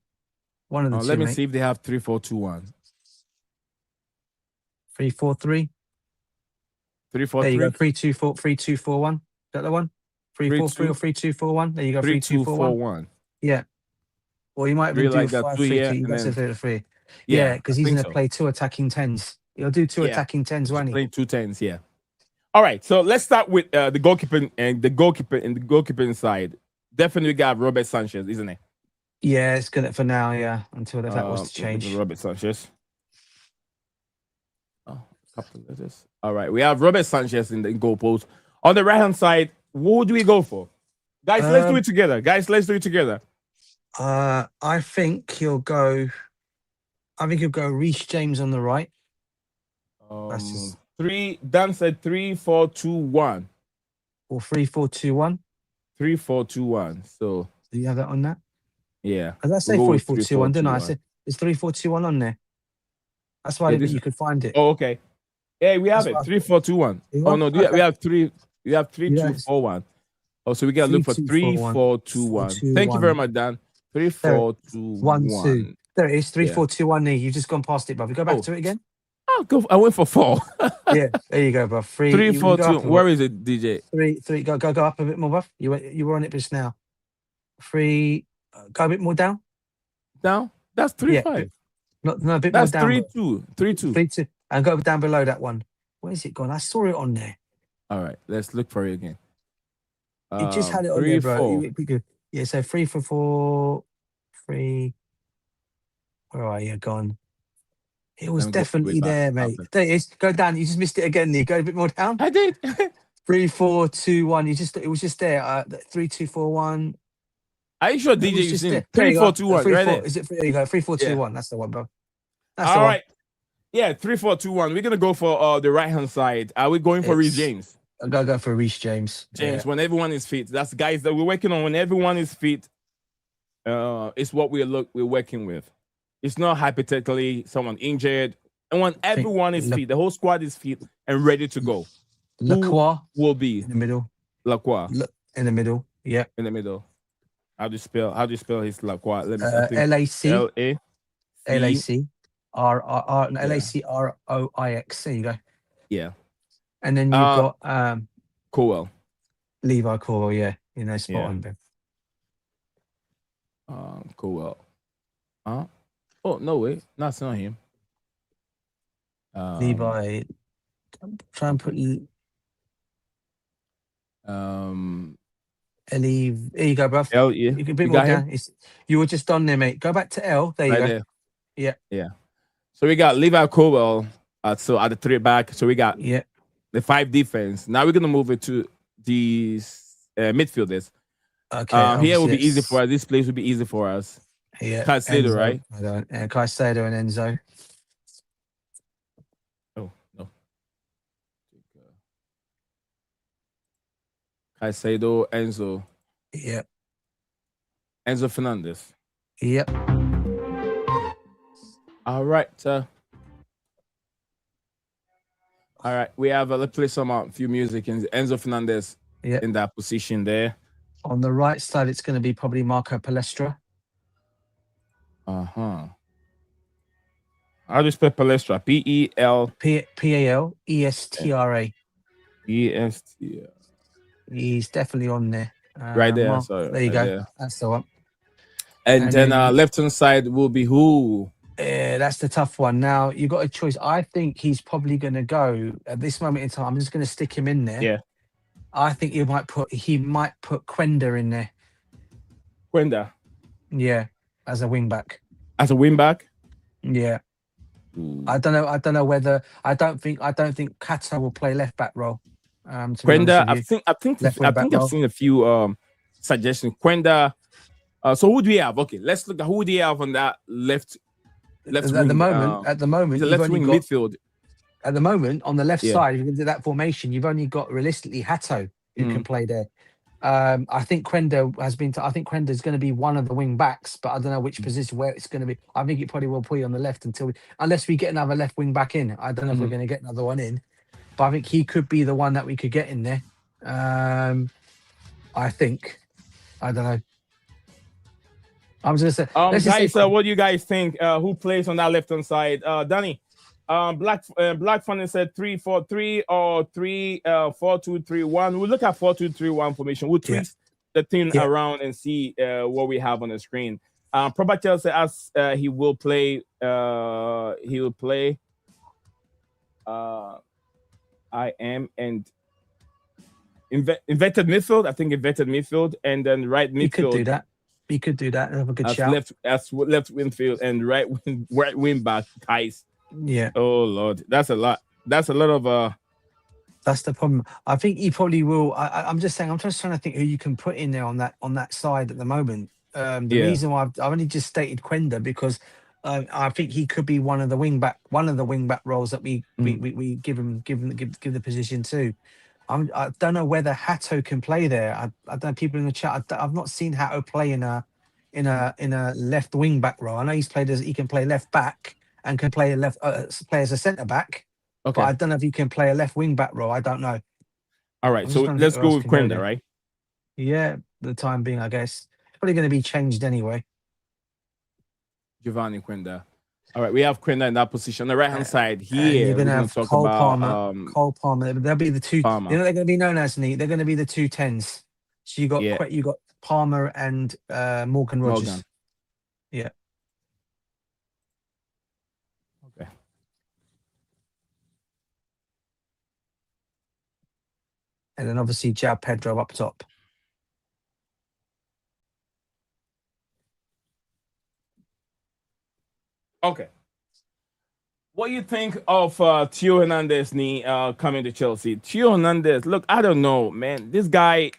One of the two. Let me see if they have 3-4-2-1. 3-4-3. 3-4-3. There you go. 3-2-4. 3-2-4-1. Is that the one? 3-4-3 or 3-2-4-1. There you go. 3-2-4-1. Yeah. Or you might even Really do like that 5-3. 2, yeah, You and got to then- 3-3. Yeah, Yeah, because I he's think going to so. play 2 attacking 10s. He'll do 2 Yeah. attacking 10s, won't he? Playing 2 10s, yeah. All right, so let's start with the goalkeeping and the goalkeeping side. Definitely we got Robert Sanchez, isn't it? Yeah, it's good for now. Yeah, until that was to change. Robert Sanchez. Oh, a couple of letters. All right, we have Robert Sanchez in the goal post. On the right hand side, who do we go for? Guys, let's do it together. I think he'll go. I think he'll go Reece James on the right. That's just, Dan said 3-4-2-1. or 3-4-2-1. 3-4-2-1. So Do you have that on that? yeah. Did I say We'll go with 3-4-2-1? Didn't I? I 3-4-2-1. said it's 3-4-2-1 on there. That's why I Yeah, didn't think you could find it. Oh, okay. Yeah, we have That's it. 3-4-2-1. You Oh no, want? we have 3. We have Yeah, 3-2-4-1. Oh, so we gotta look for 3-4-2-1. Thank you very much, Dan. 3-4-2-1. 1-2. There it is. 3-4-2-1. There. You've just gone past it, bruv. You go back to it again. I went for 4. Yeah, there you go, bruv. 3-4-2. Where is it, DJ? 3. Go up a bit more, bruv. You were on it just now. 3. Go a bit more down. Down? That's 3-5. No, a bit That's more down. 3-2. 3-2. 3-2. And go down below that one. Where's it gone? I saw it on there. All right, let's look for it again. It just had it on 3, there, bro. 4. It'd be good. Yeah, so 3-4. 3. Where are you gone? It was definitely there, mate. There it is. Go down. You just missed it again. You go a bit more down. I did. 3-4-2-1. It was just there. 3-2-4-1. Are you sure DJ you seen it? 3-4-2-1, right there. Is it? There you go. 3-4-2-1. That's the one, bro. That's All the right. Yeah, 3-4-2-1. We're gonna go for the right hand side. Are we going for Reece James? I'm gonna go for Reece James. When everyone is fit. That's guys that we're working on. When everyone is fit, it's what we're working with. It's not hypothetically someone injured. And when everyone is fit, the whole squad is fit and ready to go. Lacroix will be in the middle. Lacroix in the middle. Yeah. In the middle. How do you spell his Lacroix? Let me LAC. LAC. LACROIX. There you go. Yeah. And then you've got Cowell. Levi Cowell, yeah. Spot on Ben. Cowell. Oh no way. That's not him. Levi. Try and put Ellie. There you go, bruv. L, yeah. You can bit more down. You were just on there, mate. Go back to L. There you go. There. Yeah. Yeah. So we got Levi Cowell at the 3 back. So we got the 5 defense. Now we're gonna move it to these midfielders. Okay. Here will be easy for us. This place will be easy for us. Yeah. Caicedo, right? Caicedo and Enzo. Oh no. Caicedo, Enzo. Yep. Enzo Fernandez. Yep. All right. All right. We have let's play some few music and Enzo Fernandez in that position there. On the right side, it's going to be probably Marco Palestra. How do you spell Palestra? Palestra. ESTR. He's definitely on there. Right there. Sorry, there you go. There. That's the one. And then left hand side will be who? That's the tough one. Now you got a choice. I think he's probably going to go at this moment in time. I'm just going to stick him in there. Yeah. I think he might put Quenda in there. Quenda. Yeah, as a wing back. As a wing back. Yeah. Ooh. I don't know whether I don't think Kato will play left back role. Quenda, I think I've seen a few suggestions. Quenda. So who do we have? Okay, let's look at who do you have on that left wing. At the moment, the left wing midfield. At the moment, on the left side, if you can do that formation, you've only got realistically Hato who can play there. I think Quenda I think Quenda is going to be one of the wing backs, but I don't know which position where it's going to be. I think it probably will put you on the left unless we get another left wing back in. I don't know if we're going to get another one in, but I think he could be the one that we could get in there. I think. I don't know. I was going to say. Guys, what do you guys think? Who plays on that left hand side? Danny, Black Funny said 3-4-3 or 4-2-3-1. We'll look at 4-2-3-1 formation. We'll twist the thing around and see what we have on the screen. Probatel says he will play. He will play. I am and inverted midfield. I think inverted midfield and then right midfield. You could do that. You could do that. Have a good shout. Left midfield and right wing back guys. Yeah. Oh Lord, that's a lot. That's a lot of. That's the problem. I think he probably will. I'm just saying. I'm just trying to think who you can put in there on that side at the moment. The reason why I've only just stated Quenda because I think he could be one of the wing back roles that we give the position to. I don't know whether Hatto can play there. I don't know people in the chat. I've not seen Hatto play in a left wing back role. I know he can play left back and can play play as a centre back. Okay. But I don't know if he can play a left wing back role. I don't know. All right, so let's go with Quenda, right? Yeah, the time being, I guess. Probably going to be changed anyway. Geovany Quenda. All right, we have Quenda in that position. On the right-hand side here, you're going to have Cole Palmer. Cole Palmer. They'll be the two. Palmer. You know they're going to be known as, They're going to be the 2 10s. So you got Palmer and Morgan Rogers. Yeah. Okay. And then obviously João Pedro up top. Okay. What do you think of Theo Hernandez coming to Chelsea? Theo Hernandez, look, I don't know, man. This guy,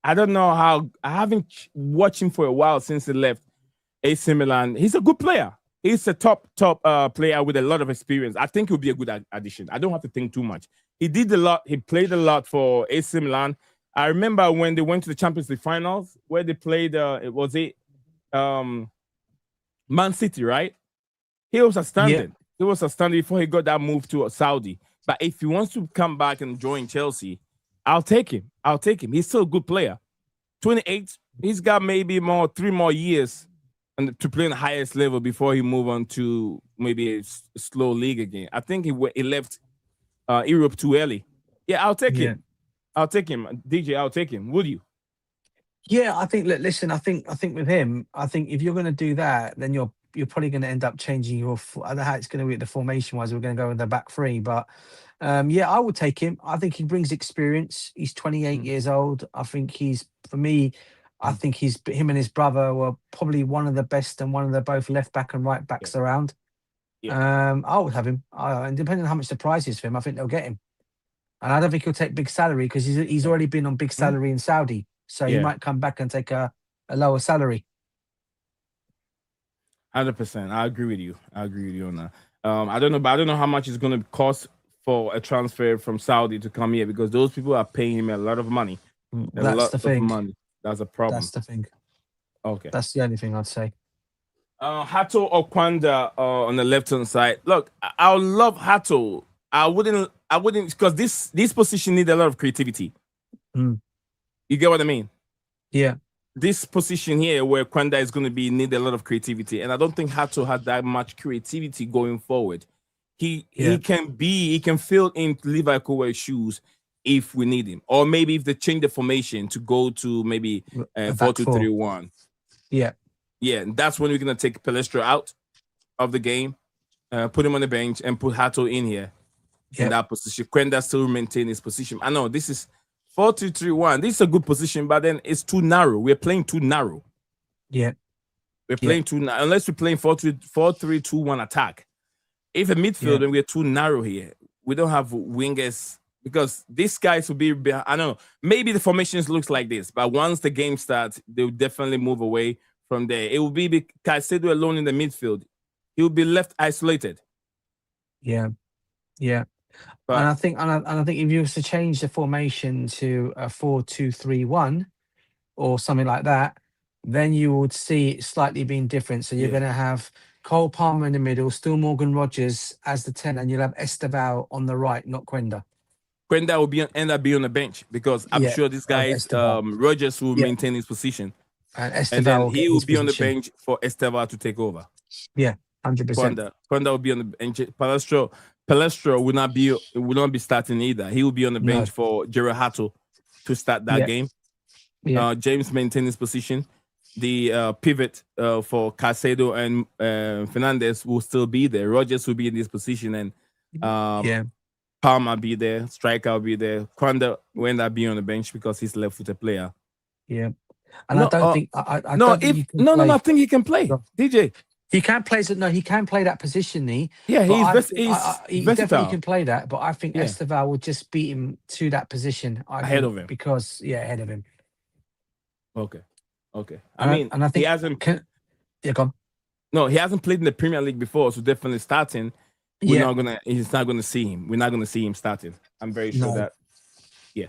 I don't know how. I haven't watched him for a while since he left AC Milan. He's a good player. He's a top player with a lot of experience. I think he'll be a good addition. I don't have to think too much. He did a lot. He played a lot for AC Milan. I remember when they went to the Champions League finals where they played. Man City, right? He was outstanding. Yeah. He was outstanding before he got that move to Saudi. But if he wants to come back and join Chelsea, I'll take him. He's still a good player. 28. He's got maybe 3 more years to play in the highest level before he move on to maybe a slow league again. I think he left Europe too early. Yeah, I'll take him. I'll take him. DJ, I'll take him. Would you? Yeah, I think. Listen, I think with him, I think if you're going to do that, then you're probably going to end up changing your. I don't know how it's going to be the formation wise. We're going to go with the back 3, but I would take him. I think he brings experience. He's 28 years old. I think I think him and his brother were probably one of the best and one of the both left back and right backs around. Yeah. I would have him. And depending on how much the price is for him, I think they'll get him. And I don't think he'll take big salary because he's already been on big salary in Saudi, so he might come back and take a lower salary. 100%. I agree with you on that. I don't know how much it's going to cost for a transfer from Saudi to come here because those people are paying him a lot of money. That's the thing. That's a problem. That's the thing. Okay. That's the only thing I'd say. Hatto or Quenda on the left-hand side. Look, I love Hatto. I wouldn't because this position needs a lot of creativity. You get what I mean? Yeah. This position here where Quenda is going to need a lot of creativity, and I don't think Hatto had that much creativity going forward. He can fill in Liverpool's shoes if we need him, or maybe if they change the formation to go to maybe 4-2-3-1. Yeah, and that's when we're gonna take Palestra out of the game, put him on the bench, and put Hatto in here in that position. Quenda still maintain his position. I know this is 4-2-3-1. This is a good position, but then it's too narrow. We're playing too narrow. Yeah. We're playing too narrow. Unless we're playing 4-3-2-1 attack. If a midfield, then we're too narrow here. We don't have wingers because these guys will be behind. I don't know. Maybe the formations looks like this, but once the game starts, they'll definitely move away from there. It will be Caicedo alone in the midfield. He will be left isolated. Yeah. But, and I think if you was to change the formation to a 4-2-3-1 or something like that, then you would see it slightly being different. So you're going to have Cole Palmer in the middle, still Morgan Rogers as the 10, and you'll have Esteval on the right, not Quenda. Quenda will end up being on the bench because I'm sure this guy Rogers will maintain his position, and then he will be on the bench for Esteval to take over. Yeah. 100%. Quenda will be on the bench. Palestro, Palestra will not be starting either. He will be on the bench for Gerard Hato to start that game. Yeah. James maintains his position. The pivot for Caicedo and Fernandez will still be there. Rogers will be in this position, and Palmer be there. Striker will be there. Quenda will end up being on the bench because he's left-footed player. Yeah, and I don't think I think he can play. DJ, he can play. He can play that position. He definitely can play that. But I think Esteval will just beat him to that position ahead of him because ahead of him. Okay. I think he hasn't. Go on. No, he hasn't played in the Premier League before, so definitely starting. He's not gonna see him. We're not gonna see him starting. I'm very sure that. Yeah.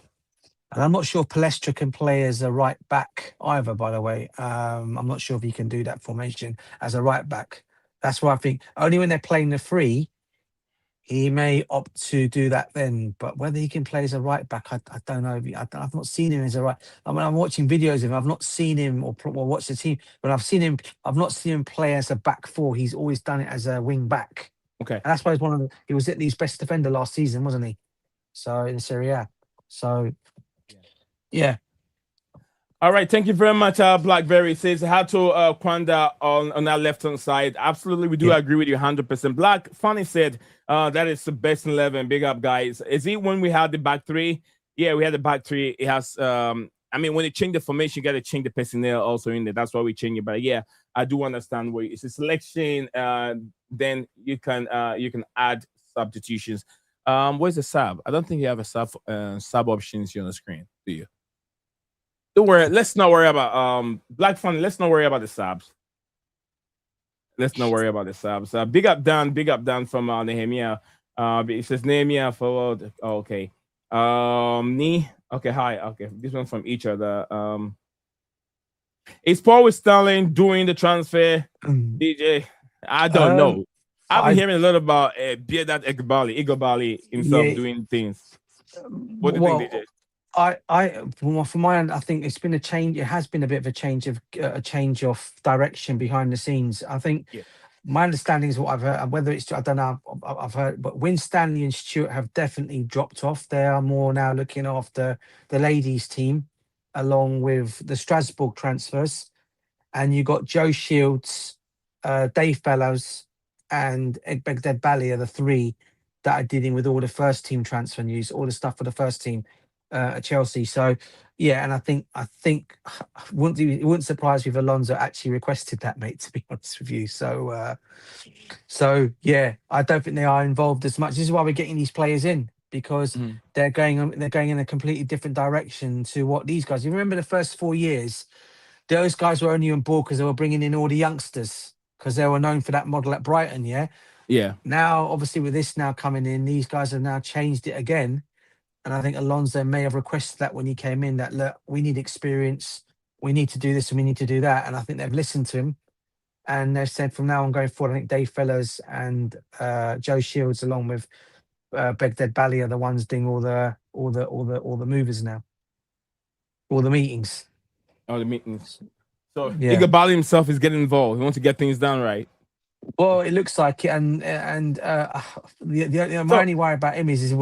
And I'm not sure Palestra can play as a right back either. By the way, I'm not sure if he can do that formation as a right back. That's why I think only when they're playing the free, he may opt to do that then. But whether he can play as a right back, I don't know. I've not seen him as a right. I mean, I'm watching videos of him. I've not seen him or watched the team, but I've not seen him play as a back four. He's always done it as a wing back. Okay, and that's why he was at least best defender last season, wasn't he? So in Serie A. So yeah. All right, thank you very much. Blackberry says Hato Quenda on our left hand side. Absolutely, we do agree with you 100%. Black Funny said that is the best 11. Big up, guys. Is it when we had the back three? Yeah, we had the back three. It has. I mean, when you change the formation, you got to change the personnel also in there. That's why we change it. But yeah, I do understand where it's a selection. Then you can add substitutions. Where's the sub? I don't think you have a sub options here on the screen, do you? Don't worry. Let's not worry about Black Funny. Let's not worry about the subs. Let's not worry about the subs. Big up Dan from Nehemiah. It says Nehemiah forward. Oh, okay. Okay, hi. Okay, this one from each other. Is Paul Sterling doing the transfer? DJ, I don't know. I've been hearing a lot about Biedat Igbali himself doing things. What do you think, DJ? From my end, I think it's been a change. It has been a bit of a change of direction behind the scenes. I think my understanding is what I've heard. Whether it's I don't know. I've heard, but Winstanley and Stewart have definitely dropped off. They are more now looking after the ladies' team, along with the Strasbourg transfers, and you got Joe Shields, Dave Fellows, and Egbegdad Bali are the three that are dealing with all the first team transfer news, all the stuff for the first team. At Chelsea, so and I think it wouldn't surprise me if Alonso actually requested that, mate. To be honest with you, so I don't think they are involved as much. This is why we're getting these players in because they're going in a completely different direction to what these guys. You remember the first 4 years, those guys were only on board because they were bringing in all the youngsters because they were known for that model at Brighton. Yeah. Now, obviously, with this now coming in, these guys have now changed it again. And I think Alonso may have requested that when he came in, that, look, we need experience, we need to do this and we need to do that. And I think they've listened to him. And they've said from now on going forward, I think Dave Fellows and Joe Shields, along with Begdad Bali, are the ones doing all the movers now. All the meetings. All the meetings. So Igabali himself is getting involved. He wants to get things done right. Well, it looks like it, and my only worry about him is he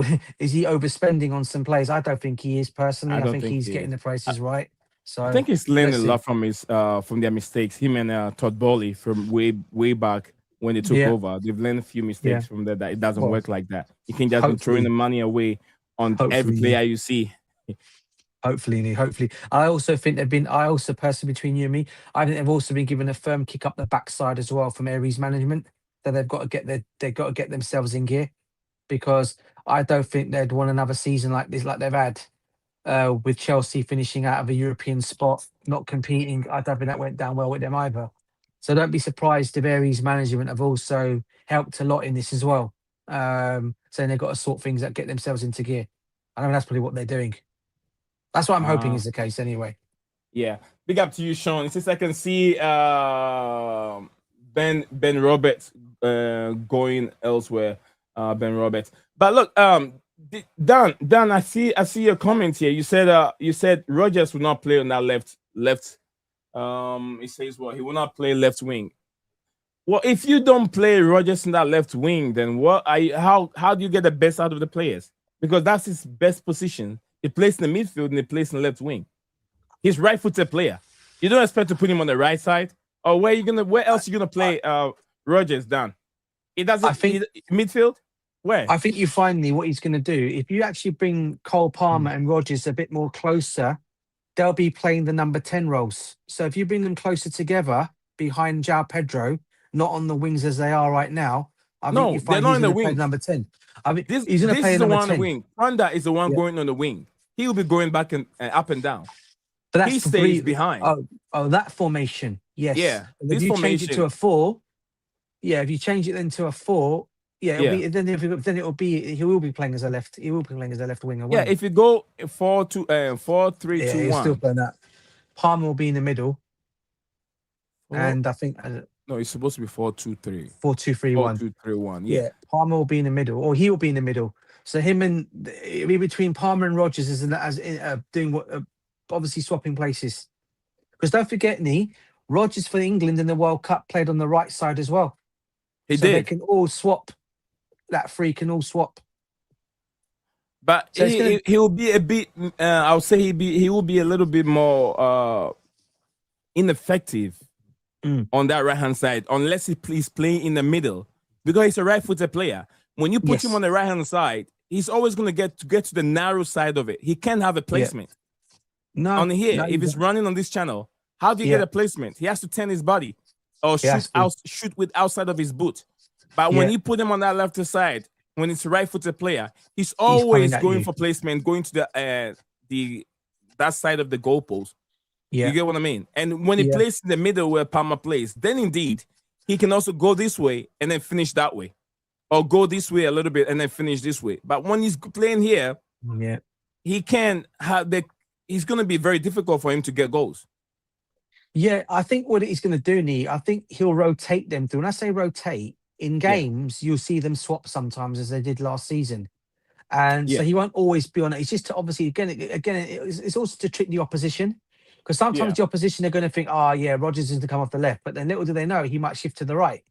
overspending on some players? I don't think he is personally. I think he's getting the prices right. So I think he's learned a lot from their mistakes. Him and Todd Bowley from way back when they took over, they've learned a few mistakes from that it doesn't work like that. You can just be throwing the money away on every player you see. Hopefully. I also personally, between you and me, I think they've also been given a firm kick up the backside as well from Aries management that they've got to get themselves in gear, because I don't think they'd want another season like this, like they've had with Chelsea finishing out of a European spot, not competing. I don't think that went down well with them either. So don't be surprised if Aries management have also helped a lot in this as well, saying they've got to sort things out, get themselves into gear. I know that's probably what they're doing. That's what I'm hoping is the case anyway. Yeah. Big up to you, Sean. Since I can see Ben Roberts going elsewhere, Ben Roberts. But look, Dan, I see your comment here. You said Rogers will not play on that left. He says he will not play left wing. Well, if you don't play Rogers in that left wing, then how do you get the best out of the players? Because that's his best position. He plays in the midfield and he plays in the left wing. He's right-footed player. You don't expect to put him on the right side. Or where else are you gonna play Rogers down? It doesn't. I think midfield. Where? I think you finally what he's going to do. If you actually bring Cole Palmer and Rogers a bit more closer, they'll be playing the number 10 roles. So if you bring them closer together behind João Pedro, not on the wings as they are right now, I think you they're find not he's in the going to play wing. number 10. I mean, This he's going to play is the number one on 10. the wing. Quenda is the one going on the wing. He will be going back and up and down. But that's He the stays behind. Oh, that formation. Yes. Yeah. If you change it to a 4, if you change it then to a 4, then it will be he will be playing as a left. He will be playing as a left winger. Yeah, if you go 4-3-2-1, he's still playing that. Palmer will be in the middle, and I think no, it's supposed to be 4-2-3. 4-2-3-1. 4-2-3-1. Yeah, Palmer will be in the middle, or he will be in the middle. So him and it'll be between Palmer and Rogers as doing what obviously swapping places. Because don't forget, Rogers for England in the World Cup played on the right side as well. He so did. They can all swap. That three can all swap. But So he will be a bit. I would say he will be a little bit more ineffective on that right hand side unless he's playing in the middle because he's a right-footed player. When you put him on the right hand side, he's always going to get to the narrow side of it. He can't have a placement. No, on here. no, if he's running on this channel, how do you get a placement? He has to turn his body or shoot with outside of his boot. But when you put him on that left side, when it's a right-footed player, he's always going for placement, going to that side of the goalpost. Yeah. You get what I mean? And when he plays in the middle where Palmer plays, then indeed he can also go this way and then finish that way. Or go this way a little bit and then finish this way. But when he's playing here, he can have it's going to be very difficult for him to get goals. Yeah, I think what he's going to do, I think he'll rotate them through. When I say rotate, in games, you'll see them swap sometimes as they did last season. And so he won't always be on it. It's just to obviously, again, it's also to trick the opposition. Because sometimes the opposition are going to think, Rogers is going to come off the left. But then little do they know, he might shift to the right.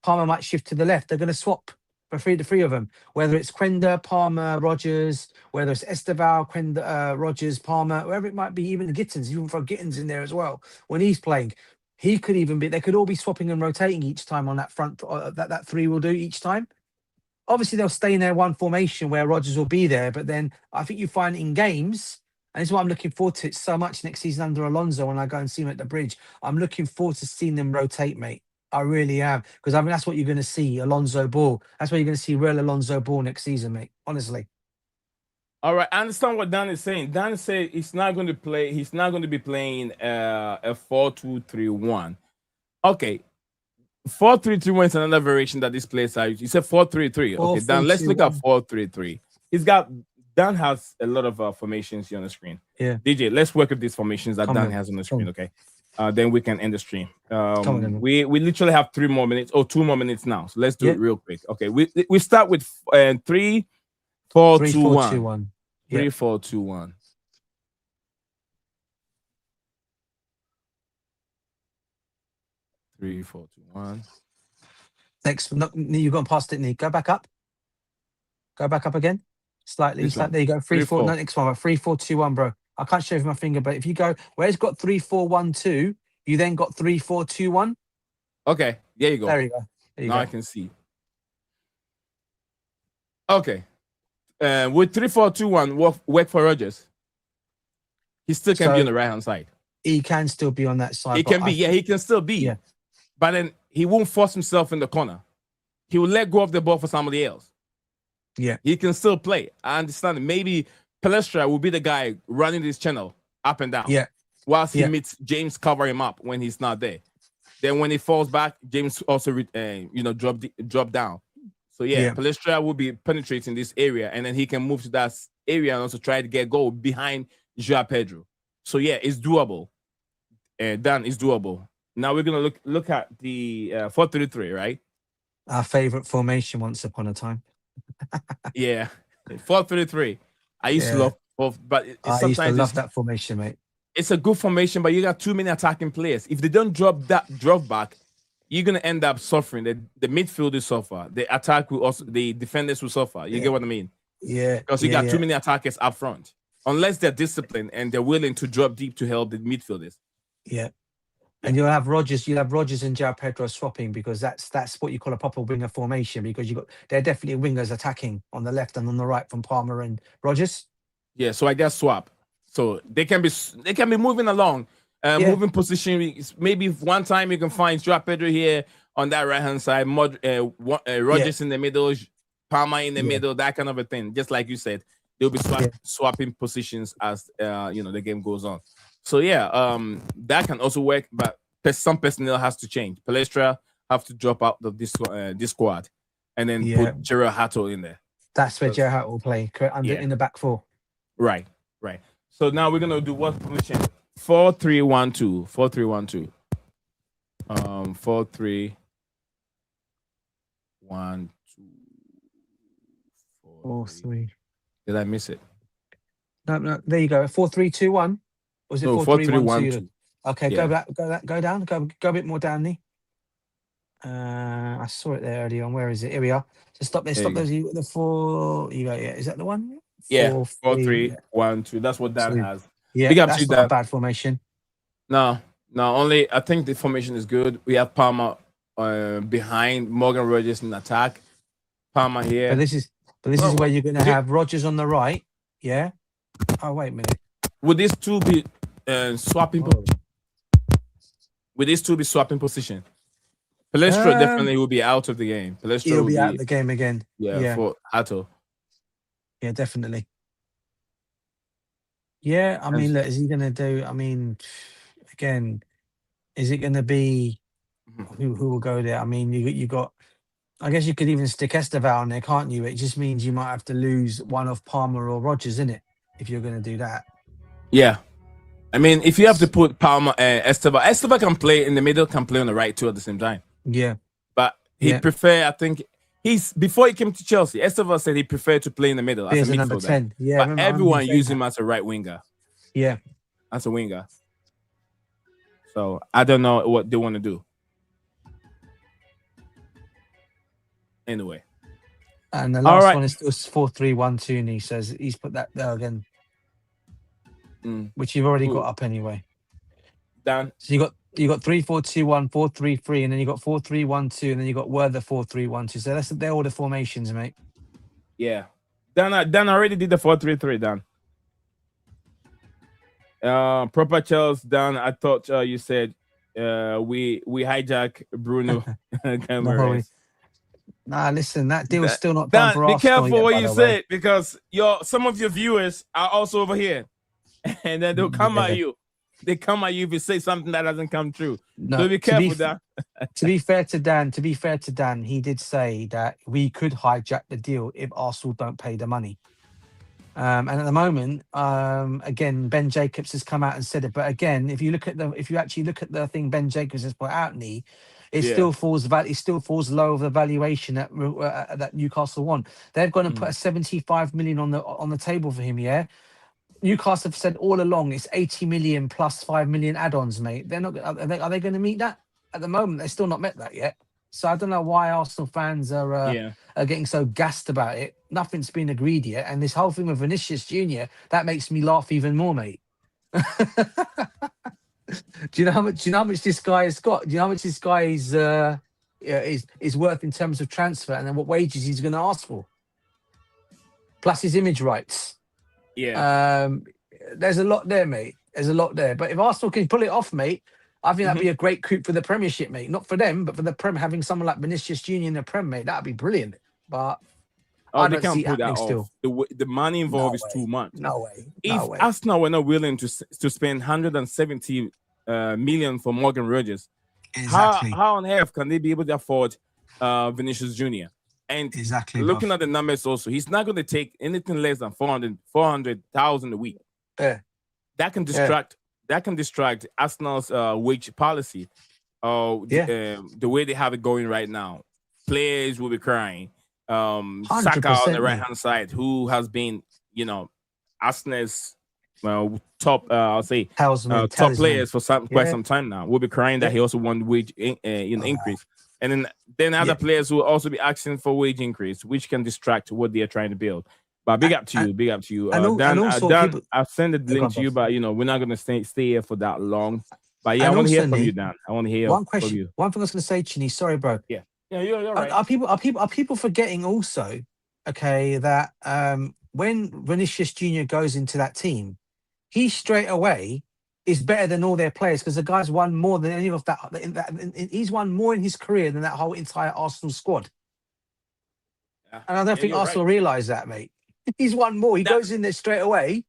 Palmer might shift to the left. They're going to swap for the three of them. Whether it's Quenda, Palmer, Rogers, whether it's Esteval, Quenda, Rogers, Palmer, wherever it might be, even Gittins. You can throw Gittins in there as well when he's playing. He could even be, they could all be swapping and rotating each time on that front, that three will do each time. Obviously, they'll stay in their one formation where Rogers will be there. But then I think you find in games, and it's what I'm looking forward to it so much next season under Alonso when I go and see him at the bridge. I'm looking forward to seeing them rotate, mate. I really am. Because I mean, that's what you're going to see, Alonso ball. That's what you're going to see, real Alonso ball next season, mate. Honestly. All right, I understand what Dan is saying. Dan said he's not going to play. He's not going to be playing a 4-2-3-1. Okay, 4-3-3-1 is another variation that this players are using. You said 4-3-3. Okay, Dan, let's look at 4-3-3. Dan has a lot of formations here on the screen. Yeah. DJ, let's work with these formations that Dan has on the screen. Okay, then we can end the stream. We literally have 2 more minutes now. So let's do it real quick. Okay, we start with 3-4-2-1. 3-4-2-1. 3-4-2-1. Next, you've gone past it, Nick. Go back up. Go back up again. Slightly. There you go. 3-4. No, next one. 3-4-2-1, bro. I can't show you my finger, but if you go where it's got 3-4-1-2, you then got 3-4-2-1. Okay, there you go. There you go. Now I can see. Okay. With 3-4-2-1 work for Rogers? He still can be on the right hand side. He can still be on that side. He can be, he can still be. Yeah. But then he won't force himself in the corner. He will let go of the ball for somebody else. Yeah. He can still play. I understand. Maybe Palestra will be the guy running this channel up and down. Yeah. Whilst he meets James cover him up when he's not there. Then when he falls back, James also drop down. So Palestra will be penetrating this area, and then he can move to that area and also try to get goal behind João Pedro. So it's doable. Dan, it's doable. Now we're gonna look at the 4-3-3, right? Our favorite formation once upon a time. 4-3-3. I used to love both, but I used to love that formation, mate. It's a good formation, but you got too many attacking players. If they don't drop back, you're gonna end up suffering. The midfielders suffer. The attack will also, the defenders will suffer. You get what I mean? Yeah. Because you got too many attackers up front. Unless they're disciplined and they're willing to drop deep to help the midfielders. Yeah. And you'll have Rogers and João Pedro swapping, because that's what you call a proper winger formation, because they're definitely wingers attacking on the left and on the right from Palmer and Rogers. Yeah, so I guess swap. So they can be moving along, moving position. Maybe if one time you can find João Pedro here on that right hand side, Rogers in the middle, Palmer in the middle, that kind of a thing. Just like you said, they'll be swapping positions as the game goes on. So that can also work, but some personnel has to change. Palestra have to drop out of this squad, and then put Gerald Hatto in there. That's where Gerald Hatto will play in the back four. Right. So now we're gonna do what formation? 4-3-1-2. 4-3-1-2. 4-3-1-2. 4-3. Did I miss it? No. There you go. 4-3-2-1. Was it 4-3-1-2? Okay, go back. Go down. Go a bit more down, Lee. I saw it there earlier on. Where is it? Here we are. So stop there. Stop those. The 4. You go. Yeah. Is that the one? 4-3-1-2. That's what Dan has. Yeah, that's not a bad formation. No. Only I think the formation is good. We have Palmer behind Morgan Rogers in attack. Palmer here. But this is where you're going to have Rogers on the right. Yeah. Oh, wait a minute. Would these two be swapping? Would these two be swapping position? Palestra definitely will be out of the game. Palestra will be out of the game again. Yeah. For Hatto. Yeah, definitely. Yeah, I mean, look, is he going to do? I mean, again, is it going to be who will go there? I mean, you got. I guess you could even stick Esteval on there, can't you? It just means you might have to lose one of Palmer or Rogers, innit? If you're going to do that. Yeah. I mean, if you have to put Palmer and Esteval can play in the middle, can play on the right too at the same time. Yeah. But he prefer, I think, before he came to Chelsea, Esteval said he preferred to play in the middle as a midfielder. Number 10. Yeah. But everyone used him as a right winger. Yeah. As a winger. So I don't know what they want to do. Anyway. And the last one is still 4-3-1-2, and he says he's put that there again. Which you've already got up anyway. Dan. So you got 3-4-2-1, 4-3-3, and then you got 4-3-1-2, and then you got Werther 4-3-1-2. So they're all the formations, mate. Yeah. Dan already did the 4-3-3, Dan. Proper Charles, Dan, I thought you said we hijack Bruno. Nah, listen, that deal's still not done for Arsenal. Be careful yet, what you say, because some of your viewers are also over here, and then they'll come at you. They come at you if you say something that doesn't come true. No, so be careful, Dan. To be fair to Dan, he did say that we could hijack the deal if Arsenal don't pay the money. And at the moment, again, Ben Jacobs has come out and said it. But again, if you actually look at the thing Ben Jacobs has put out, it still falls low of the valuation that Newcastle want. They've gone and put a 75 million on the table for him. Yeah, Newcastle have said all along it's 80 million plus 5 million add-ons, mate. They're not. Are they going to meet that? At the moment, they're still not met that yet. So I don't know why Arsenal fans are getting so gassed about it. Nothing's been agreed yet, and this whole thing with Vinicius Junior, that makes me laugh even more, mate. Do you know how much this guy has got? Do you know how much this guy is worth in terms of transfer, and then what wages he's going to ask for? Plus his image rights. Yeah. There's a lot there, mate. There's a lot there. But if Arsenal can pull it off, mate, I think that'd be a great coup for the Premiership, mate. Not for them, but for the Prem. Having someone like Vinicius Junior in the Prem, mate, that'd be brilliant. But I don't see it happening still. The money involved is too much. No way. If Arsenal were not willing to spend 170 million for Morgan Rogers, exactly. how on earth can they be able to afford Vinicius Junior? And looking at the numbers also, he's not going to take anything less than 400,000 a week. Yeah. That can distract. That can distract Arsenal's wage policy. The way they have it going right now. Players will be crying. Saka on the right-hand side, who has been, Arsenal's top, I'll say, Talisman, top players for quite Yeah. some time now. We'll be crying that he also want wage increase, and then other players will also be asking for wage increase, which can distract what they are trying to build. But big up to you, big up to you. Dan, also Dan, people- I'll send the link to you, but we're not gonna stay here for that long. But yeah, I And want to hear also, from you, Nick, Dan. I want to hear one from question. you. One thing I was going to say, Chini. Sorry, bro. Yeah, you're right. Are people forgetting also? Okay, that when Vinicius Junior goes into that team, he straight away is better than all their players because the guy's won more than any of that. He's won more in his career than that whole entire Arsenal squad. Yeah. And I don't think Arsenal realise that, mate. He's won more. He goes in there straight away.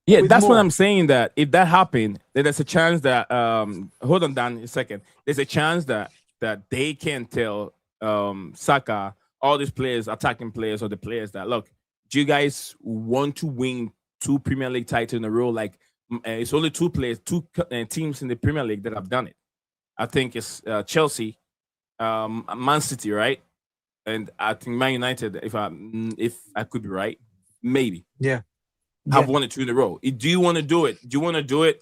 Yeah, that's more. what I'm saying. That if that happened, then there's a chance that hold on, Dan, a second. There's a chance that they can tell Saka, all these players, attacking players, or the players that look, do you guys want to win 2 Premier League titles in a row? Like it's only 2 players, 2 teams in the Premier League that have done it. I think it's Chelsea, Man City, right? And I think Man United, if I could be right, maybe. Yeah. Have won it 2 in a row. Do you want to do it? Do you want to do it?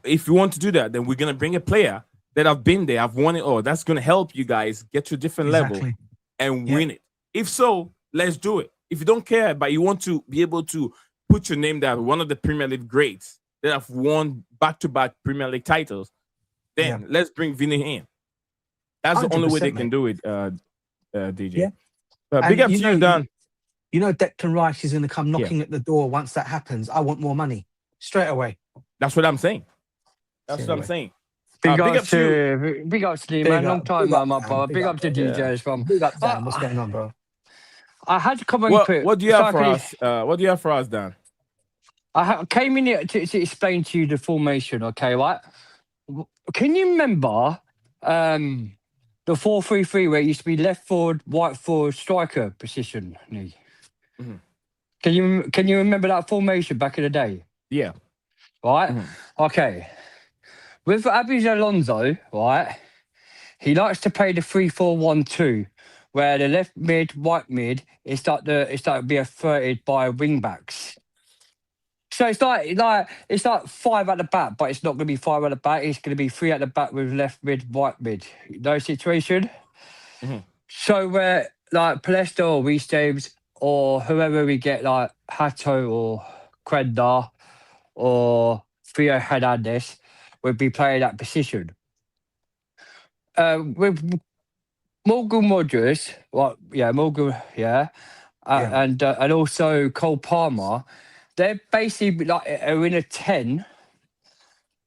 If you want to do that, then we're gonna bring a player that have been there, have won it all. That's gonna help you guys get to a different level and win it. If so, let's do it. If you don't care, but you want to be able to put your name down, one of the Premier League greats that have won back-to-back Premier League titles, then let's bring Vinny in. That's the only way they can do it, DJ. Yeah. Big up to you, Dan. You know Declan Rice is going to come knocking at the door once that happens. I want more money straight away. That's what I'm saying. That's what I'm saying. Big up to you, man. Long time, my brother. Big up to DJ as well. Big up, Dan. What's going on, bro? I had to come and what do you have for us? What do you have for us, Dan? I came in here to explain to you the formation, okay, right? Can you remember the 4-3-3 where it used to be left forward, right forward, striker position? Mm-hmm. Can you remember that formation back in the day? Yeah. Right? Mm-hmm. Okay. With Xabi Alonso, right, he likes to play the 3-4-1-2, where the left mid, right mid, it's like to be asserted by wing backs. So it's like 5 at the back, but it's not going to be 5 at the back. It's going to be 3 at the back with left mid, right mid. No situation. Mm-hmm. So where like Palestra or Reece James or whoever we get, like Hato or Quenda or Theo Hernandez, would be playing that position. With Morgan Rogers, and also Cole Palmer, they're basically like are in a 10,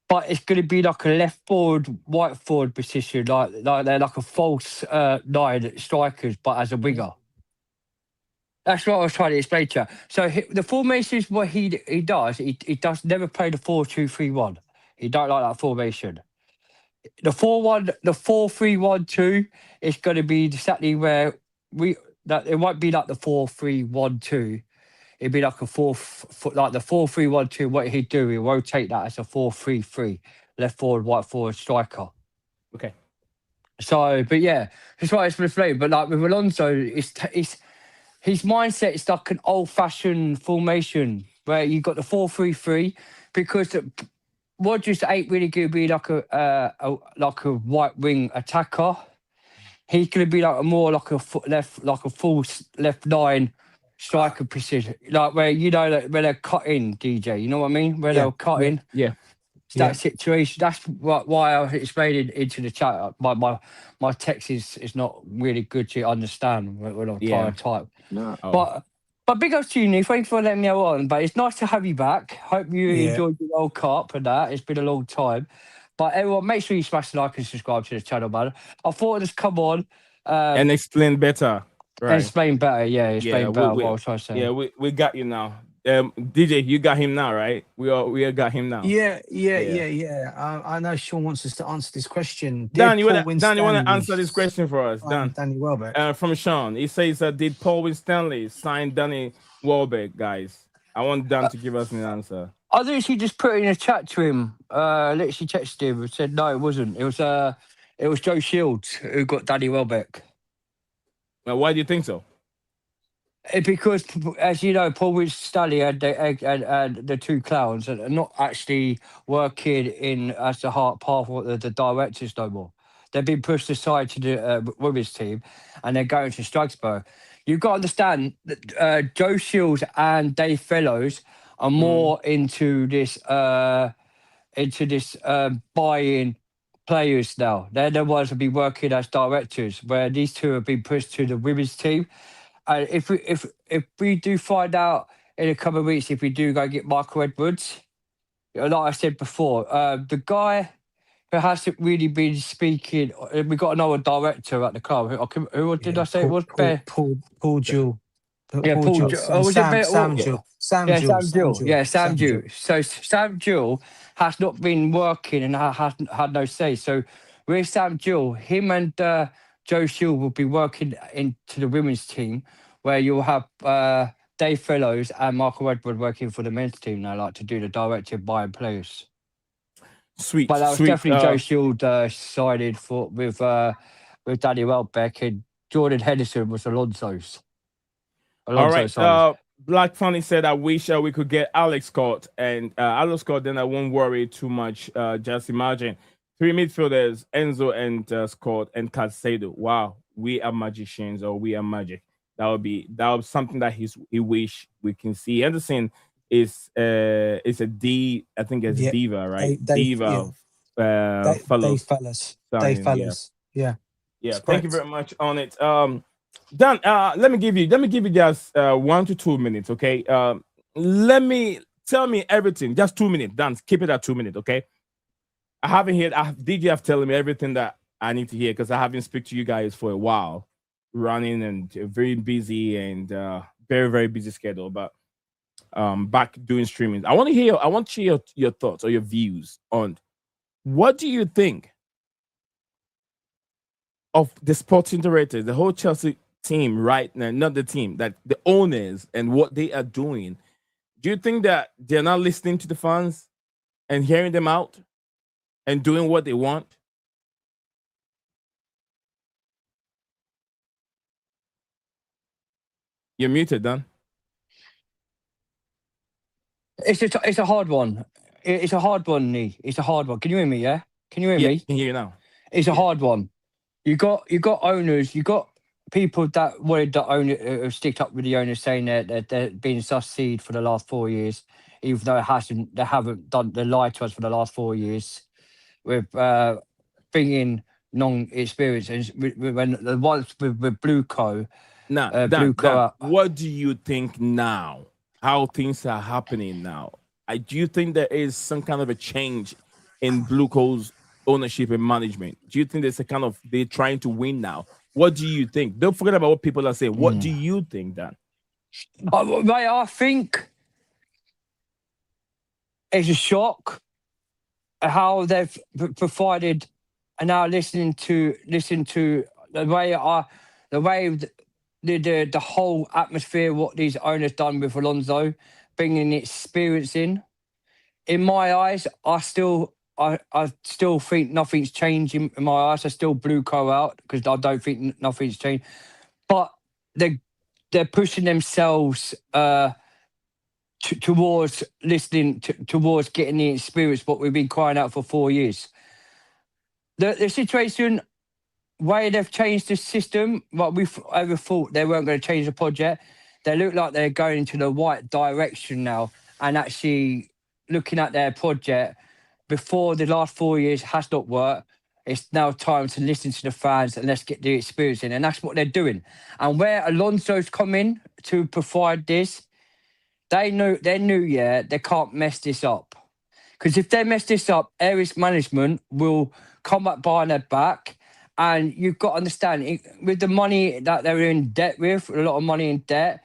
but it's going to be like a left forward, right forward position, like they're like a false 9 strikers, but as a winger. That's what I was trying to explain to you. So the formation is what he does. He does never play the 4-2-3-1. He don't like that formation. The 4-3-1-2 is going to be exactly where it won't be like the 4-3-1-2. It'd be like the 4-3-1-2. What he'd do, he'll rotate that as a 4-3-3, left forward, right forward striker. Okay. So, but yeah, that's what it's reflected. But like with Alonso, it's his mindset is like an old-fashioned formation where you got the 4-3-3 because Rogers ain't really going to be like a right wing attacker. He's going to be like a full left 9 striker position, like where where they're cutting, DJ. You know what I mean? Where they're cutting. Yeah. It's that situation. That's why I explained it into the chat. My text is not really good to understand when I'm trying to type. No. But big ups to you, Nick. Thanks for letting me on. But it's nice to have you back. Hope you enjoyed the World Cup and that. It's been a long time. But everyone, make sure you smash the like and subscribe to the channel, man. I thought I'd just come on and explain better. Right. Explain better, explain better what I was trying to say. Yeah, we got you now. DJ, you got him now, right? We all got him now. Yeah. I know Sean wants us to answer this question. Dan, you want to answer this question for us? Dan. Danny Welbeck. From Sean, he says, did Paul Winstanley sign Danny Welbeck, guys? I want Dan to give us an answer. I literally just put it in a chat to him. Literally texted him and said, no, it wasn't. It was Joe Shields who got Danny Welbeck. Why do you think so? Because, as you know, Paul Rich Stanley and the two clowns are not actually working in as the heart path of the directors no more. They've been pushed aside to the women's team, and they're going to Strasbourg. You've got to understand that Joe Shields and Dave Fellows are more into this buying players now. They're the ones who be working as directors, where these two have been pushed to the women's team. And if we do find out in a couple of weeks, if we do go get Michael Edwards, like I said before, the guy who hasn't really been speaking, we got another director at the club. Who did I say it was? Paul Jewell. Yeah, Paul. Was it Sam Jewell. Sam Jewell. Yeah, Sam Jewell. Jewell. So Sam Jewell has not been working and hasn't had no say. So with Sam Jewell, him and Joe Shield will be working into the women's team, where you'll have Dave Fellows and Michael Edward working for the men's team now, like to do the directive buying players. Sweet, But that was sweet. definitely Joe Shield sided for with Danny Welbeck, and Jordan Henderson was Alonso's. All right. Black Funny said, I wish we could get Alex Scott. And Alex Scott, then I won't worry too much. Just imagine 3 midfielders, Enzo and Scott and Caicedo. Wow, we are magicians, or we are magic. That would be something that he wish we can see. Anderson is a D, I think it's Diva, right? Diva. Dave Fellas. Dave Fellas. Yeah. Thank you very much on it. Dan, let me give you just 1 to 2 minutes, okay? Tell me everything, just 2 minutes. Dan, keep it at 2 minutes, okay? I haven't heard DJF telling me everything that I need to hear, because I haven't spoken to you guys for a while, running and very busy and very, very busy schedule, but back doing streaming. I want to hear your thoughts or your views on what do you think of the sporting directors, the whole Chelsea team right now, not the team, that the owners and what they are doing. Do you think that they're not listening to the fans and hearing them out and doing what they want? You're muted, Dan. It's a hard one. It's a hard one, Nee. It's a hard one. Can you hear me? Yeah. Can you hear me? I can hear you now. It's a hard one. You got owners. You got people that wanted the owner stick up with the owners, saying that they're being succeed for the last 4 years, even though they haven't done the lie to us for the last 4 years with bringing non-experience and when the ones with Blue Co. Now, what do you think now? How things are happening now? Do you think there is some kind of a change in Blue Co's ownership and management? Do you think there's a kind of they're trying to win now? What do you think? Don't forget about what people are saying. What do you think, Dan? I think it's a shock how they've provided, and now listen to the way the whole atmosphere, what these owners done with Alonso, bringing experience in. In my eyes, I still think nothing's changed in my eyes. I still Blue Co out because I don't think nothing's changed. But they're pushing themselves towards listening, towards getting the experience, what we've been crying out for 4 years. The situation, way they've changed the system, what we ever thought they weren't going to change the project, they look like they're going into the right direction now, and actually looking at their project before the last 4 years has not worked. It's now time to listen to the fans and let's get the experience in. And that's what they're doing. And where Alonso's come in to provide this, they knew, they can't mess this up. Because if they mess this up, Aries management will come up behind their back. And you've got to understand, with the money that they're in debt with, a lot of money in debt,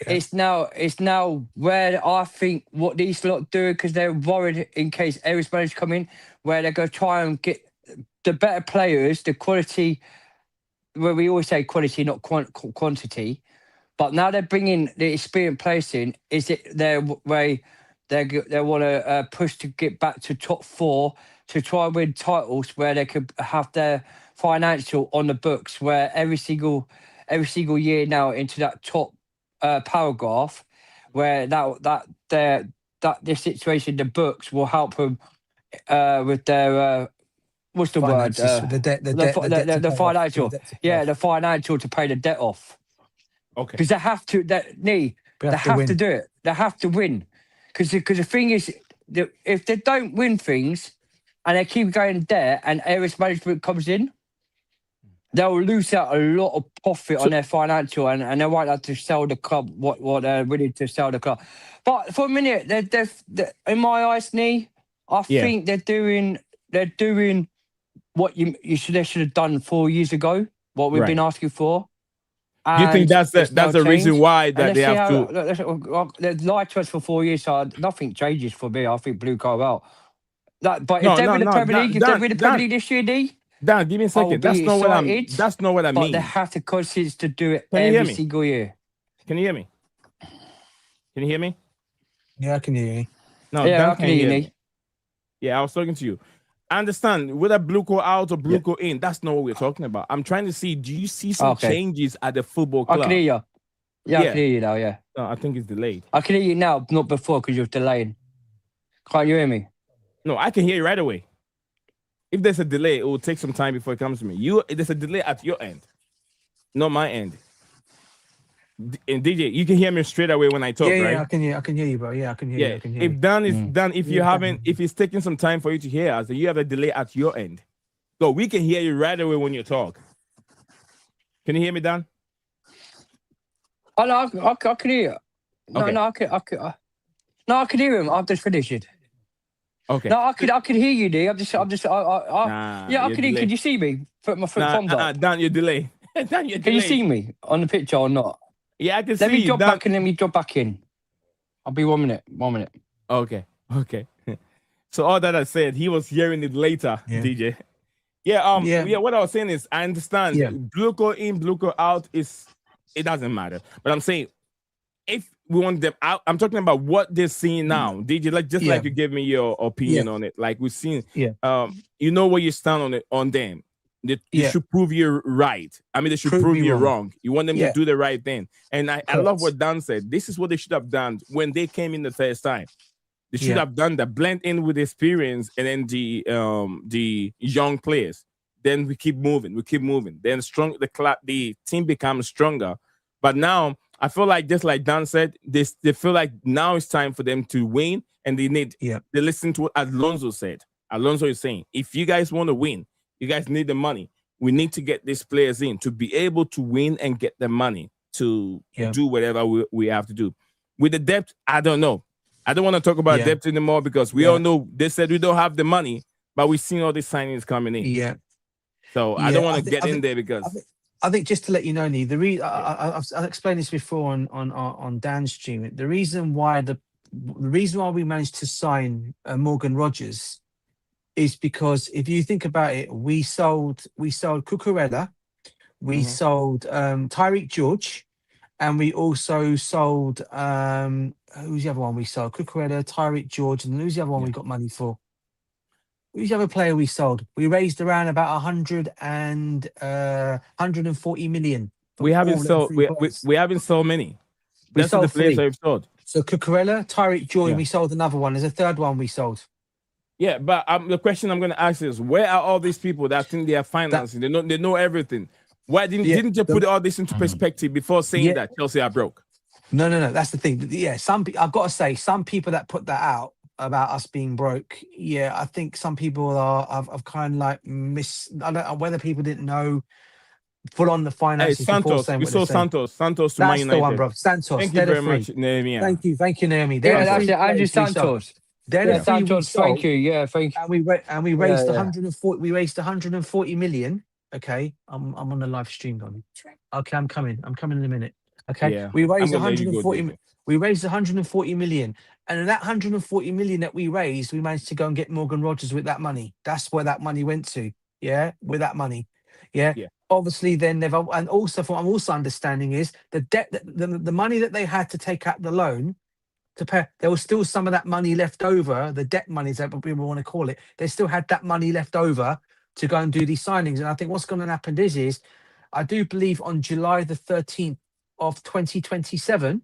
it's now where I think what these lot do, because they're worried in case Aries managers come in, where they're going to try and get the better players, the quality, where we always say quality, not quantity. But now they're bringing the experienced players in. Is it their way they want to push to get back to top 4 to try and win titles, where they could have their financial on the books, where every single year now into that top paragraph where this situation, the books will help them with their what's the word? The debt to The pay off, financial. the debt to pay Yeah, off. the financial to pay the debt off. Okay. Because they have to. They have to do it. They have to win. Because the thing is, if they don't win things and they keep going there and Aries management comes in, they'll lose out a lot of profit on their financial and they won't have to sell the club what they're willing to sell the club. But for a minute, they're in my eyes, I think they're doing what they should have done 4 years ago. What we've been asking for. Do you think that's the reason why that they have to? They've lied to us for 4 years, so nothing changes for me. I think Blue go out. But if they win the Premier League, if they win the Premier League this year, Dan, give me a second. That's not what I mean. But they have to consist to do it Can you hear every me? single year. Can you hear me? Can you hear me? Yeah, I can hear you. No, Yeah, Dan I can hear you, me. Nee. Yeah, I was talking to you. I understand whether Blue go out or Blue go in. That's not what we're talking about. I'm trying to see, do you see some changes at the football club? I can hear you. Yeah, I can hear you now, yeah. No, I think it's delayed. I can hear you now, not before because you're delaying. Can't you hear me? No, I can hear you right away. If there's a delay, it will take some time before it comes to me. There's a delay at your end, not my end. And DJ, you can hear me straight away when I talk, right? Yeah, I can hear you, bro. Yeah, I can hear you. I can hear If you. Dan is done, if it's taking some time for you to hear us, then you have a delay at your end. So we can hear you right away when you talk. Can you hear me, Dan? Oh, no, I can hear you. No, Okay. no, I can hear him. I've just finished it. Okay. No, I can hear you, D. I can hear. delayed. Can you see me? Put my thumbs up. Dan, you're delayed. Dan, you're delayed. Can you see me on the picture or not? Yeah, I can see Let me you. drop Dan. back and let me drop back in. I'll be 1 minute. 1 minute. Okay. So all that I said, he was hearing it later, DJ. Yeah, what I was saying is I understand Blue go in, Blue go out it doesn't matter. But I'm saying if we want them out, I'm talking about what they're seeing now. DJ, like you gave me your opinion on it. Like we've seen you know where you stand on them. They should prove you right. I mean, they should prove you wrong. You want them to do the right thing. And I love what Dan said. This is what they should have done when they came in the first time. They should have done that, blend in with experience and then the young players. Then we keep moving. Then the team becomes stronger. But now I feel like, just like Dan said, they feel like now it's time for them to win, and they listen to what Alonso said. Alonso is saying, if you guys want to win, you guys need the money. We need to get these players in to be able to win and get the money to do whatever we have to do. With the debt, I don't know. I don't want to talk about debt anymore because we all know they said we don't have the money, but we've seen all these signings coming in. Yeah. So I don't want to get in there because I think just to let you know, Nee, I've explained this before on Dan's stream. The reason why we managed to sign Morgan Rogers is because if you think about it, we sold Cucurella, we sold Tyreek George, and we also sold who's the other one we sold? Cucurella, Tyreek George, and who's the other one we got money for? Who's the other player we sold? We raised around about 140 million. We haven't sold many. That's the players we've sold. So Cucurella, Tyreek George, we sold another one. There's a third one we sold. Yeah, but the question I'm going to ask is, where are all these people that think they are financing? They know everything. Why didn't you put all this into perspective before saying that Chelsea are broke? No. That's the thing. Yeah, I've got to say, some people that put that out about us being broke, I think some people have kind of like I don't know whether people didn't know full on the finances. Hey, Santos, we saw Santos to that's Man United. The one, bro. Santos. Thank you very much, Naomi. Thank you, Naomi. That's it. Andrew Santos. Santos, thank you. Yeah, thank you. And we raised 140. We raised 140 million. Okay, I'm on the live stream, Donny. Okay, I'm coming in a minute. Okay, we raised 140. We raised 140 million, and in that 140 million that we raised, we managed to go and get Morgan Rogers with that money. That's where that money went to. Yeah, with that money. Yeah. Obviously, then and also from what I'm also understanding is the debt, the money that they had to take out the loan to pay. There was still some of that money left over. The debt money, is what people want to call it. They still had that money left over to go and do these signings. And I think what's going to happen is I do believe on July the 13th, of 2027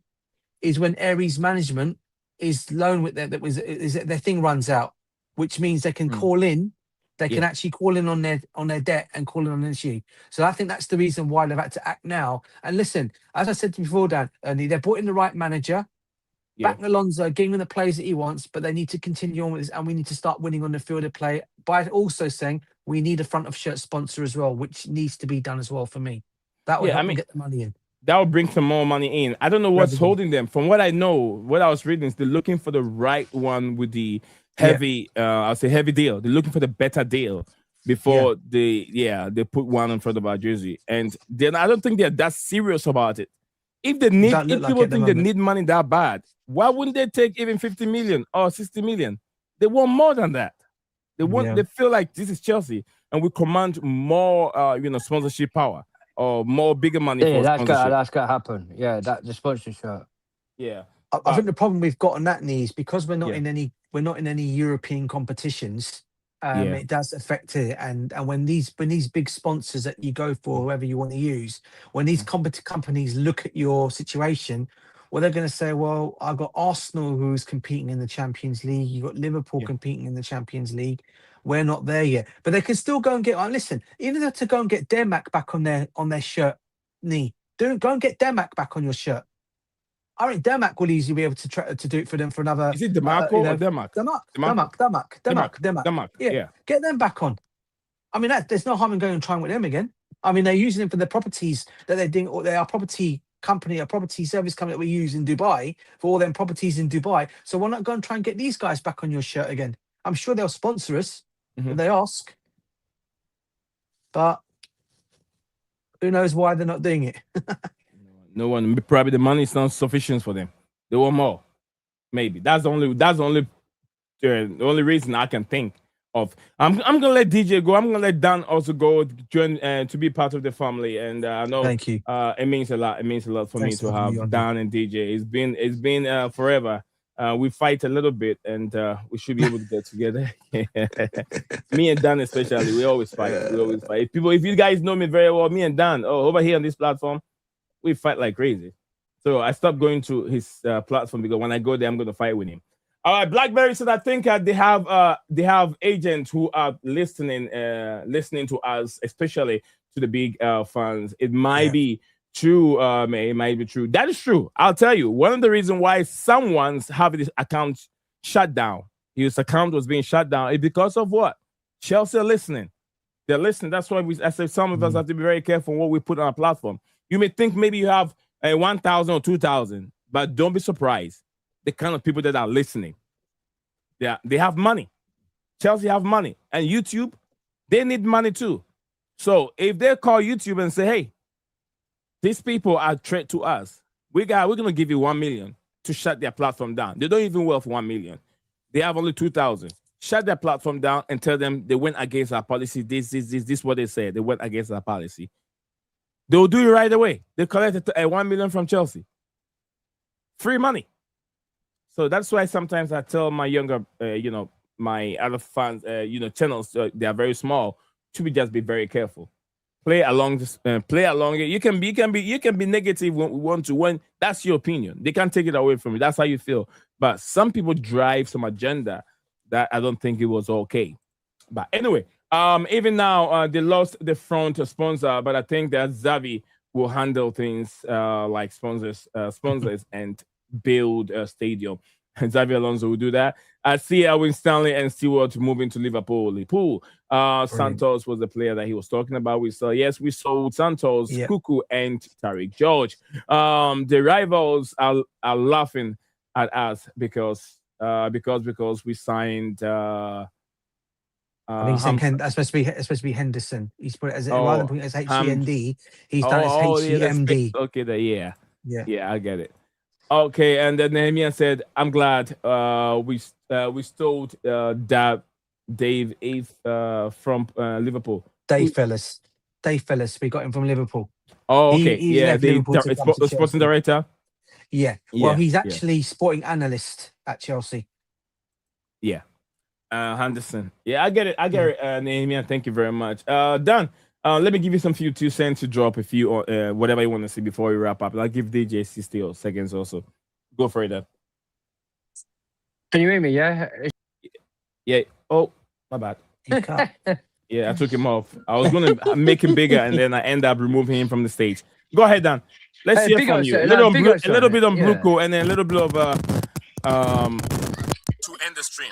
is when Aries management is loan with their their thing runs out, which means they can call in. They can actually call in on their debt and call in on their issue. So I think that's the reason why they've had to act now. And listen, as I said to you before, Dan, they brought in the right manager, back Alonso, giving him the players that he wants, but they need to continue on with this, and we need to start winning on the field of play by also saying we need a front of shirt sponsor as well, which needs to be done as well for me. That would help them get the money in. That will bring some more money in. I don't know what's holding them. From what I know, what I was reading is they're looking for the right one with the heavy, I'll say heavy deal. They're looking for the better deal before they put one in front of our jersey. And then I don't think they're that serious about it. If they need, if people think they need money that bad, why wouldn't they take even 50 million or 60 million? They want more than that. They want. They feel like this is Chelsea, and we command more, sponsorship power or more bigger money. Yeah, that's gonna happen. Yeah, the sponsorship. Yeah, I think the problem we've got on that knee is because we're not in any European competitions. It does affect it, and when these big sponsors that you go for, whoever you want to use, when these companies look at your situation, well, they're going to say, well, I've got Arsenal who's competing in the Champions League, you've got Liverpool competing in the Champions League, we're not there yet, but they can still go and get. Listen, even though to go and get Dermac back on their shirt knee, go and get Dermac back on your shirt. I think Dermac will easily be able to do it for them for another. Is it Demarco or Dermac? Demarc. Yeah, get them back on. I mean, there's no harm in going and trying with them again. I mean, they're using them for the properties that they're doing, or they are property company, a property service company that we use in Dubai for all them properties in Dubai. So why not go and try and get these guys back on your shirt again? I'm sure they'll sponsor us if they ask. But who knows why they're not doing it? No one. Probably the money is not sufficient for them. They want more. Maybe that's the only reason I can think of. I'm gonna let DJ go. I'm gonna let Dan also go join to be part of the family. And I know. Thank you. It means a lot. It means a lot for me to have Dan and DJ. It's been forever. We fight a little bit, and we should be able to get together. Me and Dan especially, we always fight. If you guys know me very well, me and Dan, over here on this platform, we fight like crazy. So I stopped going to his platform because when I go there, I'm going to fight with him. All right, Blackberry said I think they have agents who are listening to us, especially to the big fans. It might be true, it might be true. That is true. I'll tell you, one of the reasons why someone's having this account shut down, his account was being shut down, is because of what? Chelsea are listening. They're listening. That's why I said some of us have to be very careful what we put on our platform. You may think maybe you have 1,000 or 2,000, but don't be surprised. The kind of people that are listening, they have money. Chelsea have money, and YouTube, they need money too. So if they call YouTube and say, "Hey, these people are a threat to us. We're gonna give you 1 million to shut their platform down." They don't even worth 1 million. They have only 2,000. Shut their platform down and tell them they went against our policy. This is what they said. They went against our policy. They'll do it right away. They collected 1 million from Chelsea. Free money. So that's why sometimes I tell my younger, my other fans, channels, they are very small, to just be very careful. Play along it. You can be negative when we want to. When that's your opinion, they can't take it away from you. That's how you feel. But some people drive some agenda that I don't think it was okay. But anyway. Even now, they lost the front sponsor, but I think that Xavi will handle things like sponsors and build a stadium. And Xabi Alonso will do that. I see Elwin Stanley and Stewart moving to Liverpool. Santos was the player that he was talking about. We sold Santos, Cuckoo, and Tariq George. The rivals are laughing at us because we signed. I think that's supposed to be Henderson. He's put it as rather than putting it as HEND, he's done it as HEMD. Yeah, I get it. Okay, and then Nehemiah said, "I'm glad we stole that Dave from Liverpool. Dave Fellas, we got him from Liverpool. Oh, okay, the sporting director. Yeah, well, he's actually sporting analyst at Chelsea. Yeah. Henderson. Yeah, I get it. Nehemiah, thank you very much. Dan, Let me give you some few 2 cents to drop a few whatever you want to see before we wrap up. I'll give DJ 60 seconds also. Go for it then. Can you hear me? Yeah. Yeah. Oh, my bad. You cut. Yeah, I took him off. I was going to make him bigger, and then I end up removing him from the stage. Go ahead, Dan. Let's hear from you. A little bit on Blueco, and then a little bit of to end the stream.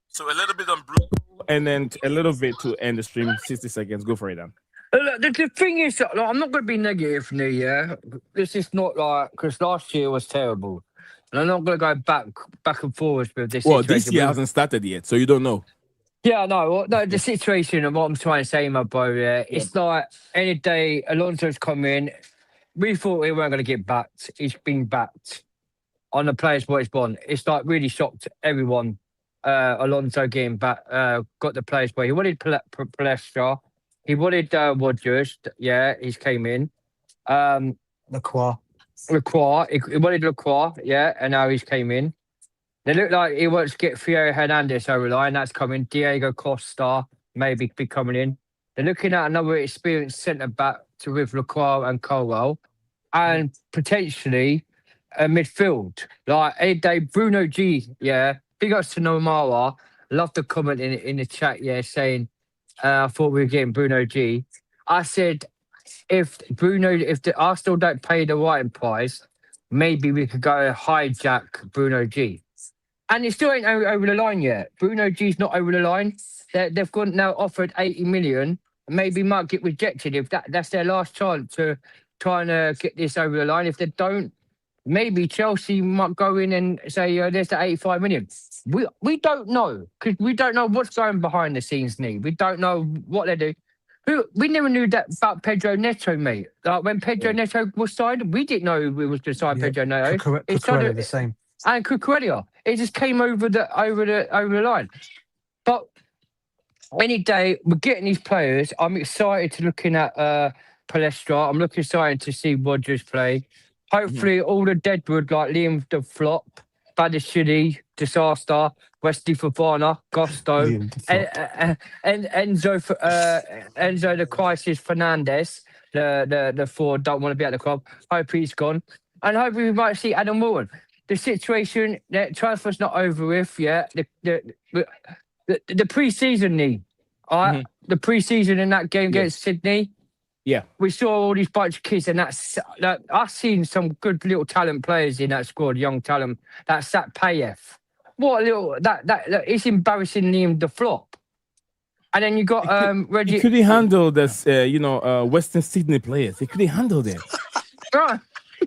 So a little bit on Blueco, and then a little bit to end the stream. 60 seconds. Go for it, Dan. The thing is, like, I'm not going to be negative, New Year. This is not like because last year was terrible, and I'm not going to go back and forwards with this. Well, this year hasn't started yet, so you don't know. Yeah, no, the situation and what I'm trying to say, my bro, it's like any day Alonso's come in, we thought we weren't going to get backed. He's been backed on the players what he's won. It's like really shocked everyone. Alonso getting back, got the players where he wanted Palestra, he wanted Rogers, yeah, he's came in. Lacroix. He wanted Lacroix, yeah, and now he's came in. They look like he wants to get Theo Hernandez over the line. That's coming. Diego Costa maybe be coming in. They're looking at another experienced centre-back with Lacroix and Colwell. And potentially a midfield. Like, any day, Bruno G, yeah. Big ups to Nomara. Love the comment in the chat, yeah, saying, I thought we were getting Bruno G. I said, if the Arsenal don't pay the right price, maybe we could go hijack Bruno G. And it still ain't over the line yet. Bruno G's not over the line. They've gone now offered 80 million. Maybe might get rejected if that's their last chance to try and get this over the line. If they don't, maybe Chelsea might go in and say, there's the 85 million. We don't know because we don't know what's going behind the scenes, We don't know what they do. We never knew that about Pedro Neto, mate. Like when Pedro Neto was signed, we didn't know we was going to sign Pedro Neto. Cucurella the same. And Cucurella, it just came over the line. But any day we're getting these players. I'm excited to looking at Palestra. I'm looking excited to see Rogers play. Hopefully, all the deadwood like Liam the Flop, Badashidi, Disaster, Wesley Fofana, Gusto, and Enzo the Crisis Fernandez, the four don't want to be at the club. Hope he's gone, and hopefully we might see Adam Morgan. The situation, the transfer's not over with yet. The pre-season knee, all right? The pre-season in that game against Sydney. Yeah, we saw all these bunch of kids, and I've seen some good little talent players in that squad, young talent. That's that Payev. What a little that it's embarrassingly the flop. And then you got Reggie. He couldn't handle this, Western Sydney players. He couldn't handle them. Right.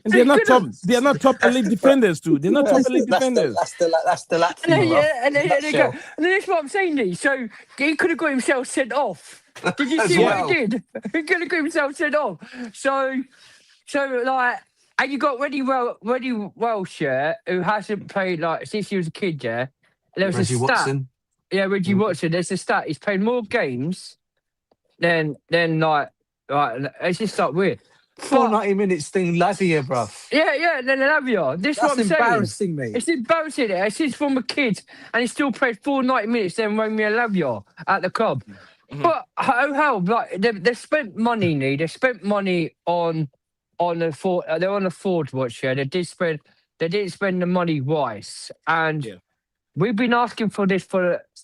And they're not top. They are not top elite defenders, too. They're not top elite defenders. That's the lap. And then that's what I'm saying, Lee. So he could have got himself sent off. Did you see what he did? He could have got himself sent off. So like, and you got Reddy Welsh, who hasn't played like since he was a kid. Yeah, there was Reggie a stat. Watson. Yeah, Reggie Watson. There's a stat. He's played more games than like it's just like weird. 90 minutes thing, Lavia, bruv. Yeah, then Lavia. That's what I'm saying. Embarrassing, mate. It's embarrassing. It's just from a kid, and he still played 90 minutes. Then Romeo Lavia at the club. But how like they spent money, They spent money on the Ford. They're on the Ford watch. Yeah, they didn't spend the money wise, and we've been asking for this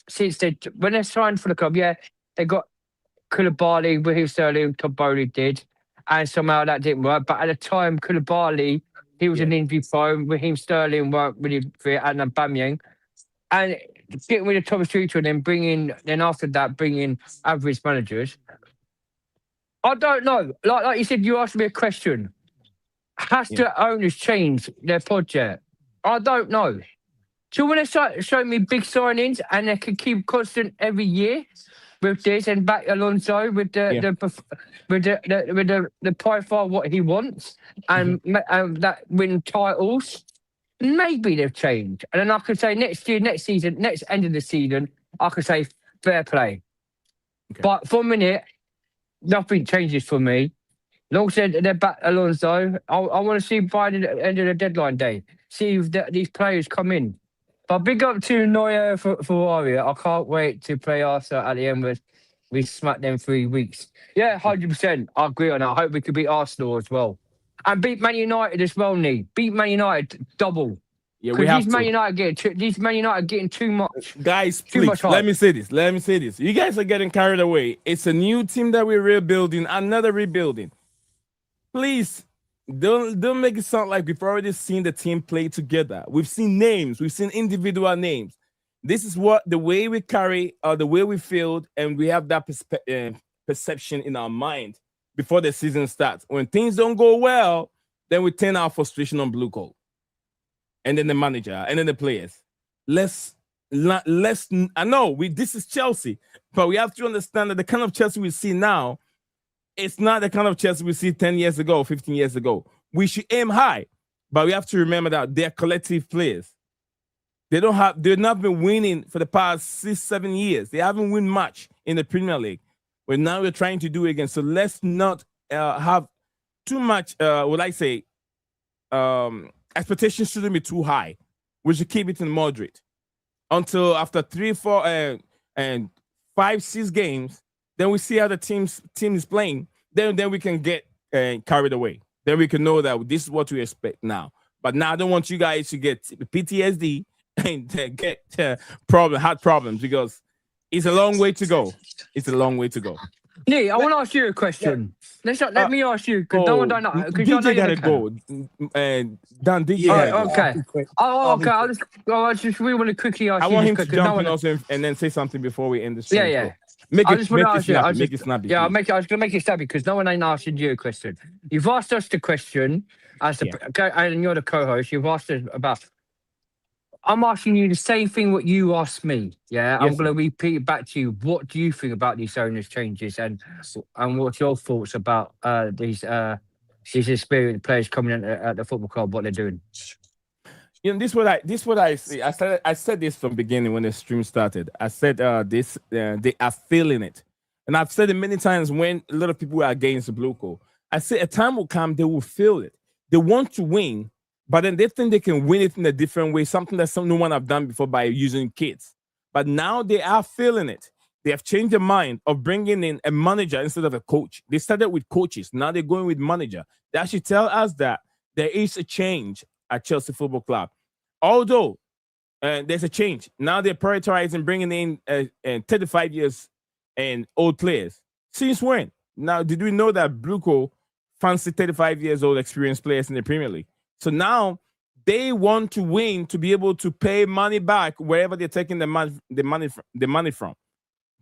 since when they signed for the club. Yeah, they got Koulibaly, Raheem Sterling, Todd Bowley did. And somehow that didn't work. But at the time, Koulibaly, he was an injury prone. Raheem Sterling weren't really fit, and Aubameyang. And getting rid of Thomas Tuchel and then after that, bring in average managers. I don't know. Like you said, you asked me a question. Has the owners changed their project? I don't know. So when they start showing me big signings and they can keep constant every year with this and back Alonso with the profile what he wants and that win titles, maybe they've changed. And then I could say next season, next end of the season, I could say fair play. Okay. But for a minute, nothing changes for me. Long said they're back Alonso. I want to see by the end of the deadline day, see if these players come in. But big up to Neuer for Warrior. I can't wait to play Arsenal at the Emirates. We smacked them 3 weeks. Yeah, 100%. I agree on that. I hope we could beat Arsenal as well. And beat Man United as well, Nee. Beat Man United double. Yeah, we Because have these Man to. United getting too much. Guys, Too please, much hype. let me say this. You guys are getting carried away. It's a new team that we're rebuilding, another rebuilding. Please, don't make it sound like we've already seen the team play together. We've seen names, we've seen individual names. This is what the way we carry, the way we feel, and we have that perception in our mind before the season starts. When things don't go well, then we turn our frustration on blue coat, and then the manager, and then the players. I know this is Chelsea, but we have to understand that the kind of Chelsea we see now, it's not the kind of Chelsea we see 10 years ago, 15 years ago. We should aim high, but we have to remember that they're collective players. They've not been winning for the past 6-7 years. They haven't won much in the Premier League. But now we're trying to do it again. So let's not have too much, expectations shouldn't be too high. We should keep it in moderate until after 3, 4, and 5, 6 games. Then we see how the team is playing. Then we can get carried away. Then we can know that this is what we expect now. But now I don't want you guys to get PTSD and get heart problems, because it's a long way to go. It's a long way to go. Nee, I want to ask you a question. Let me ask you, because no one don't know. DJ gotta go. Dan, DJ. Yeah, okay. I just really want to quickly ask you. I want him to because jump in also and then say something before we end the show. Yeah. Make I it just want to ask you. snappy. Yeah, I was going to make it snappy because no one ain't asking you a question. You've asked us the question and you're the co-host. You've asked us about. I'm asking you the same thing what you asked me. Yeah, I'm going to repeat it back to you. What do you think about these owners' changes, and what's your thoughts about these experienced players coming in at the football club? What they're doing? You know, this what I see. I said this from the beginning when the stream started. I said they are feeling it, and I've said it many times when a lot of people are against the blue coat. I said a time will come they will feel it. They want to win, but then they think they can win it in a different way, something that no one have done before by using kids. But now they are feeling it. They have changed their mind of bringing in a manager instead of a coach. They started with coaches. Now they're going with manager. They actually tell us that there is a change at Chelsea Football Club. Although there's a change. Now they're prioritizing bringing in 35 years and old players. Since when? Now, did we know that Blue Coat fancy 35 years old experienced players in the Premier League? So now they want to win to be able to pay money back wherever they're taking the money from.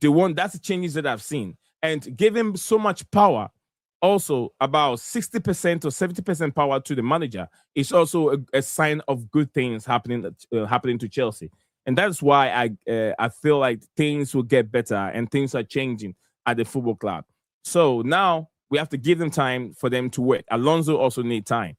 They want, that's the changes that I've seen. And give him so much power, also about 60% or 70% power to the manager, is also a sign of good things happening to Chelsea. And that's why I feel like things will get better and things are changing at the football club. So now we have to give them time for them to work. Alonso also need time.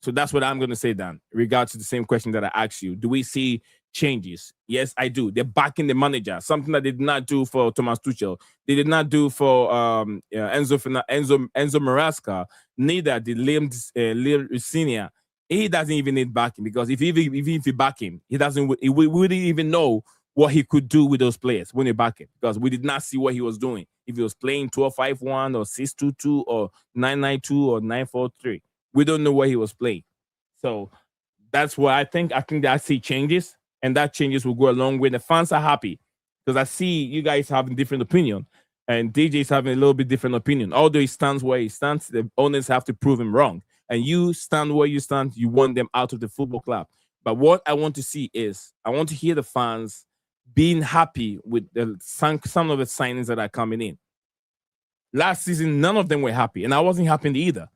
So that's what I'm going to say, Dan, regards to the same question that I asked you. Do we see changes? Yes, I do. They're backing the manager, something that they did not do for Thomas Tuchel. They did not do for Enzo Maresca. Neither did Liam Senior. He doesn't even need backing, because if you back him, he wouldn't even know what he could do with those players when you back him, because we did not see what he was doing. If he was playing 12-5-1 or 6-2-2 or 9-9-2 or 9-4-3. We don't know what he was playing. So that's what I think. I think that I see changes, and that changes will go a long way. The fans are happy because I see you guys having different opinion, and DJ is having a little bit different opinion. Although he stands where he stands, the owners have to prove him wrong. And you stand where you stand, you want them out of the football club. But what I want to see is, I want to hear the fans being happy with some of the signings that are coming in. Last season, none of them were happy, and I wasn't happy either.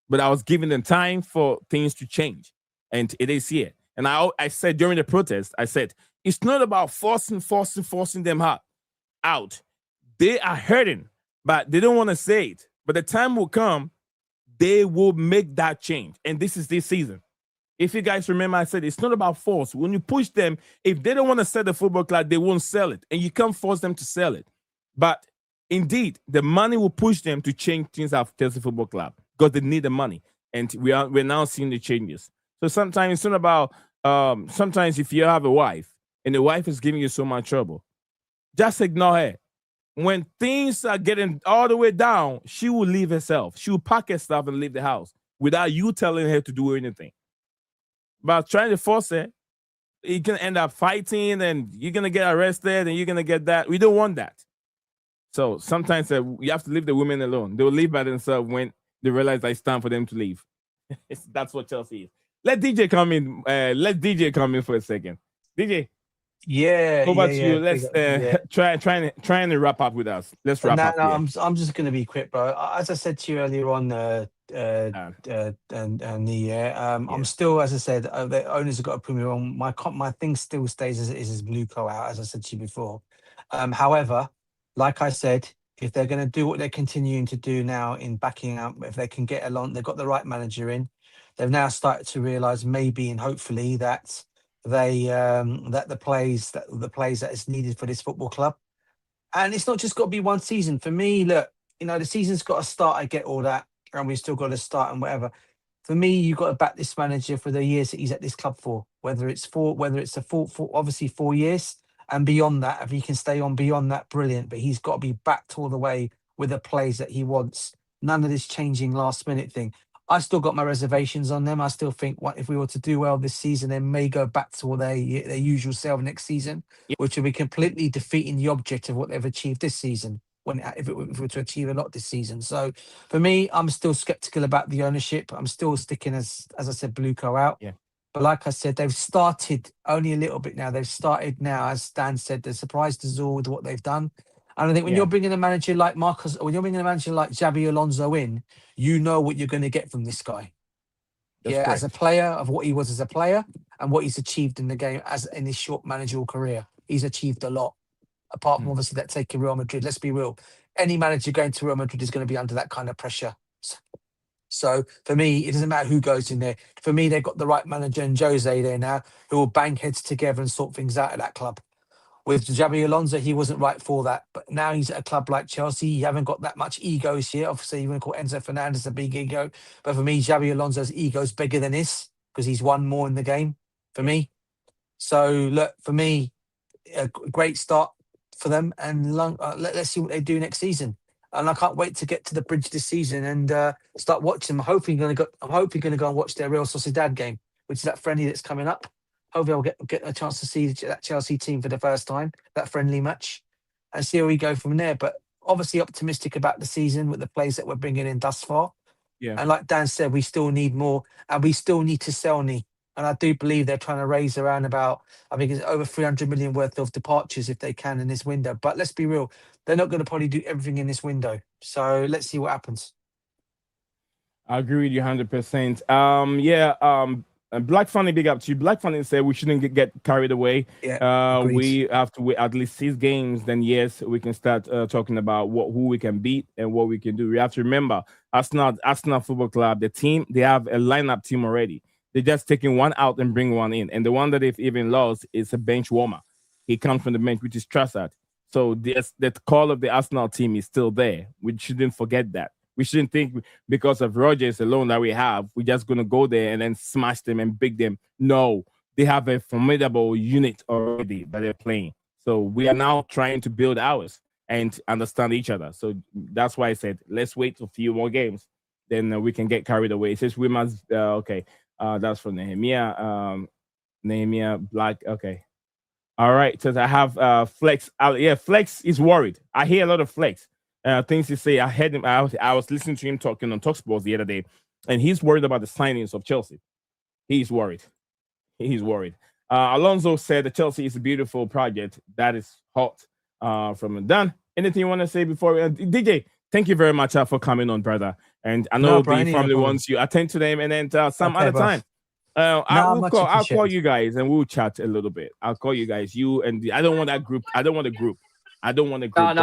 But I was giving them time for things to change. And it is here. And I said during the protest, I said, it's not about forcing them out. They are hurting, but they don't want to say it. But the time will come, they will make that change. And this is this season. If you guys remember, I said, it's not about force. When you push them, if they don't want to sell the football club, they won't sell it. And you can't force them to sell it. But indeed, the money will push them to change things at Chelsea Football Club, because they need the money, and we're now seeing the changes. So sometimes it's not about sometimes if you have a wife and the wife is giving you so much trouble, just ignore her. when things are getting all the way down, she will leave herself. She will pack her stuff and leave the house without you telling her to do anything. But trying to force her, you can end up fighting and you're going to get arrested and you're going to get that. We don't want that. So sometimes you have to leave the women alone. They'll leave by themselves when they realize that it's time for them to leave. That's what Chelsea is. Let DJ come in. Let DJ come in for a second. DJ. Yeah. Over to you. Let's trying to wrap up with us. Let's wrap up. I'm just going to be quick, bro. As I said to you earlier on, I'm still, as I said, the owners have got to prove me wrong. My thing still stays as it is Bluco out, as I said to you before. However, like I said, if they're going to do what they're continuing to do now in backing up, if they can get along, they've got the right manager in. They've now started to realise maybe and hopefully that the plays that is needed for this football club. And it's not just got to be one season. For me, look, the season's got to start. I get all that, and we've still got to start and whatever. For me, you've got to back this manager for the years that he's at this obviously 4 years and beyond that. If he can stay on beyond that, brilliant. But he's got to be backed all the way with the plays that he wants. None of this changing last minute thing. I still got my reservations on them. I still think if we were to do well this season, they may go back to their usual self next season, which will be completely defeating the object of what they've achieved this season. If it were to achieve a lot this season. So for me, I'm still skeptical about the ownership. I'm still sticking as I said, Bluco out. Yeah. But like I said, they've started only a little bit now. They've started now, as Stan said, they're surprised us all with what they've done. And I think when you're bringing a manager like when you're bringing a manager like Xabi Alonso in, you know what you're going to get from this guy. That's as a player, of what he was as a player and what he's achieved in the game in his short managerial career. He's achieved a lot. Apart from obviously that taking Real Madrid, let's be real. Any manager going to Real Madrid is going to be under that kind of pressure. So for me, it doesn't matter who goes in there. For me, they've got the right manager in Jose there now, who will bang heads together and sort things out at that club. With Xabi Alonso, he wasn't right for that. But now he's at a club like Chelsea. You haven't got that much egos here. Obviously, you want to call Enzo Fernandez a big ego. But for me, Xabi Alonso's ego is bigger than his because he's won more in the game for me. So, look, for me, a great start for them. And let's see what they do next season. And I can't wait to get to the bridge this season and start watching them. I'm hoping going to go and watch their Real Sociedad game, which is that friendly that's coming up. Hopefully I'll get a chance to see that Chelsea team for the first time, that friendly match, and see where we go from there. But obviously optimistic about the season with the players that we're bringing in thus far. Yeah. And like Dan said, we still need more and we still need to sell Ni. And I do believe they're trying to raise around about, I think it's over 300 million worth of departures if they can in this window. But let's be real, they're not going to probably do everything in this window. So let's see what happens. I agree with you 100%. Black Funny, big up to you. Black Funny said we shouldn't get carried away. Yeah, we have to wait at least 6 games. Then yes, we can start talking about who we can beat and what we can do. We have to remember, Arsenal Football Club, the team, they have a lineup team already. They're just taking one out and bring one in. And the one that they've even lost is a bench warmer. He comes from the bench, which is Trossard. So the call of the Arsenal team is still there. We shouldn't forget that. We shouldn't think because of Rogers alone that we have, we're just going to go there and then smash them and beat them. No, they have a formidable unit already that they're playing. So we are now trying to build ours and understand each other. So that's why I said, let's wait a few more games. Then we can get carried away. It says we must, okay. That's from Nehemiah. Nehemiah Black. Okay. All right. It says I have Flex. Flex is worried. I hear a lot of Flex. Things to say. I heard him. I was listening to him talking on TalkSports the other day, and he's worried about the signings of Chelsea. He's worried. Alonso said that Chelsea is a beautiful project. That is hot. From Dan. Anything you want to say before we end? DJ, thank you very much for coming on, brother. And I know the family wants you. Attend to them, and then some other time. I'll call you guys, and we'll chat a little bit. I'll call you guys. I don't want that group. I don't want a group. No,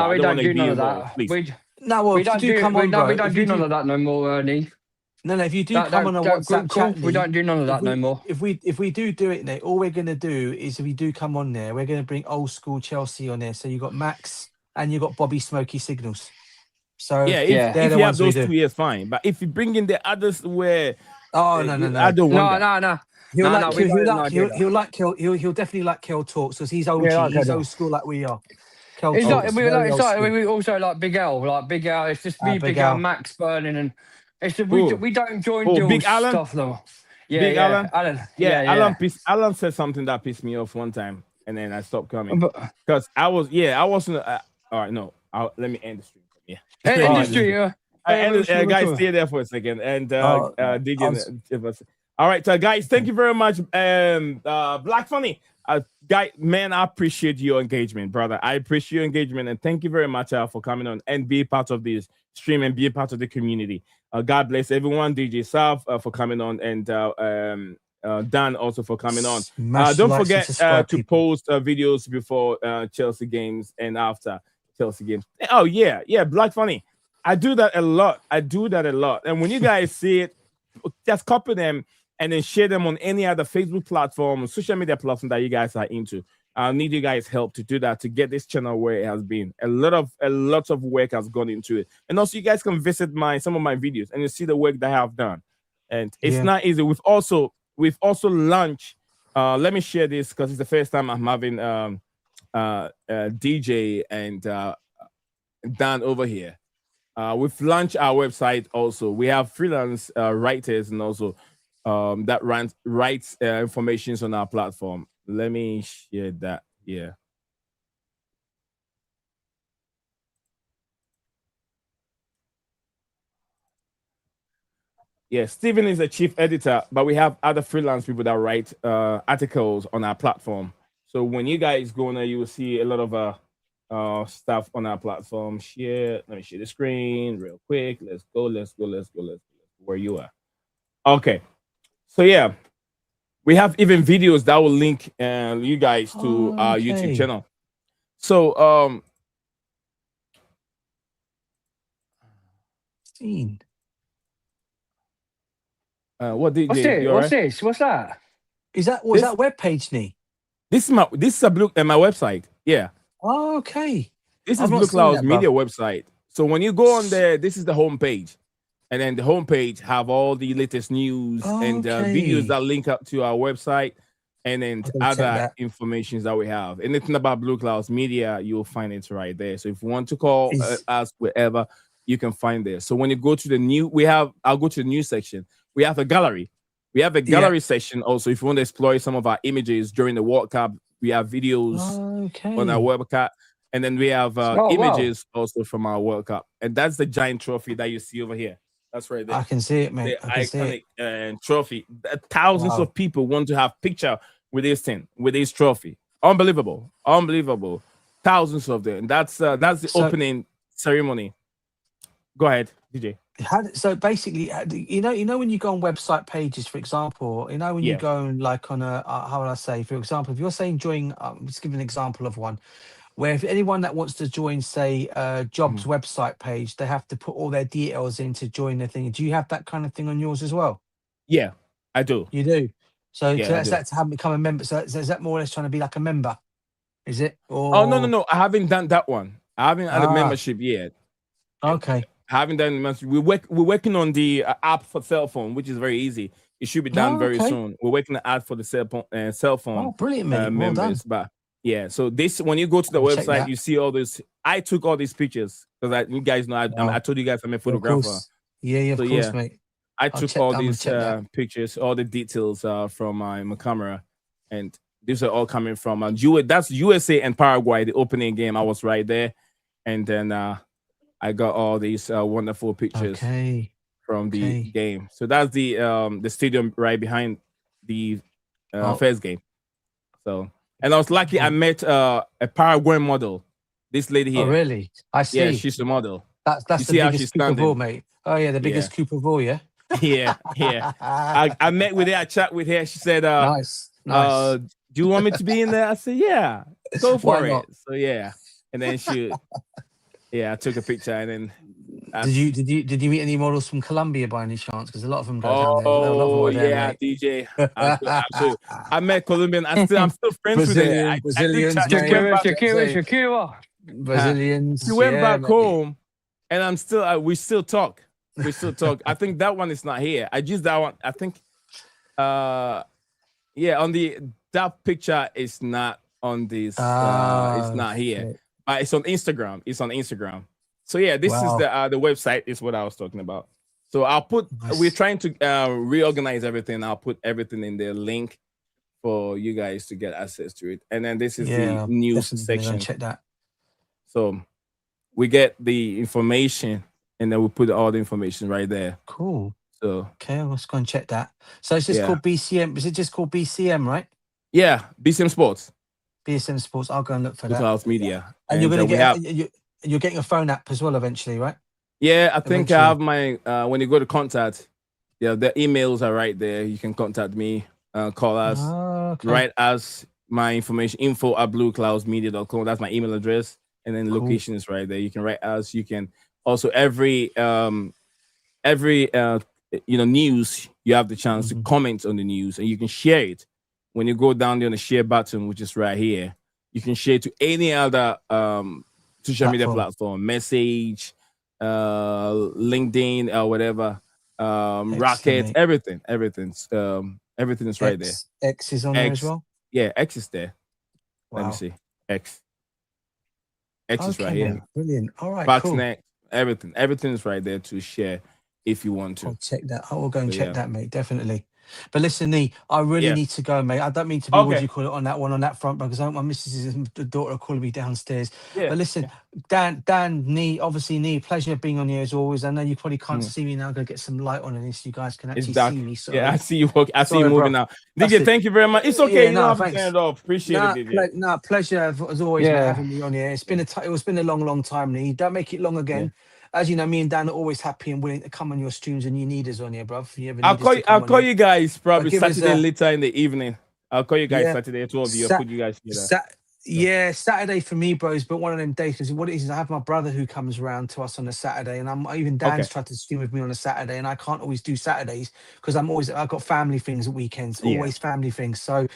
we don't do none of that. We don't do none of that no more, Ernie. No, if you do come on a WhatsApp chat, we don't do none of that no more. If we do it, Nate, all we're going to do is if we do come on there, we're going to bring old school Chelsea on there. So you got Max and you got Bobby Smoky Signals. So if you have those 2 years, fine. But if you bring in the others where no, I don't want that. He'll definitely like Kel talks because he's old. He's old school like we are. It's like It's we very like it's old like school. we also like Big L, like Big L. It's just me, Big Big L, Al. Max Berlin, and it's just, Who? we don't join Oh, deal Big Alan? stuff though. Yeah, Big yeah, Alan? Yeah, Alan, yeah. Alan said something that pissed me off one time, and then I stopped coming. But Because I wasn't. All right, no. let me end the stream. Yeah. industry, Guys, stay there for a second. And DJ, all right, guys, thank you very much. Black Funny, guy, man, I appreciate your engagement, brother. I appreciate your engagement, and thank you very much for coming on and be part of this stream and be a part of the community. God bless everyone. DJ South for coming on, and Dan also for coming on. Don't forget to post videos before Chelsea games and after Chelsea games. Oh yeah, Black Funny. I do that a lot. And when you guys see it, just copy them and then share them on any other Facebook platform, social media platform that you guys are into. I need you guys' help to do that, to get this channel where it has been. A lot of work has gone into it. And also, you guys can visit some of my videos and you see the work that I have done. And it's not easy. We've also launched. Let me share this because it's the first time I'm having DJ and Dan over here. We've launched our website also. We have freelance writers and also that writes information on our platform. Let me share that here. Yeah, Stephen is a chief editor, but we have other freelance people that write articles on our platform. So when you guys go on there, you will see a lot of stuff on our platform. Let me share the screen real quick. Let's go. Where you are. Okay. So yeah, we have even videos that will link you guys to our YouTube channel. So what did what's this? What's that? Was that web page, Nee? This is my website. Yeah. Oh, okay. This is Blue Clouds Media website. So when you go on there, this is the homepage. And then the homepage have all the latest news and videos that link up to our website, and then other information that we have. Anything about Blue Clouds Media, you'll find it right there. So if you want to call us wherever, you can find there. So when you go to the I'll go to the news section. We have a gallery. We have a gallery section also. If you want to explore some of our images during the World Cup, we have videos on our World Cup. And then we have images also from our World Cup. And that's the giant trophy that you see over here. That's right there. I can see it, mate. The iconic trophy. Thousands of people want to have picture with this thing, with this trophy. Unbelievable. Thousands of them. That's the opening ceremony. Go ahead, DJ. So basically, you know when you go on website pages, for example, when you go on like on a how would I say, for example, if you're saying join, let's give an example of one where if anyone that wants to join, say, jobs website page, they have to put all their details in to join the thing. Do you have that kind of thing on yours as well? Yeah, I do. You do. So that's that to have become a member. So is that more or less trying to be like a member? Is it? Or... Oh no! I haven't done that one. I haven't had a membership yet. Okay. I haven't done membership. We're working on the app for cell phone, which is very easy. It should be done very soon. We're working the app for the cell phone. Oh, brilliant, mate. Members, well done. But yeah, so this when you go to the website, you see all this. I took all these pictures because you guys know I told you guys I'm a photographer. Yeah, of course, mate. I took all these pictures, all the details from my camera, and these are all coming from that's USA and Paraguay, the opening game. I was right there, and then I got all these wonderful pictures from the game. So that's the stadium right behind the first game. So, and I was lucky I met a Paraguayan model. This lady here. Oh, really? I see. Yeah, she's the model. That's the biggest coup of all, mate. Oh yeah, the biggest coup of all, yeah. Yeah. I met with her. I chat with her. She said, "Nice. Do you want me to be in there?" I said, "Yeah, go for it." So yeah, and then I took a picture, and then did you meet any models from Colombia by any chance? Because a lot of them go down there. Oh yeah, DJ. Absolutely. I met Colombian. I'm still friends with her. Brazilians, Shakira. Brazilians. She went back home, and we still talk. I think that one is not here. I just that one. I think, on that picture is not on this. It's not here. It's on Instagram. It's on Instagram. So yeah, this is the website. Is what I was talking about. So I'll put. Nice. We're trying to reorganize everything. I'll put everything in the link for you guys to get access to it. And then this is the news section. Check that. So we get the information, and then we put all the information right there. Cool. So okay, let's go and check that. So it's just called BCM. Is it just called BCM, right? Yeah, BCM Sports. BSM Sports. I'll go and look for Blue that. Clouds Media. And you're gonna get you're getting a phone app as well eventually, right? Yeah, I think I have my when you go to contact, the emails are right there. You can contact me, call us, write us my information, info@bluecloudsmedia.com. That's my email address, and then location is right there. You can write us. You can also every news, you have the chance to comment on the news, and you can share it. When you go down there on the share button, which is right here, you can share to any other social media platform, message, LinkedIn, or whatever, Rocket, everything is right there. X is on there as well. Yeah, X is there. Wow. Let me see. X is right here. Brilliant. All right, Backsnack, everything is right there to share if you want to. I'll check that. I will go and check that, mate. Definitely. But listen, Nee, I really need to go, mate. I don't mean to be what do you call it on that front, because my missus' daughter are calling me downstairs. Yeah, but listen, Dan, Nee, obviously, Nee, pleasure being on here as always. I know you probably can't see me now. I'm gonna get some light on this. You guys can actually see me. So yeah, I see you. I see you moving now. DJ, thank you very much. It's okay. You don't have to turn it off. Appreciate it, DJ. Pleasure as always, mate, having me on here. It's been a long time, Nee. Don't make it long again. As you know, me and Dan are always happy and willing to come on your streams, and you need us on here, bruv. I'll call you guys probably Saturday later in the evening. I'll call you guys Saturday, 12 of you. I'll put you guys together. Yeah, Saturday for me, bros, but one of them days, because what it is I have my brother who comes around to us on a Saturday, and even Dan's tried to stream with me on a Saturday, and I can't always do Saturdays because I've got family things at weekends, always family things. So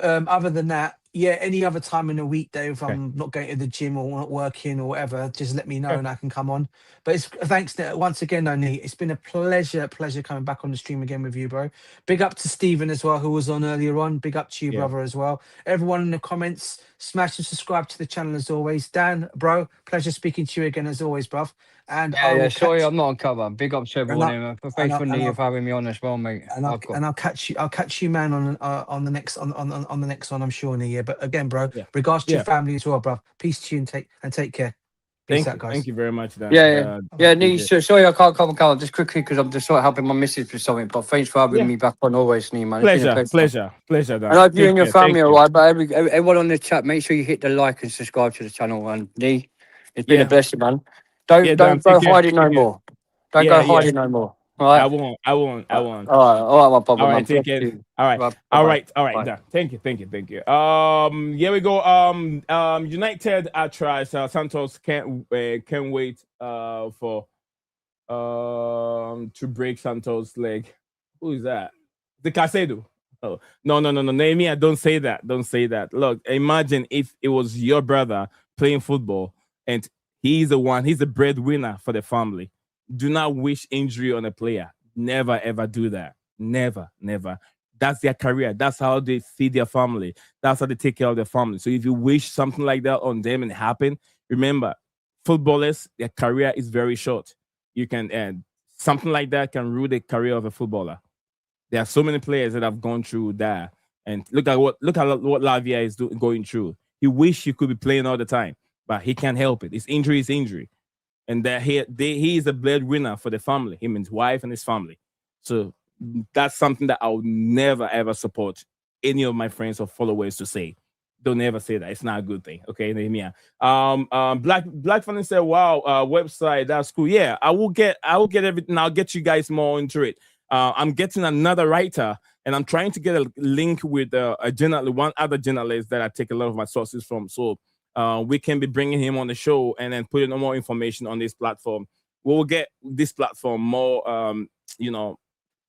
other than that, any other time in a weekday, if I'm not going to the gym or not working or whatever, just let me know and I can come on. But it's thanks once again, Nate. It's been a pleasure coming back on the stream again with you, bro. Big up to Stephen as well, who was on earlier on. Big up to you, brother, as well. Everyone in the comments, smash and subscribe to the channel as always. Dan, bro, pleasure speaking to you again as always, bruv. And sorry, I'm not on cover. Big up to everyone. Thanks for having me on as well, mate. And I'll catch you, man, on the next one, I'm sure, in a year. But again, bro, regards to your family as well, bro. Peace to you and take care. Peace out, guys. Thank you very much, Dan. Sorry, I can't come just quickly because I'm just sort of helping my missus with something. But thanks for having me back on always, Nee, man. Pleasure, Dan. I hope you and your family are alright. But everyone on the chat, make sure you hit the like and subscribe to the channel. And Nee, it's been a blessing, man. Don't go hiding no more. Don't go hiding no more. All right. I won't. All right, my problem. All right, take care. All right. Dan. Thank you. Here we go. United tries. Santos can't wait for to break Santos' leg. Who is that? The Caicedo. Oh no, Nehemiah, don't say that. Look, imagine if it was your brother playing football and he's the breadwinner for the family. Do not wish injury on a player. Never, ever do that. Never. That's their career. That's how they feed their family. That's how they take care of their family. So if you wish something like that on them and it happen, remember, footballers, their career is very short. You can something like that can ruin the career of a footballer. There are so many players that have gone through that. And look at what Lavia is going through. He wish he could be playing all the time, but he can't help it. His injury is injury. And that he is a breadwinner for the family, him and his wife and his family. So that's something that I would never, ever support any of my friends or followers to say. Don't ever say that. It's not a good thing. Okay, Nehemiah. Black Funny said, wow, website, that's cool. Yeah, I will get everything. I'll get you guys more into it. I'm getting another writer, and I'm trying to get a link with one other journalist that I take a lot of my sources from. So we can be bringing him on the show and then putting more information on this platform. We will get this platform more,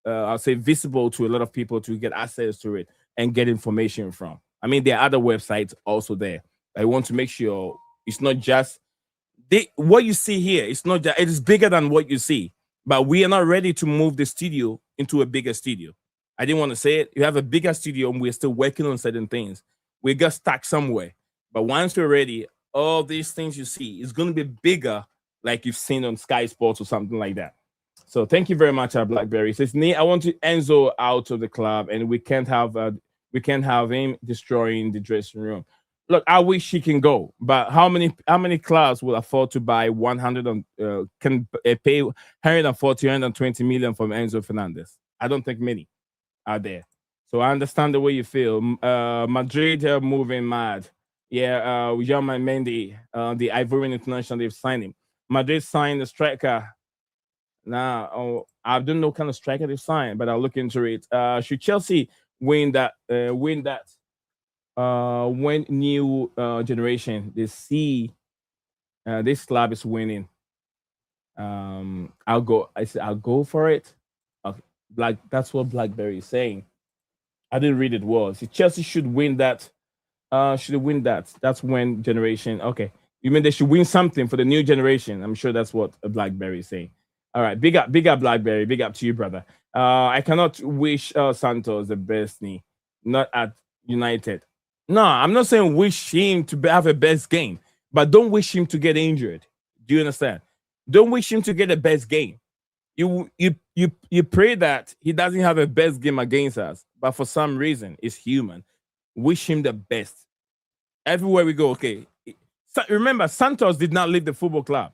I'll say visible to a lot of people to get access to it and get information from. I mean, there are other websites also there. I want to make sure it's not just what you see here. It's not just, it is bigger than what you see, but we are not ready to move the studio into a bigger studio. I didn't want to say it. You have a bigger studio and we're still working on certain things. We got stuck somewhere. But once we're ready, all these things you see is going to be bigger, like you've seen on Sky Sports or something like that. So thank you very much, Blackberry. It says, I want Enzo out of the club, and we can't have him destroying the dressing room. Look, I wish he can go, but how many clubs will afford to buy 140, 120 million from Enzo Fernandez? I don't think many are there. So I understand the way you feel. Madrid are moving mad. Yeah, German Mendy, the Ivorian international, they've signed him. Madrid signed the striker. Now, I don't know what kind of striker they've signed, but I'll look into it. Should Chelsea win new generation, they see this club is winning. I'll go for it. That's what Blackberry is saying. I didn't read it well. See, Chelsea should win that. That's when generation. Okay, you mean they should win something for the new generation? I'm sure that's what Blackberry is saying. All right, big up, Blackberry. Big up to you, brother. I cannot wish Santos the best knee, not at United. No, I'm not saying wish him to have a best game, but don't wish him to get injured. Do you understand? Don't wish him to get a best game. You pray that he doesn't have a best game against us, but for some reason, it's human. Wish him the best. Everywhere we go, okay. Remember, Santos did not leave the football club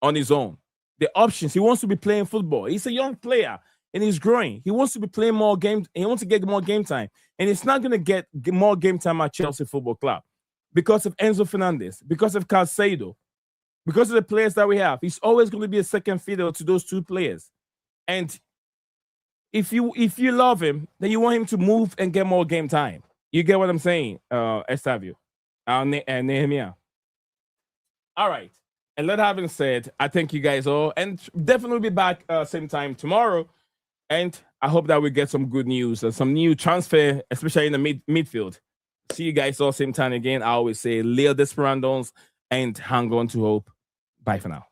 on his own. The options, he wants to be playing football. He's a young player and he's growing. He wants to be playing more games. He wants to get more game time. And it's not going to get more game time at Chelsea Football Club because of Enzo Fernandez, because of Caicedo, because of the players that we have. He's always going to be a second fiddle to those two players. And if you love him, then you want him to move and get more game time. You get what I'm saying, Estavio and Nehemiah. All right. And that having said, I thank you guys all, and definitely be back same time tomorrow. And I hope that we get some good news and some new transfer, especially in the midfield. See you guys all same time again. I always say, Leo Desperandos and hang on to hope. Bye for now.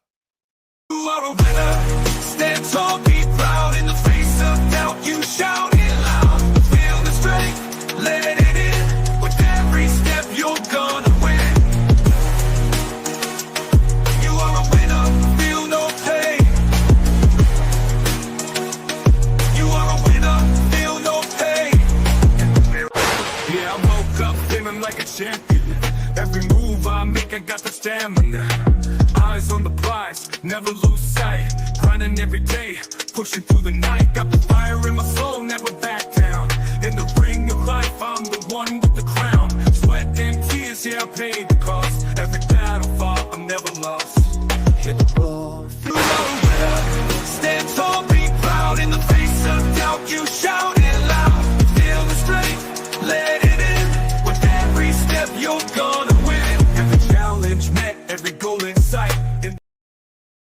You are a winner. Stand tall, be proud in the face of doubt. You shout it loud. Feel the strength, let it in. With every step, you're gonna win. You are a winner, feel no pain. You are a winner, feel no pain. Yeah, I woke up feeling like a champion. Every move I make, I got the stamina. Eyes on the prize, never lose sight. Grinding every day, pushing through the night. Got the fire in my soul, never back down. In the ring of life, I'm the one with the crown. Sweat and tears, yeah, I paid the cost.